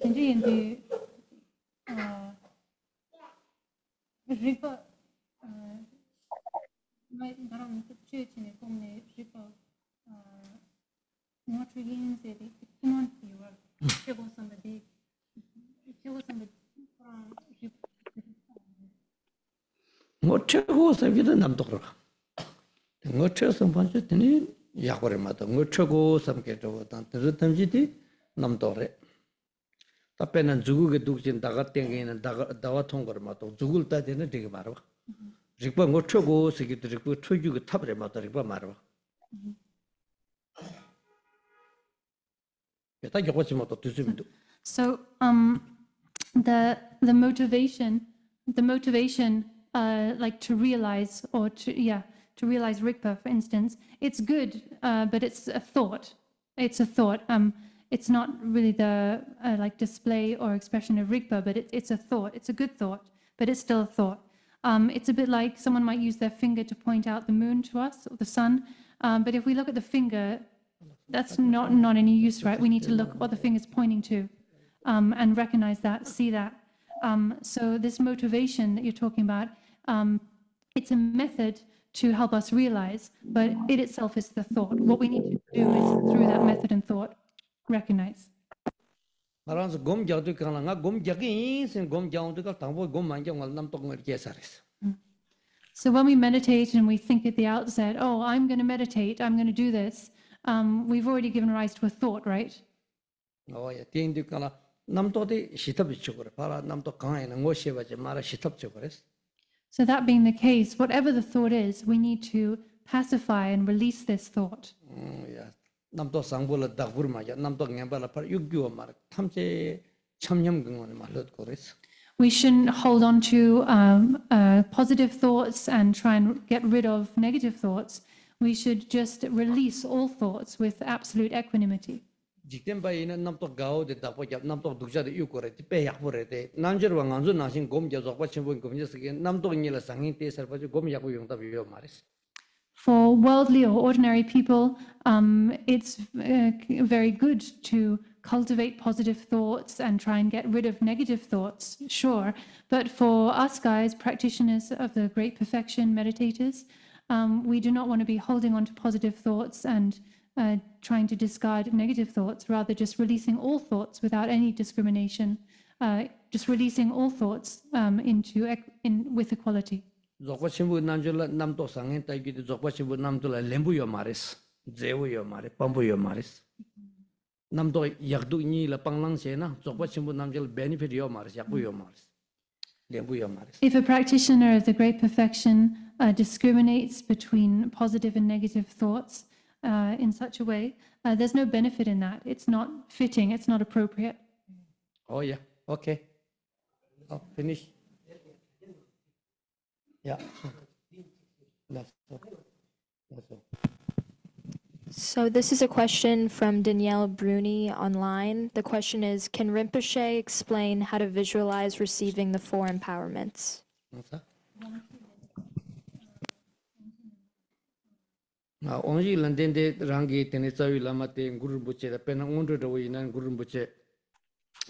근데 이제 리퍼 mai daram ce cine comne ripa nutrients e non fuel ce go somebody 뭐 최고 섬기는 남도로. 뭐 최고 섬반지 되니 약벌에 맞다. 뭐 최고 섬게 저 단들던지디 남도래. 답변은 죽게 두진 다가 땡기는 다와 통거를 맞다. 죽을 때 되는 되게 말아. 직접 뭐 최고 세기들 그 최고가 탑에 맞다. 이거 말아. 다 이거지 뭐 뜻입니다. So the motivation like to realize or to realize Rigpa, for instance, it's good, but it's a thought. It's a thought. It's not really the like display or expression of Rigpa, but it's a thought. It's a good thought, but it's still a thought. It's a bit like someone might use their finger to point out the moon to us or the sun, but if we look at the finger, that's not any use, right? We need to look at what the finger's pointing to and recognize that, see that. So this motivation that you're talking about, it's a method to help us realize, but it itself is the thought. What we need to do is, through that method and thought, recognize. 알아서 곰자도 가능하 곰자기 인생 곰자운도가 당보 곰만경을 남동을 계산했어. So when we meditate and we think at the outset, oh, I'm going to meditate, I'm going to do this, we've already given rise to a thought, right? 예, 대인도 가나 남도대 시탑이죠 그래. 봐라 남도 강에는 뭐시바지 마라 시탑죠 그랬어. So that being the case, whatever the thought is, we need to pacify and release this thought. 야, 남도 상불을 딱 부르마야. 남도 냠발라 파 육규어 말 탐제 참념근원을 말로 그랬어. We shouldn't hold on to positive thoughts and try and get rid of negative thoughts. We should just release all thoughts with absolute equanimity. 직된 바에는 남도 가오데 딱 보자. 남도 독자도 육거래. 빼약 버려대. 남저와 간주 나신 곰자서 받침본 곰자스게 남도 일을 상인 때서 가지고 곰약고 용답 비요 말했어. For worldly or ordinary people, it's very good to cultivate positive thoughts and try and get rid of negative thoughts, sure. But for us guys, practitioners of the great perfection, meditators, we do not want to be holding on to positive thoughts and trying to discard negative thoughts, rather just releasing all thoughts without any discrimination, just releasing all thoughts with equality. zokwa chimbu namjula namto sangen ta gi zokwa chimbu namtula lembu yo maris zewu yo mare pambu yo maris namdo yakdu ni la panglang che na zokwa chimbu namjul benefit yo maris yakbu yo maris lembu yo maris. If a practitioner of the great perfection discriminates between positive and negative thoughts in such a way, there's no benefit in that. It's not fitting, it's not appropriate. Oh yeah, okay. Oh, finish. Yeah. That's all. That's all. So this is a question from Danielle Bruni online. The question is, can Rinpoche explain how to visualize receiving the four empowerments? What's that? Now, only London de Rangi Tenesawi Lamate, Guru Buche, the Pena Undu the way in Guru Buche,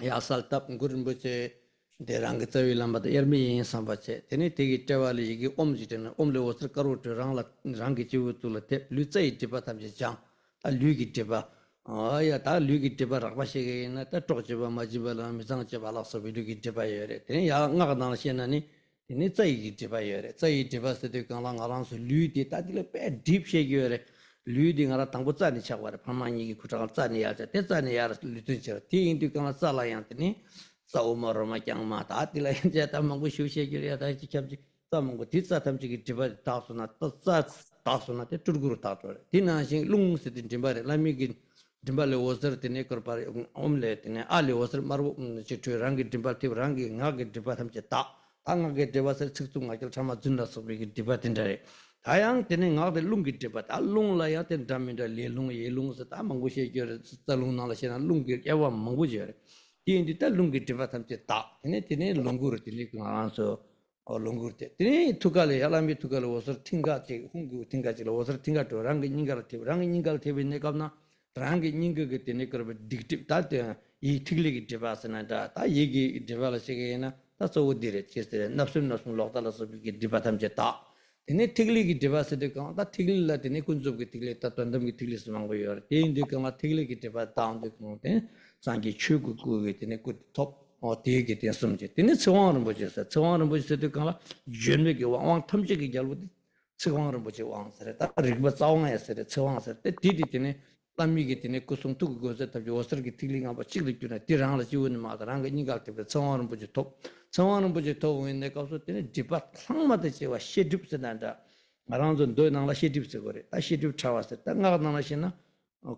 Yasal Tap, Guru Buche, the Rangasawi Lamata, Ermi in Sambache, any take it Tavali, Omjit and Omle was the Karu to Rangichu to the Luce Tibatam Jam, a Lugi Tiba. Oh, yeah, that Lugi Tiba, Rabashi, and that Torcheva Majibala, Mizanchavala, so we Lugi Tiba. Nagadana Shenani. Ini tsai tiba yore, tsai tiba sete kanglang alang su lu di tadi le pe deep shake yore, lu di ngara tangpo tsani chaware, pamani ki kuchang tsani yare, te tsani yare lu tun chara, ti indi kangla tsala yang tini, tsa umaro ma kyang ma ta, ati la yang jaya ta mangu shiu shake yore ya ta chi kyabji, tsa mangu ti tsa tamchi ki tiba taksu na, tsa taksu na te turguru taktore, ti na shing lung sete tiba re, lami ki tiba le wosar tini korpari, omle tini, ali wosar marwu chitu rangi tiba tiba rangi ngagi tiba tamchi ta, angage devasar chiktunga kil chama junna sobi ki debatindare ayang tene ngade lungi debat alung la ya ten daminda le lung ye lung sa ta mangu she gyer talung na la shena lungi yawa mangu jere ti ta lungi debatam che ta tene lungur tini ngana so lungur te tene tukale yalami tukale wasar tinga che hungu tinga che wasar tinga to rangi ningal te ne kamna rangi ninga ge tene karbe dictive ta te I tigli ki debasana ta yegi debala shegena so would dire chestere napsum lokta la so ki dibatam je ta ene tigli ki debase de ka ta tigli la tene kunjub ki tigli ta tandam ki tigli smango yor te inde ka tigli ki deba down de ko te sangi chugu ku ki tene ku top o te ki te sumje tene chawang bo je sa chawang bo je de ka jönne ki wang thamje ki jalbu chawang bo je wang sare ta rigba chawang ya sare chawang sare te di tene lamigi tene kusung tu go za tabi osar ki tigli nga ba chigli kyuna tirang la jiwon ma da rang ni gal te chawang bo je top chawang bo je to ne ka so tene dipa thangma de je wa shedip se nanda marang zon do nang la shedip se gore ta shedip chawa se ta nga na shina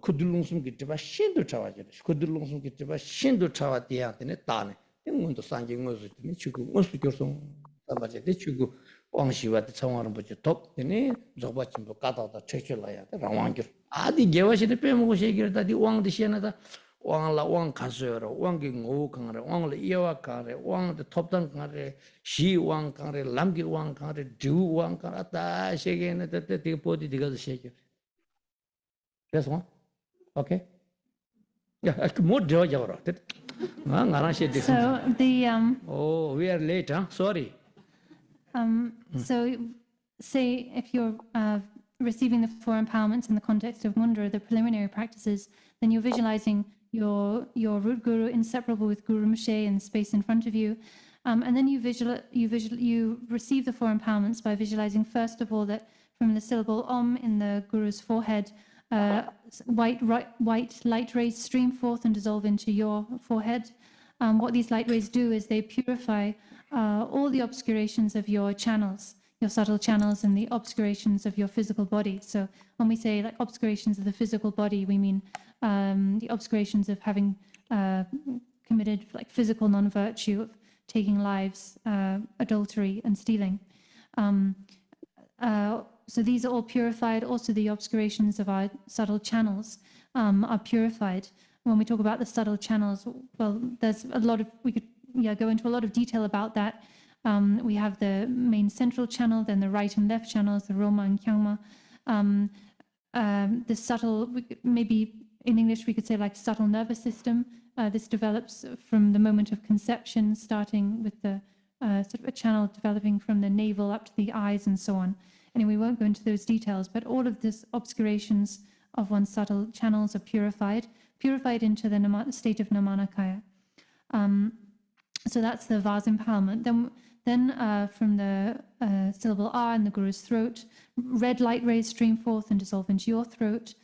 kudulung sum ki dipa shindu chawa je kudulung sum ki dipa shindu chawa de ya tene ta ne ngun do sangi ngo so tene chugu ngo su kyorsong ta ba je de chugu wang shiwa de chawang bo je top tene zogba chimbo ka da chechela ya rawang gyur 아디 개와시를 빼먹고 얘기를 다디 왕도 시에나다 왕라 왕 가서요 왕기 ngô 강래 왕라 이와 강래 왕도 톱단 강래 시왕 강래 람기 왕 강래 두왕 강다 세계는 때때 보디 디가서 세계 그래서 오케이 야그뭐 되어져라 아 나랑 시에 So the oh we are late huh sorry so say if you're receiving the four empowerments in the context of mudra, the preliminary practices, then you're visualizing your root guru inseparable with Guru Rinpoche in the space in front of you, and then you receive the four empowerments by visualizing first of all that from the syllable Om in the Guru's forehead, white light rays stream forth and dissolve into your forehead. What these light rays do is they purify all the obscurations of your channels, your subtle channels, and the obscurations of your physical body. So when we say like obscurations of the physical body, we mean the obscurations of having committed like physical non-virtue, of taking lives, adultery, and stealing. So these are all purified. Also, the obscurations of our subtle channels are purified. When we talk about the subtle channels, well, there's a lot of, we could go into a lot of detail about that. We have the main central channel, then the right and left channels, the Roma and Kyangma. The subtle, maybe in English we could say like subtle nervous system. This develops from the moment of conception, starting with the sort of a channel developing from the navel up to the eyes and so on. Anyway, we won't go into those details, but all of these obscurations of one's subtle channels are purified into the state of Namanakaya. So that's the vase empowerment. Then from the syllable R in the Guru's throat, red light rays stream forth and dissolve into your throat.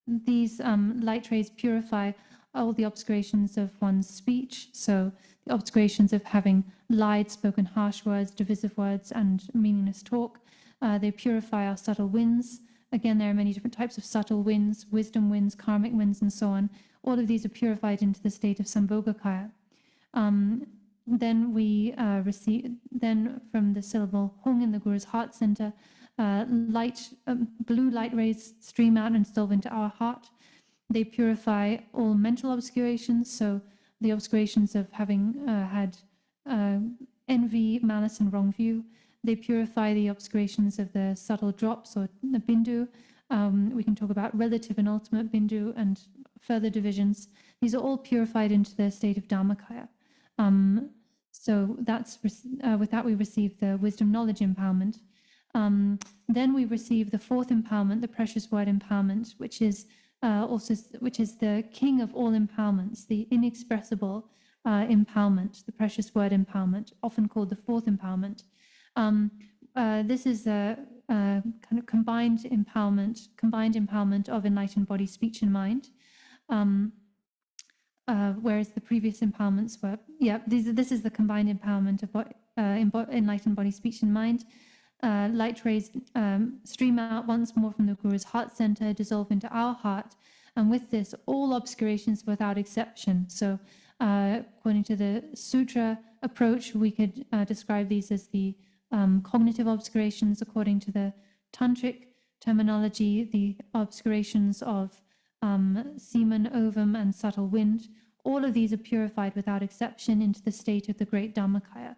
These light rays purify all the obscurations of one's speech. So the obscurations of having lied, spoken harsh words, divisive words, and meaningless talk. They purify our subtle winds. Again, there are many different types of subtle winds, wisdom winds, karmic winds, and so on. All of these are purified into the state of Sambhogakaya. Then we then from the syllable Hung in the Guru's heart center, blue light rays stream out and dissolve into our heart. They purify all mental obscurations, so the obscurations of having had envy, malice, and wrong view. They purify the obscurations of the subtle drops or the bindu. We can talk about relative and ultimate bindu and further divisions. These are all purified into the state of Dharmakaya. So that's with that we receive the wisdom knowledge empowerment. Then we receive the fourth empowerment, the precious word empowerment, which is the king of all empowerments, the inexpressible empowerment, the precious word empowerment, often called the fourth empowerment. This is a kind of combined empowerment of enlightened body, speech, and mind. Whereas the previous empowerments were, this is the combined empowerment of enlightened body, speech, and mind. Light rays stream out once more from the Guru's heart center, dissolve into our heart, and with this, all obscurations without exception. So, according to the sutra approach, we could describe these as the cognitive obscurations. According to the tantric terminology, the obscurations of semen, ovum, and subtle wind. All of these are purified without exception into the state of the great Dhammakaya.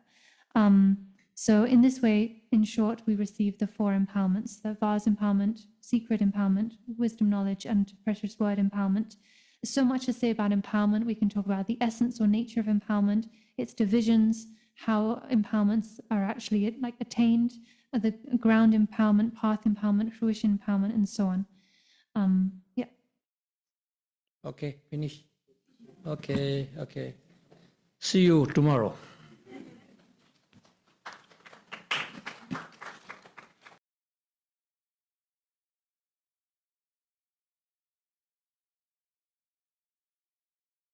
So in this way, in short, we receive the four empowerments: the vase empowerment, secret empowerment, wisdom knowledge, and precious word empowerment. There's so much to say about empowerment. We can talk about the essence or nature of empowerment, its divisions, how empowerments are actually attained, the ground empowerment, path empowerment, fruition empowerment, and so on. Okay, finish. Okay. See you tomorrow.